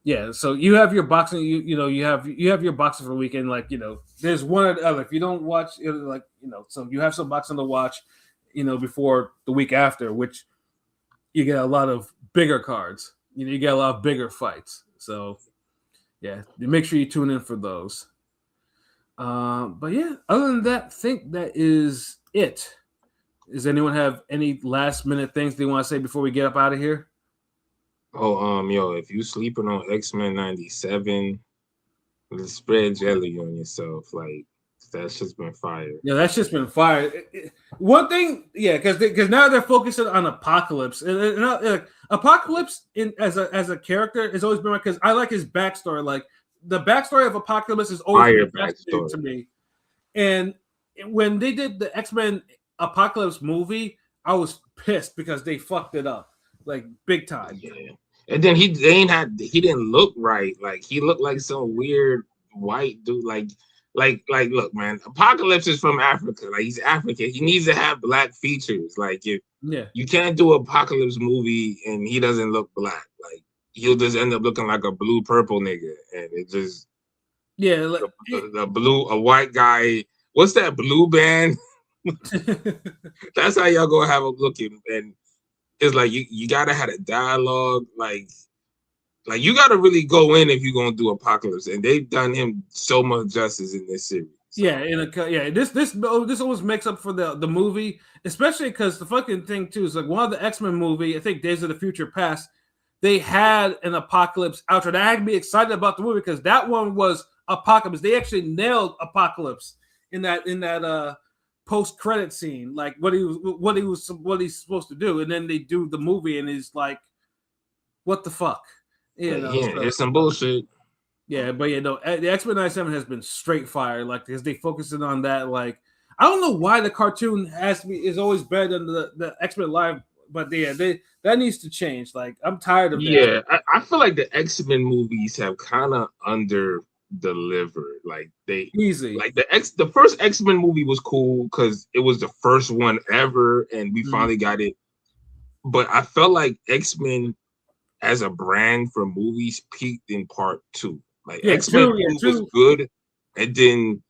yeah, so you have your boxing, you have your boxing for the weekend. Like, there's one or the other. If you don't watch it, like, so you have some boxing to watch, before the week after, which you get a lot of bigger cards. You get a lot of bigger fights. So yeah, make sure you tune in for those. But yeah, other than that, I think that is it. Does anyone have any last minute things they want to say before we get up out of here? Oh, if you sleeping on X-Men 97, spread jelly on yourself. Like, that's just been fired. Yeah, that's just been fired. One thing, yeah, because now they're focusing on Apocalypse. And Apocalypse as a character has always been, because I like his backstory. Like, the backstory of Apocalypse is always fascinating to me. And when they did the X-Men Apocalypse movie, I was pissed because they fucked it up, like big time. Yeah. And then he didn't look right. Like he looked like some weird white dude. Like look, man, Apocalypse is from Africa. Like he's African. He needs to have black features. Like you can't do an Apocalypse movie and he doesn't look black. Like he'll just end up looking like a blue purple nigga, and it just like a white guy. What's that blue band? That's how y'all gonna have him looking. And it's like you gotta have a dialogue, like you gotta really go in if you're gonna do Apocalypse, and they've done him so much justice in this series. This almost makes up for the movie, especially because the fucking thing too is like one of the X-Men movie, I think Days of the Future Past, they had an Apocalypse outro. I had to be excited about the movie because that one was Apocalypse. They actually nailed Apocalypse in that post-credit scene, like what he's supposed to do, and then they do the movie and he's like, what the fuck? It's some bullshit. Yeah, but the X-Men 97 has been straight fire, like, because they focusing on that. Like, I don't know why the cartoon is always better than the X-Men live but yeah, that needs to change. Like I'm tired of that. Yeah, I feel like the X-Men movies have kind of under delivered. Like the first X-Men movie was cool because it was the first one ever, and we finally got it. But I felt like X-Men as a brand for movies peaked in part 2. Like X-Men was good, and then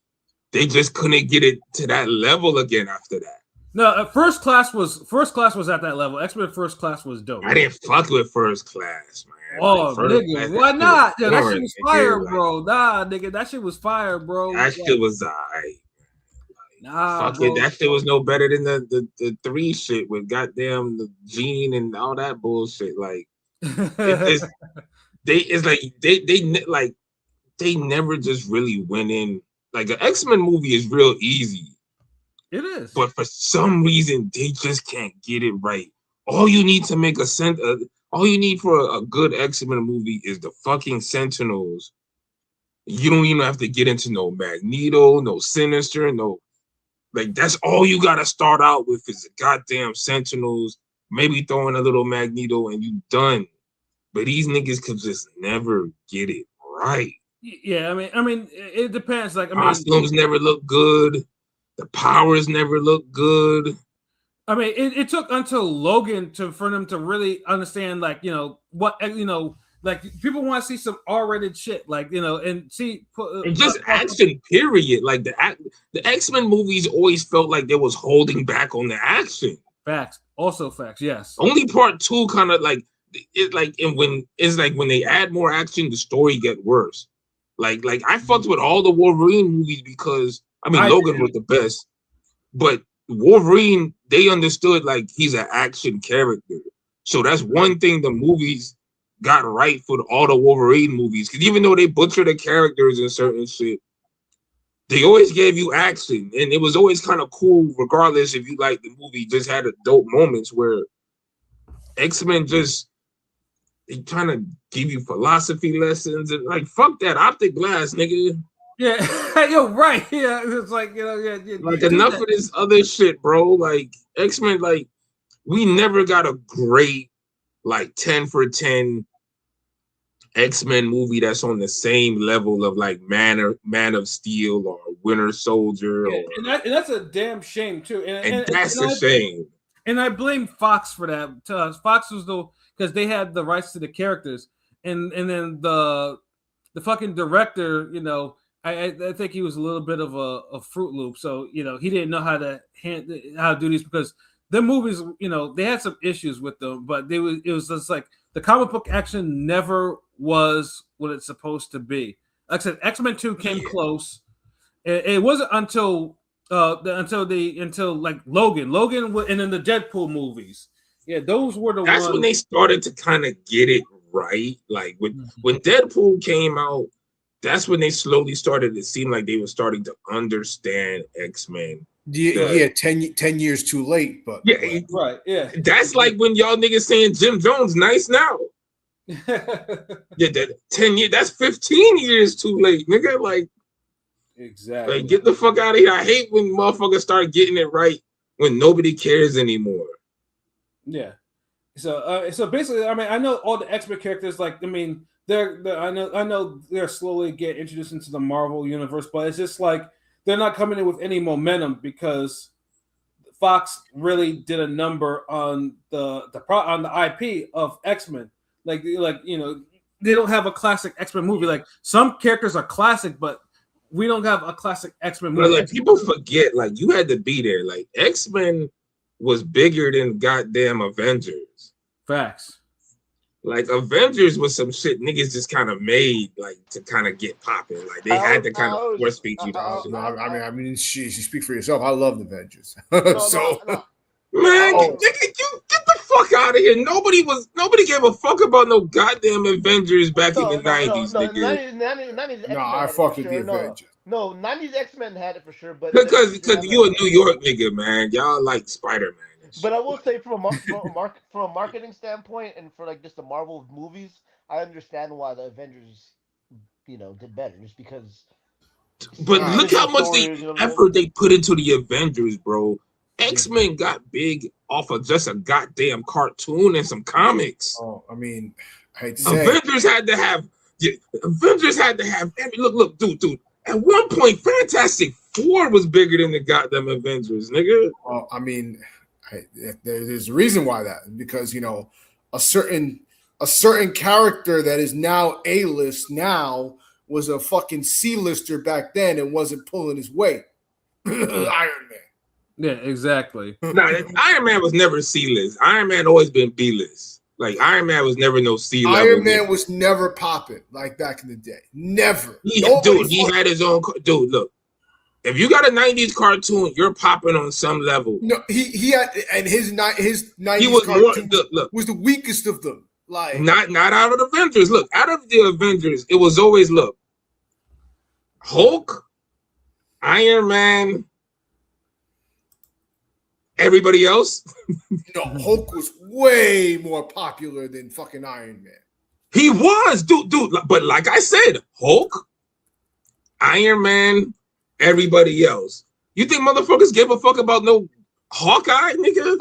they just couldn't get it to that level again after that. No, First Class was at that level. X-Men First Class was dope. I didn't fuck with First Class, man. Oh, nigga, why not? Yeah, that shit was fire, bro. Nah, nigga, that shit was fire, bro. That shit was alright. Nah, fuck it, that shit was no better than the 3 shit with goddamn the Gene and all that bullshit. Like, they never just really went in. Like an X-Men movie is real easy. It is. But for some reason, they just can't get it right. All you need to make all you need for a good X-Men movie is the fucking Sentinels. You don't even have to get into no Magneto, no Sinister, no. Like, that's all you got to start out with is the goddamn Sentinels, maybe throwing a little Magneto, and you done. But these niggas could just never get it right. Yeah, I mean, it depends. Like, costumes never look good. The powers never look good. I mean, it took until Logan for them to really understand, like, like people want to see some R-rated shit, like, and see and just action. Period. Like the X-Men movies always felt like they was holding back on the action. Facts. Also facts. Yes. Only part 2 kind of like it. Like and when they add more action, the story get worse. Like I fucked with all the Wolverine movies because. Logan was the best, but Wolverine, they understood like he's an action character. So that's one thing the movies got right for all the Wolverine movies. Because even though they butcher the characters and certain shit, they always gave you action. And it was always kind of cool, regardless if you like the movie, just had a dope moments where X-Men they trying to give you philosophy lessons and like, fuck that optic glass, nigga. Yeah, you're right. Yeah, it's like like enough of this other shit, bro. Like X-Men, like we never got a great like 10 for 10 X-Men movie that's on the same level of like Man of Steel or Winter Soldier. Yeah, and that's a damn shame too. And that's a shame. And I blame Fox for that. Fox was because they had the rights to the characters, and then the fucking director, I think he was a little bit of a Fruit Loop, so he didn't know how to do these because the movies, they had some issues with them, but it was just like the comic book action never was what it's supposed to be. Like I said, X-Men 2 came close. It wasn't until like Logan, and then the Deadpool movies. Yeah, those were the. That's ones. When they started to kind of get it right. Like when Deadpool came out. That's when they slowly started. It seemed like they were starting to understand X-Men. Yeah, 10 years too late, but yeah, right. Yeah, that's like when y'all niggas saying Jim Jones nice now. Yeah, that 10 years. That's 15 years too late, nigga. Like, exactly. Like, get the fuck out of here. I hate when motherfuckers start getting it right when nobody cares anymore. Yeah. So basically, I know all the X-Men characters. Like, I know they're slowly getting introduced into the Marvel universe, but it's just like they're not coming in with any momentum because Fox really did a number on the IP of X-Men. Like they don't have a classic X-Men movie. Like some characters are classic, but we don't have a classic X-Men movie. But like people forget, like you had to be there. Like X-Men was bigger than goddamn Avengers. Facts. Like Avengers was some shit niggas just kind of made like to kind of get popping. Like they had to kind of force feed you down. I mean, she speak for yourself. I love the Avengers. Man, nigga, you get the fuck out of here. Nobody gave a fuck about no goddamn Avengers back in the 90s, nigga. No, I fuck with the Avengers. No, 90s X-Men had it for sure, but because you a New York nigga, man. Y'all like Spider-Man. But I will say from a marketing standpoint and for like just the Marvel movies, I understand why the Avengers, did better just because. But look how much effort they put into the Avengers, bro. X-Men got big off of just a goddamn cartoon and some comics. Oh, I mean, I hate to say Avengers had to have. Look, dude. At one point, Fantastic Four was bigger than the goddamn Avengers, nigga. I mean, there's a reason why that, because a certain character that is now A-list now was a fucking C-lister back then and wasn't pulling his weight. Iron Man. Yeah, exactly. Nah, Iron Man was never C-list. Iron Man always been B-list. Like Iron Man was never no C-level. Iron Man was never popping like back in the day. Never. He had his own. Dude, look. If you got a '90s cartoon, you're popping on some level. No, he had, and his '90s he was cartoon was the weakest of them. Like not out of the Avengers. Look, out of the Avengers, it was always Hulk, Iron Man, everybody else. No, Hulk was way more popular than fucking Iron Man. He was, dude. But like I said, Hulk, Iron Man, everybody else. You think motherfuckers gave a fuck about no Hawkeye, nigga?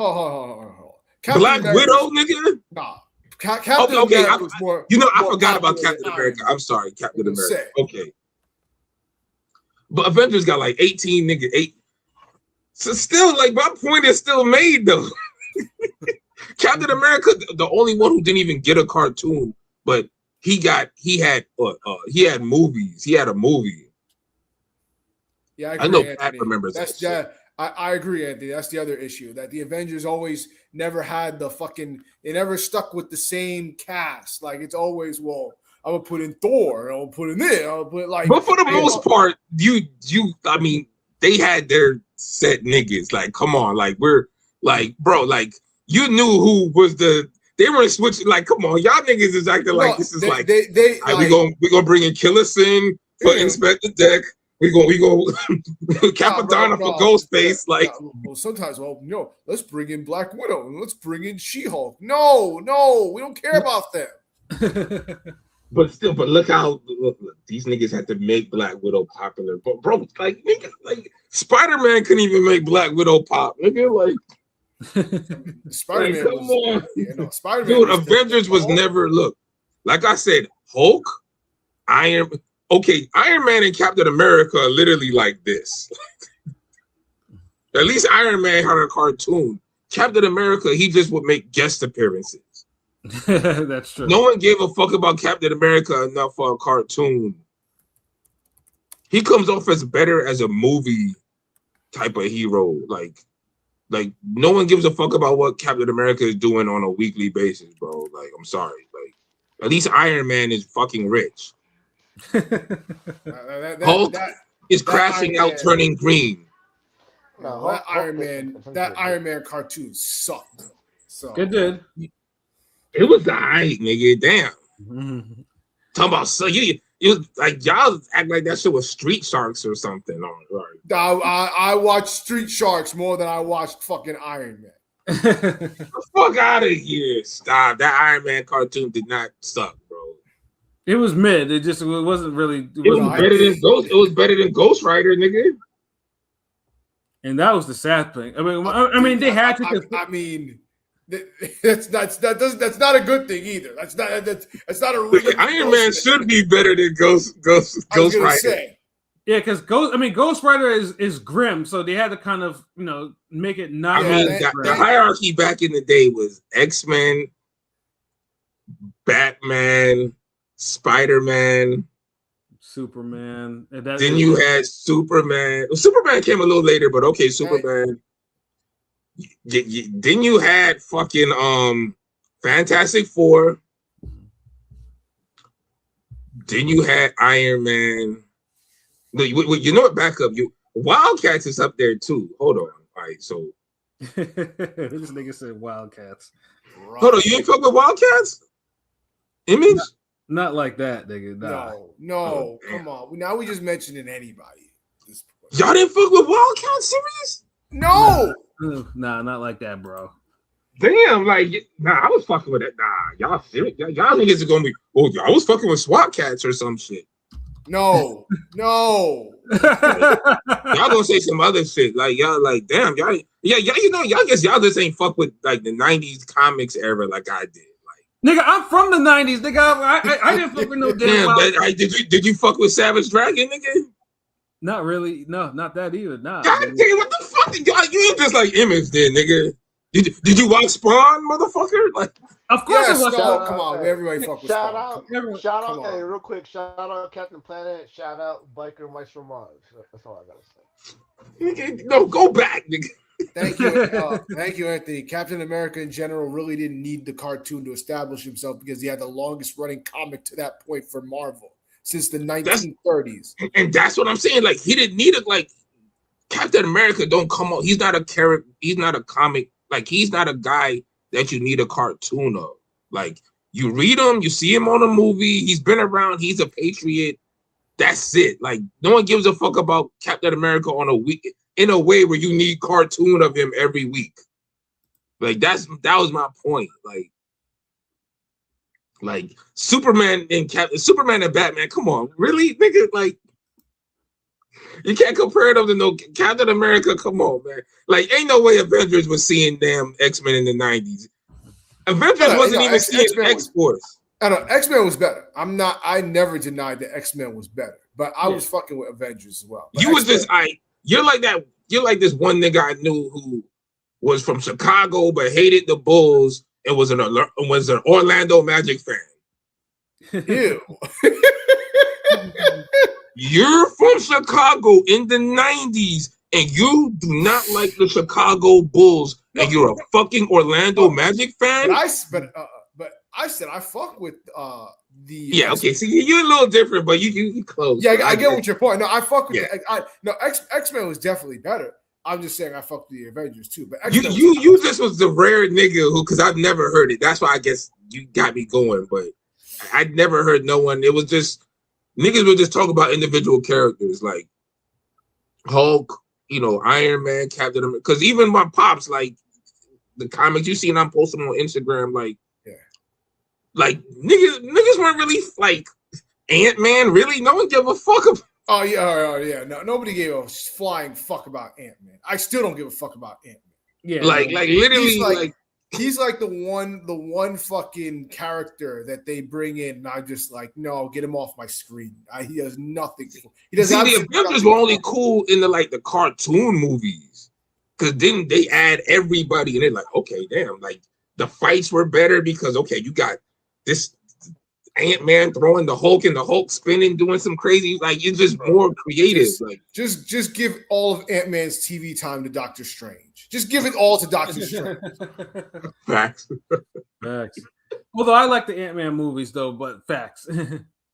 Black Widow, nigga? Nah. Captain America was more. I forgot about Captain America. I'm sorry, Captain America. Okay. But Avengers got like 18 nigga. 8. So still, like, my point is still made though. Captain America, the only one who didn't even get a cartoon, but he had movies. He had a movie. Yeah, I know Pat remembers that. I agree, Anthony. That's the other issue, that the Avengers always never had they never stuck with the same cast. Like, it's always, I'm gonna put in Thor, I'll put in this, I'll put like. But for the most part, I mean, they had their set niggas. Like, come on, like we're like, bro, like you knew who was they were switching. Like, come on, y'all niggas is acting like this is we gonna bring in Killerson for Inspector Deck. We go Capadonna for Ghostface. Like, sometimes, let's bring in Black Widow and let's bring in She-Hulk. No, we don't care about them. But look how these niggas had to make Black Widow popular. But bro, like nigga, like Spider-Man couldn't even make Black Widow pop, nigga. Like Spider-Man. Like, come on, Spider-Man. Dude, Avengers was never like I said, Hulk, Iron Man and Captain America are literally like this. At least Iron Man had a cartoon. Captain America, he just would make guest appearances. That's true. No one gave a fuck about Captain America enough for a cartoon. He comes off as better as a movie type of hero. Like no one gives a fuck about what Captain America is doing on a weekly basis, bro. Like, I'm sorry. Like, at least Iron Man is fucking rich. Hulk is crashing out, turning green. No, that Iron Man cartoon sucked. So it did. It was alright, nigga. Damn. Mm-hmm. Talking about you like y'all act like that shit was Street Sharks or something. I watched Street Sharks more than I watched fucking Iron Man. Get the fuck out of here! Stop. That Iron Man cartoon did not suck, bro. It was mid. It wasn't really. It was better than Ghost Rider, nigga. And that was the sad thing. I mean, they had to. I mean, that's not a good thing either. That's not a really. Iron Man should be better than Ghost Rider. Yeah, because Ghost Rider is grim, so they had to kind of make it not. The hierarchy back in the day was X-Men, Batman, Spider-Man, Superman. Then you had Superman. Well, Superman came a little later, but okay, Superman. Then you had fucking Fantastic Four. Then you had Iron Man. No, you know what? Back up. Wildcats is up there too. Hold on. All right, so this nigga said Wildcats. Hold on, you ain't fuck with Wildcats? Image? Not like that, nigga. Nah. No, come on. Now we just mentioning anybody. Y'all didn't fuck with Wildcats series? No. Nah, not like that, bro. Damn, like, I was fucking with that. Nah, y'all serious? Y'all niggas are gonna be, y'all was fucking with SWAT cats or some shit. No. Y'all gonna say some other shit. Like y'all, like damn, y'all, yeah, you know, y'all guess y'all just ain't fuck with like the '90s comics era like I did. Nigga, I'm from the '90s. Nigga, I didn't fuck with no damn. Did you fuck with Savage Dragon, nigga? Not really. No, not that either. Nah. God damn, what the fuck? You ain't just like Image, then, nigga. Did you watch Spawn, motherfucker? Like, of course I watched. Come on, everybody fuck with Spawn. Shout out, hey, real quick. Shout out Captain Planet. Shout out Biker Mice from Mars. That's all I gotta say. No, go back, nigga. Thank you, Anthony. Captain America in general really didn't need the cartoon to establish himself because he had the longest running comic to that point for Marvel since the 1930s. And that's what I'm saying. Like, he didn't need it. Like, Captain America don't come out. He's not a character. He's not a comic. Like, he's not a guy that you need a cartoon of. Like, you read him, you see him on a movie. He's been around. He's a patriot. That's it. Like, no one gives a fuck about Captain America on a week. In a way where you need cartoon of him every week. Like that was my point. Like Superman and Batman. Come on, really, nigga? Like you can't compare them to no Captain America. Come on, man. Like ain't no way Avengers was seeing damn X-Men in the '90s. Avengers wasn't even seeing X-Force. I know X-Men was better. I never denied that X-Men was better, but I was fucking with Avengers as well. But you was just You're like that. You're like this one nigga I knew who was from Chicago but hated the Bulls and was an Orlando Magic fan. Ew. You're from Chicago in the '90s and you do not like the Chicago Bulls and you're a fucking Orlando Magic fan. But I said I fuck with the yeah. Okay, see, you're a little different, but you close. Yeah, I get what your point. No, I fuck with X-Men was definitely better. I'm just saying I fucked with the Avengers too. But X-Men you just was the rare nigga who, because I've never heard it. That's why I guess you got me going. But I'd never heard no one. It was just niggas would just talk about individual characters like Hulk, Iron Man, Captain America. Because even my pops, like the comics you see, and I'm posting on Instagram, like. Like niggas weren't really like Ant-Man. Really, no one gave a fuck about. Oh yeah. No, nobody gave a flying fuck about Ant-Man. I still don't give a fuck about Ant-Man. Yeah, like literally, he's like the one fucking character that they bring in, and I'm just like, no, get him off my screen. He does nothing. He does. See, the Avengers were only cool in the cartoon movies, because then they add everybody, and they're like, okay, damn, like the fights were better because you got. This Ant-Man throwing the Hulk and the Hulk spinning, doing some crazy, like it's just more creative. Just give all of Ant-Man's TV time to Doctor Strange. Just give it all to Doctor Strange. Facts. Although I like the Ant-Man movies though, but facts.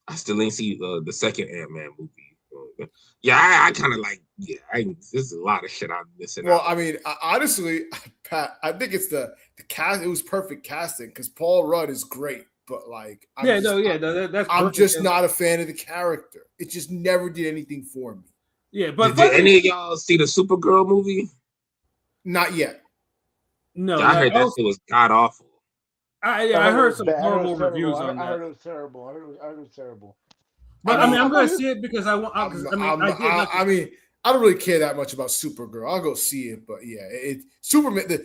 I still ain't see the second Ant-Man movie. Yeah, I kind of like. Yeah, there's a lot of shit I'm missing. Well, I mean, honestly, Pat, I think it's the cast. It was perfect casting because Paul Rudd is great. But I'm just not a fan of the character. It just never did anything for me. Yeah, but did any of y'all see the Supergirl movie? Not yet. No, I heard that shit was god awful. I heard some horrible reviews on that. I heard it was terrible. I heard it was terrible. But I'm going to see it because I want. I don't really care that much about Supergirl. I'll go see it, but yeah, Superman. The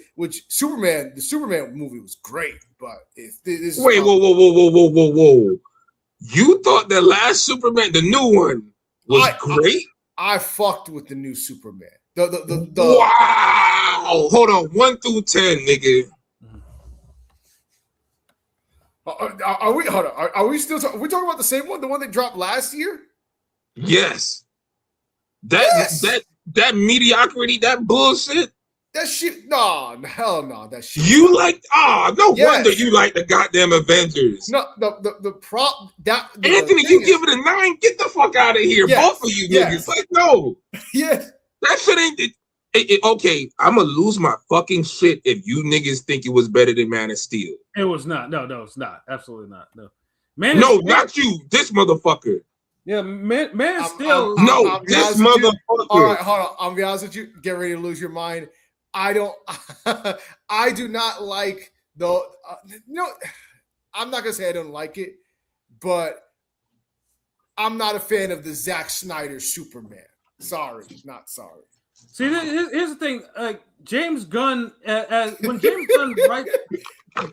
Superman movie was great, but whoa! You thought the last Superman, the new one, was great? I fucked with the new Superman. Wow! Hold on, 1 through 10, nigga. Are we? Hold on. Are we still? Are we talking about the same one? The one that dropped last year? Yes. That mediocrity, that bullshit. That shit, no, hell no, that shit. You like, wonder you like the goddamn Avengers. No, the prop that Anthony, you give it a 9. Get the fuck out of here, both of you niggas. Like, no, that shit ain't. Okay, I'm gonna lose my fucking shit if you niggas think it was better than Man of Steel. It was not. No, it's not. Absolutely not. No, not you. This motherfucker. Yeah, Man of Steel. This motherfucker. All right, hold on. I'll be honest with you. Get ready to lose your mind. I do not like the. I'm not gonna say I don't like it, but I'm not a fan of the Zack Snyder Superman. Sorry, not sorry. See, here's the thing. James Gunn, when James Gunn writes, Pat,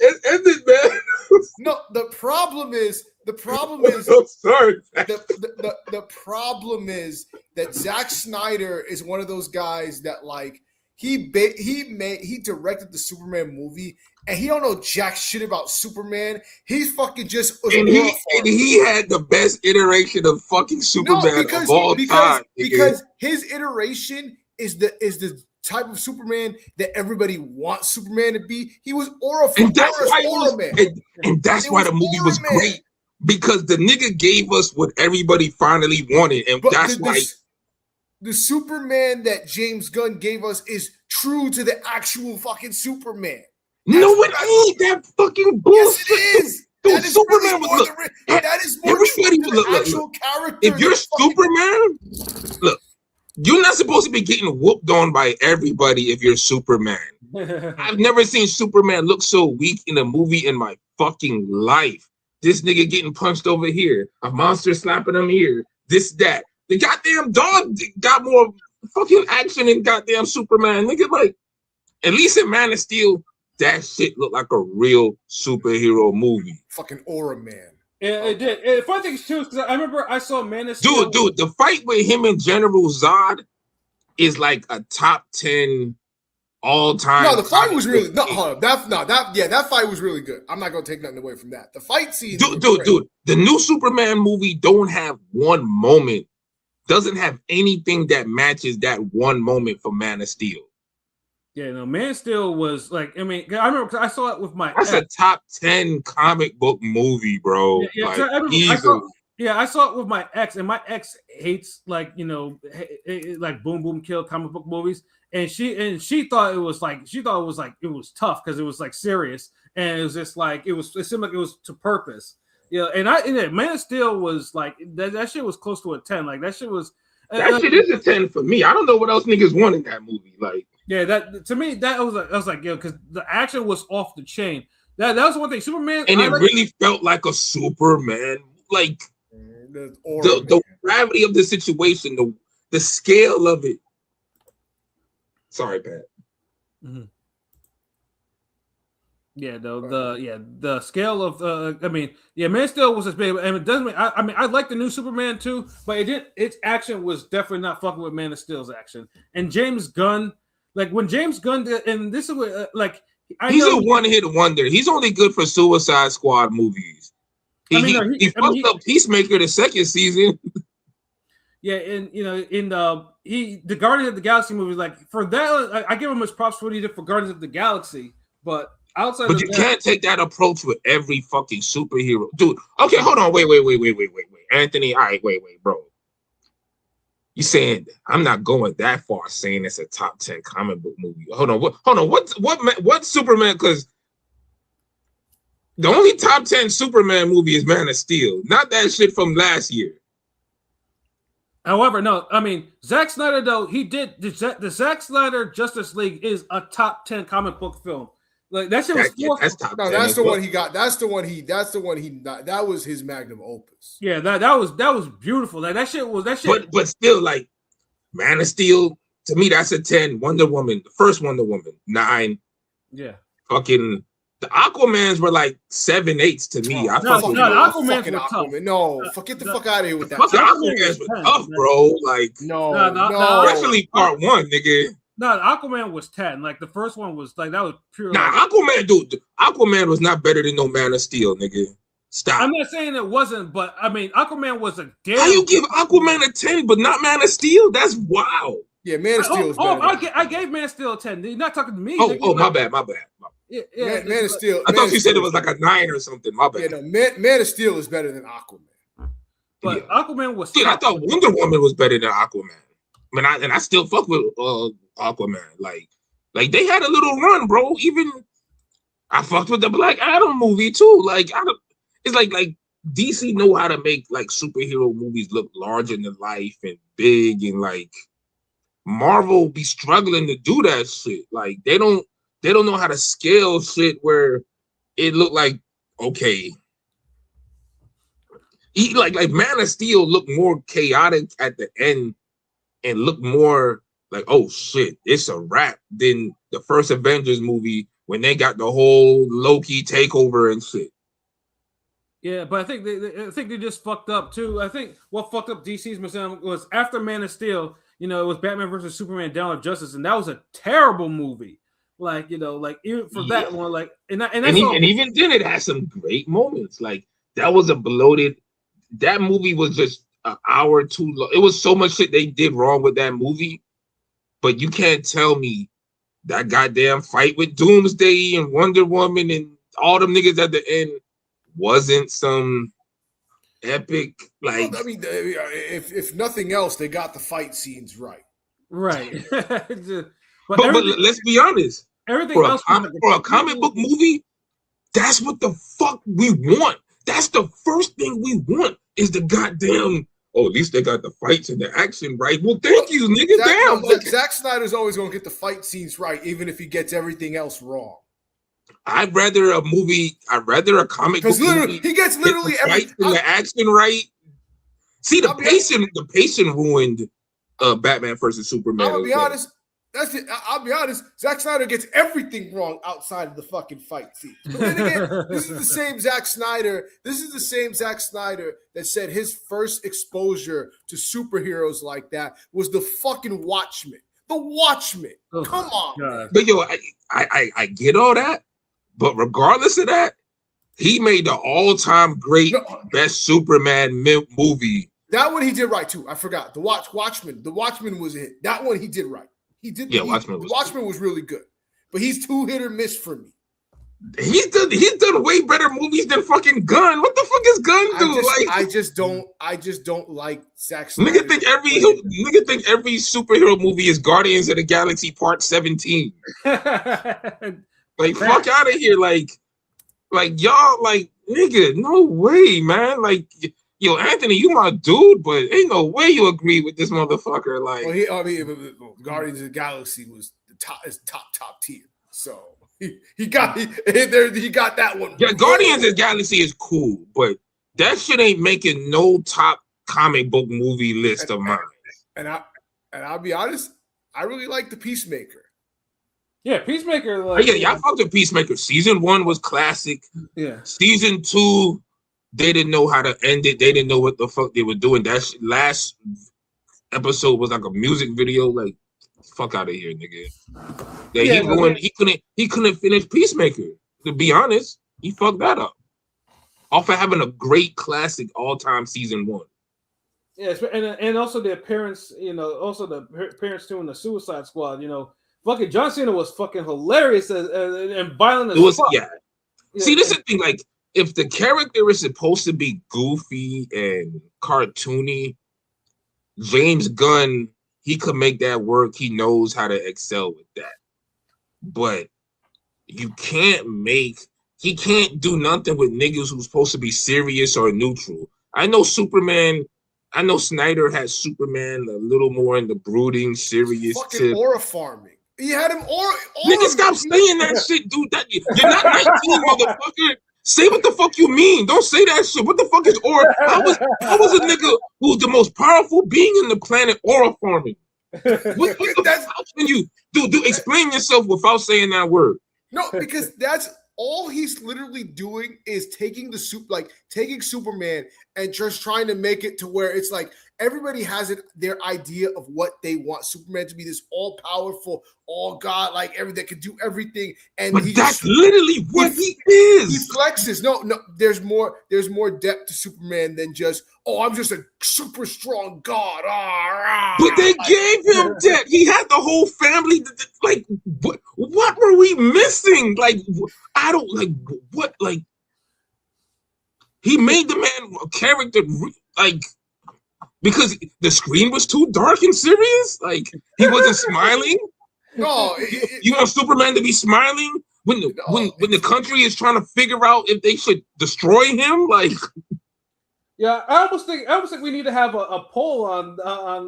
end it, man. No, the problem is. I'm sorry. The problem is that Zack Snyder is one of those guys that like he directed the Superman movie and he don't know jack shit about Superman. He's fucking just and he had the best iteration of fucking Superman of all time. Because his iteration is the type of Superman that everybody wants Superman to be. He was Aura Man. And that's why the movie was great. Because the nigga gave us what everybody finally wanted. And that's why the Superman that James Gunn gave us is true to the actual fucking Superman. No, it ain't that fucking bullshit. Yes, it is. Dude, that is Superman really that is more true to the actual character. If you're Superman, look, you're not supposed to be getting whooped on by everybody if you're Superman. I've never seen Superman look so weak in a movie in my fucking life. This nigga getting punched over here, a monster slapping him here, this, that. The goddamn dog got more fucking action than goddamn Superman. Nigga, like, at least in Man of Steel, that shit looked like a real superhero movie. Fucking Aura Man. Yeah, it did. The funny thing is too, because I remember I saw Man of Steel. Dude, the fight with him and General Zod is like a top 10 all time. No, the fight was really that fight was really good. I'm not gonna take nothing away from that. The fight scene, dude. The new Superman movie don't have one moment, doesn't have anything that matches that one moment for Man of Steel. Yeah, no, Man of Steel was like, I mean, I remember because I saw it with my. That's a top 10 comic book movie, bro. Yeah, like, I saw it with my ex, and my ex hates like like boom boom kill comic book movies. And she thought it was tough because it was like serious, and it was just like it seemed like it was to purpose, And Man of Steel was like that shit was close to a 10. Like that shit was shit is a 10 for me. I don't know what else niggas want in that movie. Like that to me that was like because the action was off the chain. That was one thing. Superman and it really felt like a Superman. Like the gravity of the situation, the scale of it. Sorry, Pat. Mm-hmm. Yeah, the scale of Man of Steel was as big, and it doesn't. I like the new Superman too, but its action was definitely not fucking with Man of Steel's action. And James Gunn, like when James Gunn did, and this is what he's a one-hit wonder. He's only good for Suicide Squad movies. He fucked up Peacemaker the second season. Yeah, and the Guardians of the Galaxy movie, like for that, I give him his props for what he did for Guardians of the Galaxy, but outside of that, can't take that approach with every fucking superhero, dude. Okay, hold on, wait, Anthony. All right, wait, bro. You saying I'm not going that far, saying it's a top 10 comic book movie? Hold on, what Superman? Because the only top 10 Superman movie is Man of Steel, not that shit from last year. However, no, I mean Zack Snyder though he did the Zack Snyder Justice League is a top 10 comic book film. Like that shit was that's top 10. That's the one he got. That was his magnum opus. Yeah, that was beautiful. Like that shit. But still, like Man of Steel to me, that's a 10. Wonder Woman, the first Wonder Woman, 9. Yeah, fucking. The Aquamans were like 7, 8s to me. Aquamans were tough. No, get the fuck out of here with that. Fucking Aquamans were tough, bro. Like no, especially part 1, nigga. No, Aquaman was 10. Like the first one was like that was pure. Aquaman, dude. Aquaman was not better than no Man of Steel, nigga. Stop. I'm not saying it wasn't, but I mean Aquaman was a damn. How you give Aquaman a 10 but not Man of Steel? That's wild. Yeah, Man of Steel. I gave Man of Steel a 10. You're not talking to me. My bad. Yeah, Man of Steel. I thought you said it was like a 9 or something. My bad. Yeah, no, Man of Steel is better than Aquaman. But Aquaman was. Dude, I thought Wonder Woman was better than Aquaman. I still fuck with Aquaman. Like they had a little run, bro. Even I fucked with the Black Adam movie too. Like it's like DC know how to make like superhero movies look larger than life and big, and like Marvel be struggling to do that shit. Like they don't know how to scale shit where it look like okay. like Man of Steel looked more chaotic at the end and looked more like, oh shit, it's a wrap than the first Avengers movie when they got the whole Loki takeover and shit. Yeah, but I think they just fucked up too. I think what fucked up DC's was after Man of Steel. It was Batman versus Superman: Dawn of Justice, and that was a terrible movie. Like even for that one, like and even then it had some great moments. Like that was a bloated. That movie was just an hour too long. It was so much shit they did wrong with that movie, but you can't tell me that goddamn fight with Doomsday and Wonder Woman and all them niggas at the end wasn't some epic. Like, well, I mean, if nothing else, they got the fight scenes right. Right. but let's be honest. Everything for else a comic book movie, that's what the fuck we want. That's the first thing we want is the goddamn. Oh, at least they got the fights and the action right. Well, thank you, nigga. Zack Snyder's always gonna get the fight scenes right, even if he gets everything else wrong. I'd rather a comic book movie. He gets literally everything and the action right. See, the pacing ruined Batman versus Superman. I'm gonna be honest. That's it. I'll be honest. Zack Snyder gets everything wrong outside of the fucking fight scene. But then again, this is the same Zack Snyder. This is the same Zack Snyder that said his first exposure to superheroes like that was the fucking Watchmen. The Watchmen. Oh, come on. God. But yo, I get all that. But regardless of that, he made the all-time great best Superman movie. That one he did right too. I forgot. The Watchmen. The Watchmen was a hit. That one he did right. He did. Yeah, Watchmen was really good, but he's too hit or miss for me. He's done way better movies than fucking Gunn. What the fuck is Gunn do? I just don't like Zack Snyder. Nigga think every superhero movie is Guardians of the Galaxy Part 17. Like fuck out of here, like y'all, like nigga, no way, man. Like yo, Anthony, you my dude, but ain't no way you agree with this motherfucker. Like, Guardians of the Galaxy was top tier, so he got that one. Yeah, Guardians of the Galaxy is cool, but that shit ain't making no top comic book movie list of mine. And I'll be honest, I really like the Peacemaker. Yeah, Peacemaker. Y'all fucked with Peacemaker. Season 1 was classic. Yeah. Season 2, they didn't know how to end it. They didn't know what the fuck they were doing. That last episode was like a music video. Like, fuck out of here, nigga. Yeah, he couldn't finish Peacemaker. To be honest, he fucked that up. Off of having a great classic all-time season 1. Yes, and also the appearance, also the appearance too in the Suicide Squad, fucking John Cena was fucking hilarious and violent as fuck. Yeah. See, this is the thing. Like, if the character is supposed to be goofy and cartoony, James Gunn, he could make that work. He knows how to excel with that. But he can't do nothing with niggas who's supposed to be serious or neutral. I know Snyder has Superman a little more in the brooding, serious fucking aura farming. He had him aura. Nigga, stop saying that shit, dude. You're not 19, motherfucker. Say what the fuck you mean. Don't say that shit. What the fuck is aura? How was a nigga who's the most powerful being in the planet aura farming? What how can you do? Explain yourself without saying that word. No, because that's all he's literally doing is taking Superman and just trying to make it to where it's like everybody has their idea of what they want Superman to be, this all-powerful, all-God, like that can do everything. And that's literally what he is. He flexes. No, there's more depth to Superman than just, I'm just a super strong God. But they gave him depth. He had the whole family. Like, what were we missing? Like, I don't like what, like, he made the man a character, like, because the screen was too dark and serious. Like, he wasn't smiling. No, you want Superman to be smiling when the country is trying to figure out if they should destroy him? Like, yeah, I almost think we need to have a poll on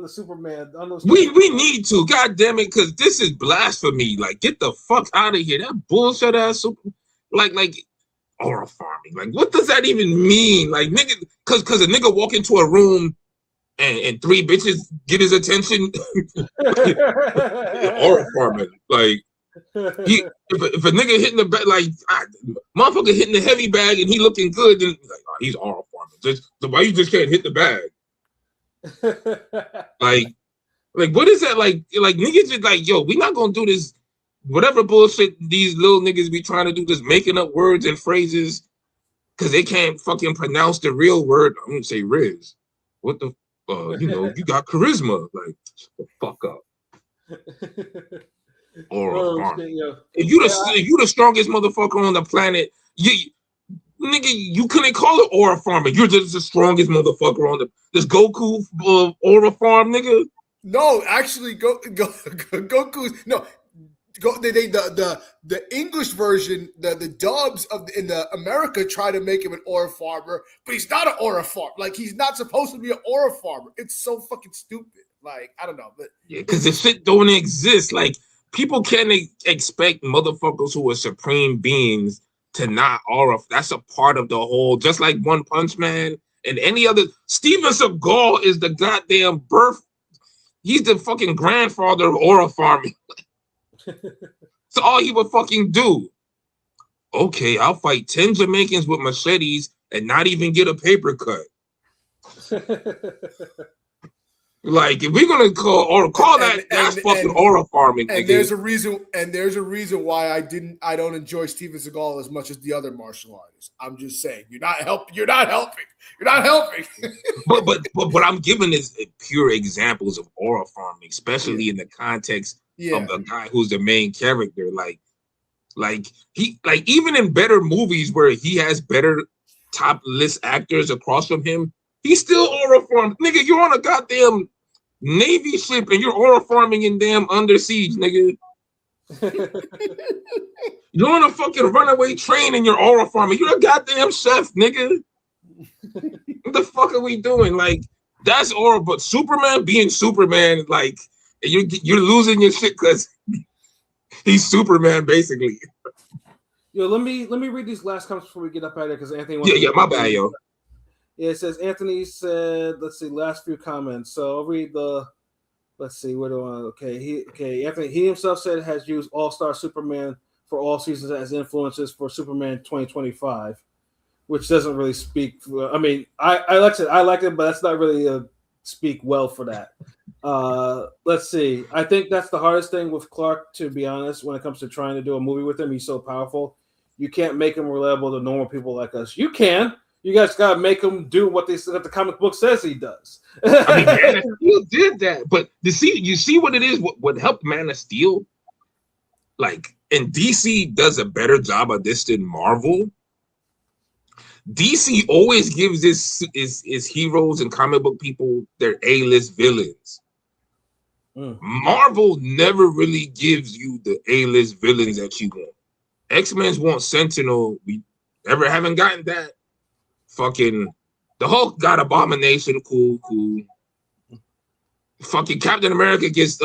the Superman. On those we need to, god damn it, because this is blasphemy. Like, get the fuck out of here. That bullshit ass Superman. Like aura farming. Like, what does that even mean? Like, nigga, cause a nigga walk into a room and 3 bitches get his attention. Aura farming. Like, if a nigga hitting the bag, like motherfucker hitting the heavy bag and he looking good, then like, oh, he's aura farming. So why you just can't hit the bag? like what is that? Like niggas just like, yo, we not gonna do this. Whatever bullshit these little niggas be trying to do, just making up words and phrases because they can't fucking pronounce the real word. I'm gonna say Riz. What the you got charisma. Like, shut the fuck up. Aura farming. If you the strongest motherfucker on the planet, you couldn't call it aura farming. You're just the strongest motherfucker on this Goku aura farm, nigga. No, actually, Goku's no. The English version, the dubs in the America try to make him an aura farmer, but he's not an aura farmer. Like, he's not supposed to be an aura farmer. It's so fucking stupid. Like, I don't know, but yeah, because the shit don't exist. Like, people can't expect motherfuckers who are supreme beings to not aura. That's a part of the whole. Just like One Punch Man and any other. Steven Seagal is the goddamn birth. He's the fucking grandfather of aura farming. So all he would fucking do, okay, I'll fight 10 Jamaicans with machetes and not even get a paper cut. Like, if we're gonna call that's fucking aura farming. And there's a reason why I don't enjoy Steven Seagal as much as the other martial artists. I'm just saying, you're not helping. but what I'm giving is pure examples of aura farming, especially in the context of the guy who's the main character. Like even in better movies where he has better top list actors across from him, he's still aura farming. Nigga, you're on a goddamn Navy ship and you're aura farming in damn Under Siege, nigga. You're on a fucking runaway train and you're aura farming. You're a goddamn chef, nigga. What the fuck are we doing? Like, that's aura. But Superman being Superman, like, you're losing your shit because he's Superman, basically. Yo, let me read these last comments before we get up out of here because Anthony. My bad, yo. Yeah, it says Anthony said, let's see, last few comments. So I'll read let's see, what do I Anthony, he himself said has used All-Star Superman for all seasons as influences for Superman 2025, which doesn't really speak for, I mean, I like it, but that's not really speak well for that. Let's see. I think that's the hardest thing with Clark, to be honest, when it comes to trying to do a movie with him. He's so powerful. You can't make him reliable to normal people like us. You can. You guys gotta make him do what the comic book says he does. I mean, Man of Steel did that, but you see what it is. What helped Man of Steel, like, and DC does a better job of this than Marvel. DC always gives his heroes and comic book people their A-list villains. Marvel never really gives you the A-list villains that you want. X-Men's want Sentinel. We never haven't gotten that. Fucking the Hulk got Abomination, cool. Fucking Captain America gets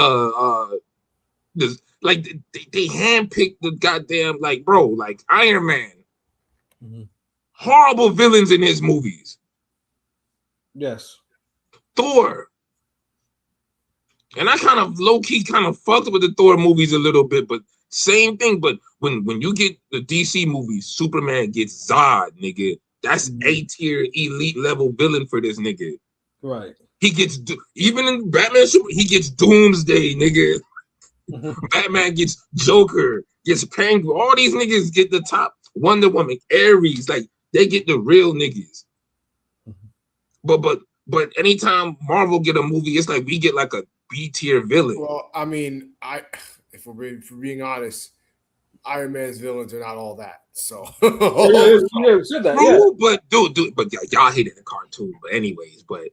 this, like, they handpicked the goddamn, like, bro, like Iron Man. Mm-hmm. Horrible villains in his movies. Yes. Thor. And I kind of low-key kind of fucked with the Thor movies a little bit, but same thing. But when you get the DC movies, Superman gets Zod, nigga. That's A-tier elite level villain for this nigga. Right. He gets, even in Batman, he gets Doomsday, nigga. Batman gets Joker, gets Penguin. All these niggas get the top. Wonder Woman, Ares, like, they get the real niggas. But anytime Marvel get a movie, it's like we get like a B-tier villain. Well, I mean, if we're being honest, Iron Man's villains are not all that. So said that, yeah. But dude, but y'all hated the cartoon. But anyways, but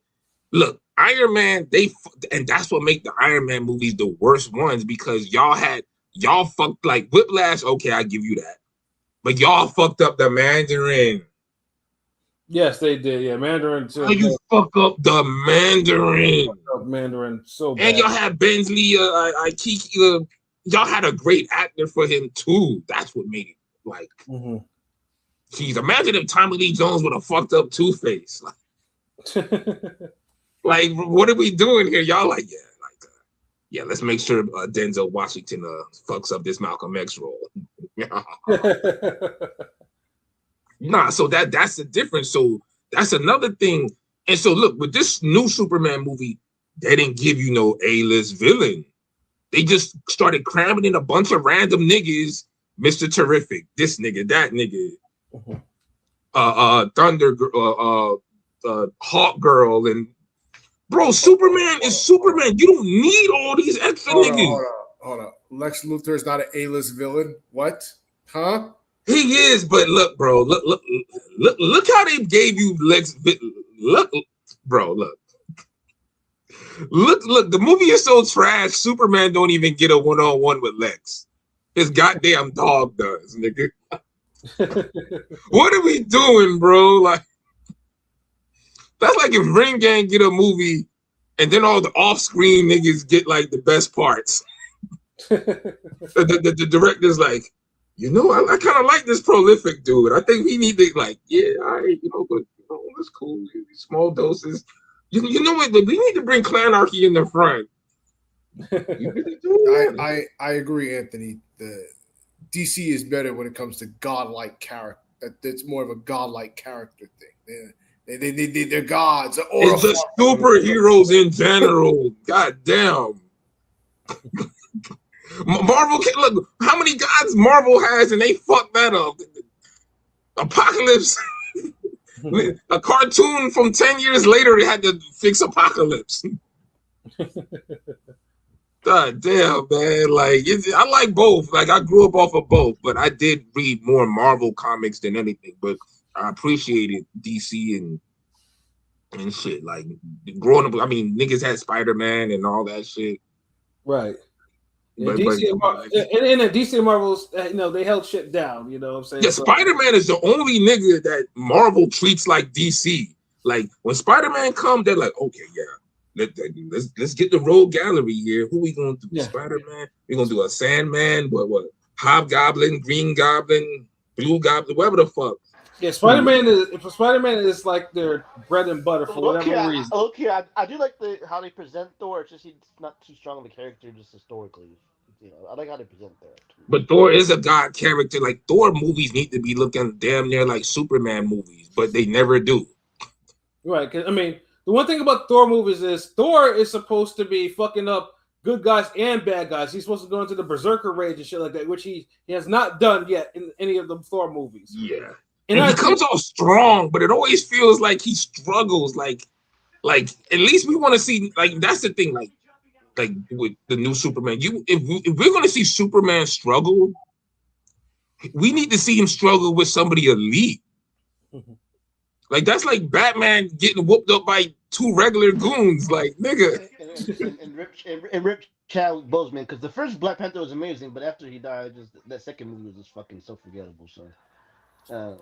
look, Iron Man, and that's what make the Iron Man movies the worst ones, because y'all fucked, like, Whiplash. Okay, I give you that, but y'all fucked up the Mandarin. Yes, they did. Yeah, Mandarin too. Oh, you fuck up the Mandarin. Mandarin so bad. And y'all had Bensley, y'all had a great actor for him too. That's what made it like. Jeez, imagine if Tommy Lee Jones would have fucked up Two-Face. Like, what are we doing here? Y'all like, yeah, let's make sure Denzel Washington fucks up this Malcolm X role. Nah, so that's the difference. So that's another thing. And so look, with this new Superman movie, they didn't give you no A-list villain. They just started cramming in a bunch of random niggas. Mr. Terrific, this nigga, that nigga, Thunder, Hawk Girl, and bro, Superman is Superman. You don't need all these extra niggas. Hold on. Lex Luthor is not an A-list villain. What? Huh? He is, but look, bro, look how they gave you Lex. Look, bro, look. The movie is so trash. Superman don't even get a one-on-one with Lex. His goddamn dog does, nigga. What are we doing, bro? Like, that's like if Ring Gang get a movie and then all the off-screen niggas get like the best parts. the director's like, you know, I kind of like this prolific dude. I think we need to like, yeah, all right, you know, but you know, that's cool. Small doses. You know what? We need to bring Clanarchy in the front. I agree, Anthony. The DC is better when it comes to godlike character. That's more of a godlike character thing. They're gods. It's just superheroes in general. God damn. Marvel, look how many gods Marvel has, and they fucked that up. Apocalypse. A cartoon from 10 years later, they had to fix Apocalypse. God damn, man. Like, I like both. Like, I grew up off of both, but I did read more Marvel comics than anything. But I appreciated DC and shit. Like, growing up, I mean, niggas had Spider-Man and all that shit. Right. Yeah, But, DC and DC and Marvel's, you know, they held shit down. You know what I'm saying? Yeah, Spider-Man is the only nigga that Marvel treats like DC. Like, when Spider-Man comes, they're like, okay, yeah. Let's get the rogue gallery here. Who we gonna do? Yeah. Spider-Man. We're gonna do a Sandman, but what? Hobgoblin, Green Goblin, Blue Goblin, whatever the fuck. Yeah, Spider-Man is like their bread and butter for whatever reason. Okay, I do like how they present Thor. It's just he's not too strong of a character, just historically. You know, I like how they present Thor. But Thor is a god character. Like, Thor movies need to be looking damn near like Superman movies, but they never do. Right, because I mean, the one thing about Thor movies is Thor is supposed to be fucking up good guys and bad guys. He's supposed to go into the berserker rage and shit like that, which he has not done yet in any of the Thor movies. Yeah. And he comes off strong, but it always feels like he struggles. Like at least we want to see, like, that's the thing, like with the new Superman. If we're gonna see Superman struggle, we need to see him struggle with somebody elite. Like, that's like Batman getting whooped up by two regular goons, like, nigga. And Rip Chadwick Boseman, because the first Black Panther was amazing, but after he died, that second movie was just fucking so forgettable. So,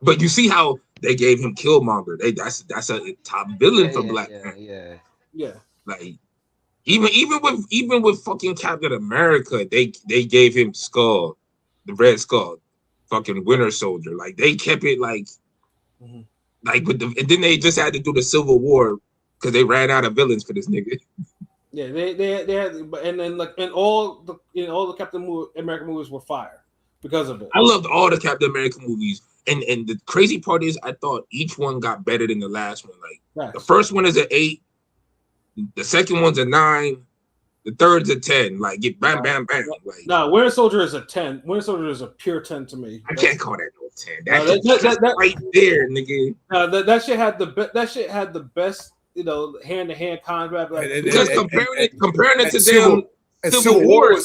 but you see how they gave him Killmonger. That's a top villain for Black Panther. Yeah. Like, even with fucking Captain America, they gave him Skull, the Red Skull. Fucking Winter Soldier, like, they kept it like with and then they just had to do the Civil War because they ran out of villains for this nigga. Yeah, they had, and then like, and all the Captain America movies were fire because of it. I loved all the Captain America movies, and the crazy part is I thought each one got better than the last one. Like, the first one is an 8, the second one's a 9. The third's a 10. Like, get bam, bam, bam. Like, no, Winter Soldier is a 10. Winter Soldier is a pure 10 to me. I can't call that no 10. That's right there, nigga. That shit had the best, you know, hand-to-hand combat. Like, because comparing it to them, Civil War.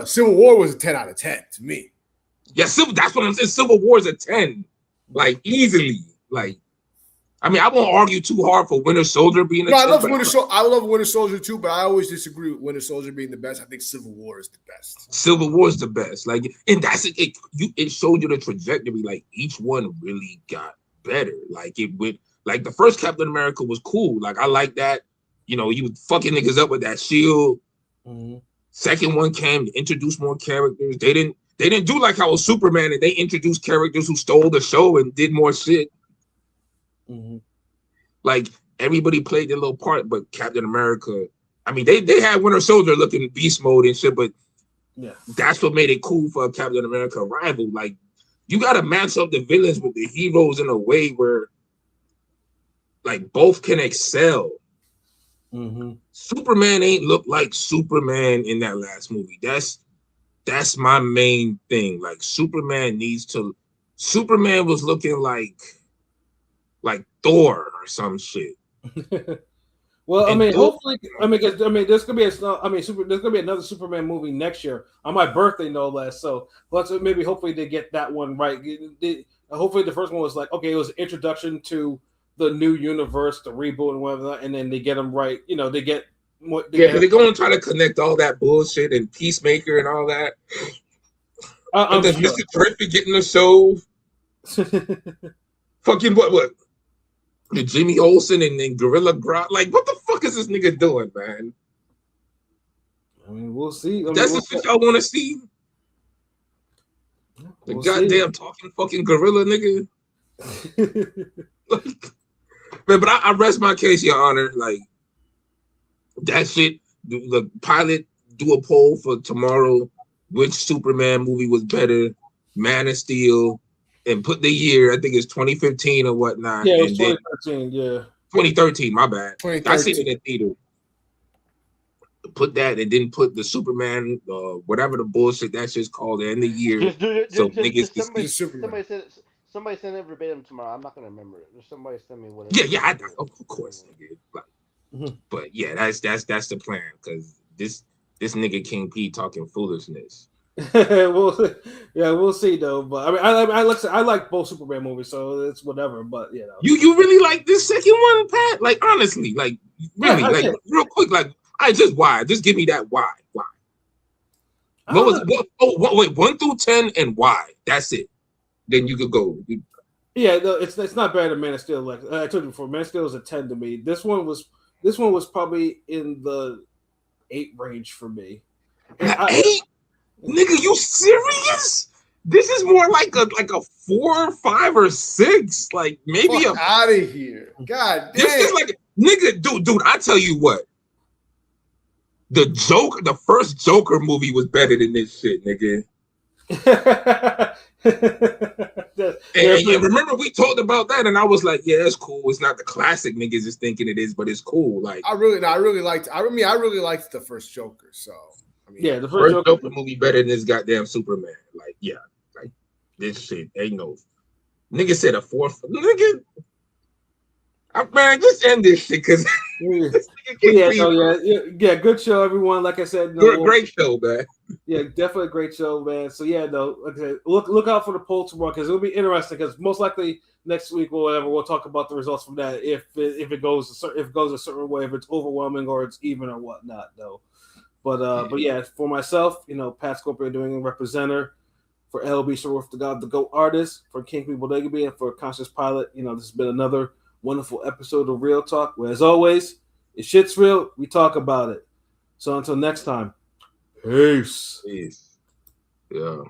Civil War was a 10 out of 10 to me. Yeah, that's what I'm saying. Civil War is a 10, like, easily. Like, I mean, I won't argue too hard for Winter Soldier being. I love Winter Soldier too, but I always disagree with Winter Soldier being the best. I think Civil War is the best. Civil War is the best. Like, and that's it. It showed you the trajectory. Like, each one really got better. Like, it went. Like, the first Captain America was cool. Like, I like that. You know, you fucking niggas up with that shield. Second one came to introduce more characters. They didn't. They didn't do like how it was Superman and they introduced characters who stole the show and did more shit. Mm-hmm. Like everybody played their little part, but Captain America, I mean, they had Winter Soldier looking beast mode and shit, but yeah, that's what made it cool for a Captain America rival. Like, you got to match up the villains with the heroes in a way where, like, both can excel. Mm-hmm. Superman ain't look like Superman in that last movie. That's my main thing. Like, Superman was looking like Thor or some shit. Well, And I mean, Thor, hopefully, there's gonna be there's gonna be another Superman movie next year on my birthday, no less. So hopefully they get that one right. Hopefully the first one was like, okay, it was an introduction to the new universe, the reboot and whatever, and then they get them right. You know, they get what. they're going to try to connect all that bullshit and Peacemaker and all that. And then Mr. Terrific getting the show. Fucking what? The Jimmy Olsen and Gorilla Grodd. Like, what the fuck is this nigga doing, man? I mean, we'll see. That's the shit y'all want to see. The goddamn talking fucking gorilla nigga. Like, man, but I rest my case, Your Honor. Like, that shit. The pilot do a poll for tomorrow. Which Superman movie was better? Man of Steel. And put the year, I think it's 2015 or whatnot. Yeah, it was 2013, yeah. 2013, my bad. 2013. I seen it in theater. Put that and then put the Superman, whatever the bullshit that shit's called, in the year. Niggas can see somebody send it verbatim tomorrow. I'm not gonna remember it. Just somebody send me whatever. Yeah, of course, nigga. Like, but yeah, that's the plan, because this nigga King P talking foolishness. We'll see though. But I mean, I like both Superman movies, so it's whatever. But you know, you really like this second one, Pat? Like, honestly, like really, like real quick, like why? Just give me that why. What was it? Wait, 1 through 10 and why? That's it. Then you could go. Yeah, no, it's not better than Man of Steel. Like I told you before, Man of Steel was a 10 to me. This one was probably in the 8 range for me. 8? Nigga, you serious? This is more like a 4, 5, or 6. Like maybe out of here. God damn. This is like, nigga, dude. I tell you what. The first Joker movie was better than this shit, nigga. and remember we talked about that, and I was like, yeah, that's cool. It's not the classic niggas is thinking it is, but it's cool. Like I really liked the first Joker. So I mean, yeah, the first Joker movie better than this goddamn Superman. Like, yeah, like this shit ain't no nigga said a 4th nigga. Man, just end this shit, because good show, everyone. Like I said, great show, man. Yeah, definitely a great show, man. So yeah, no, okay, look out for the poll tomorrow, because it'll be interesting. Because most likely next week or whatever, we'll talk about the results from that. If it goes a certain way, if it's overwhelming or it's even or whatnot, though. But yeah, for myself, Pat Scorpio doing a representer. For LB Shakur, the God, the GOAT artist, for King P. Bodega, and for Conscious Pilot, this has been another wonderful episode of Real Talk, where as always, if shit's real, we talk about it. So until next time, peace. Yeah.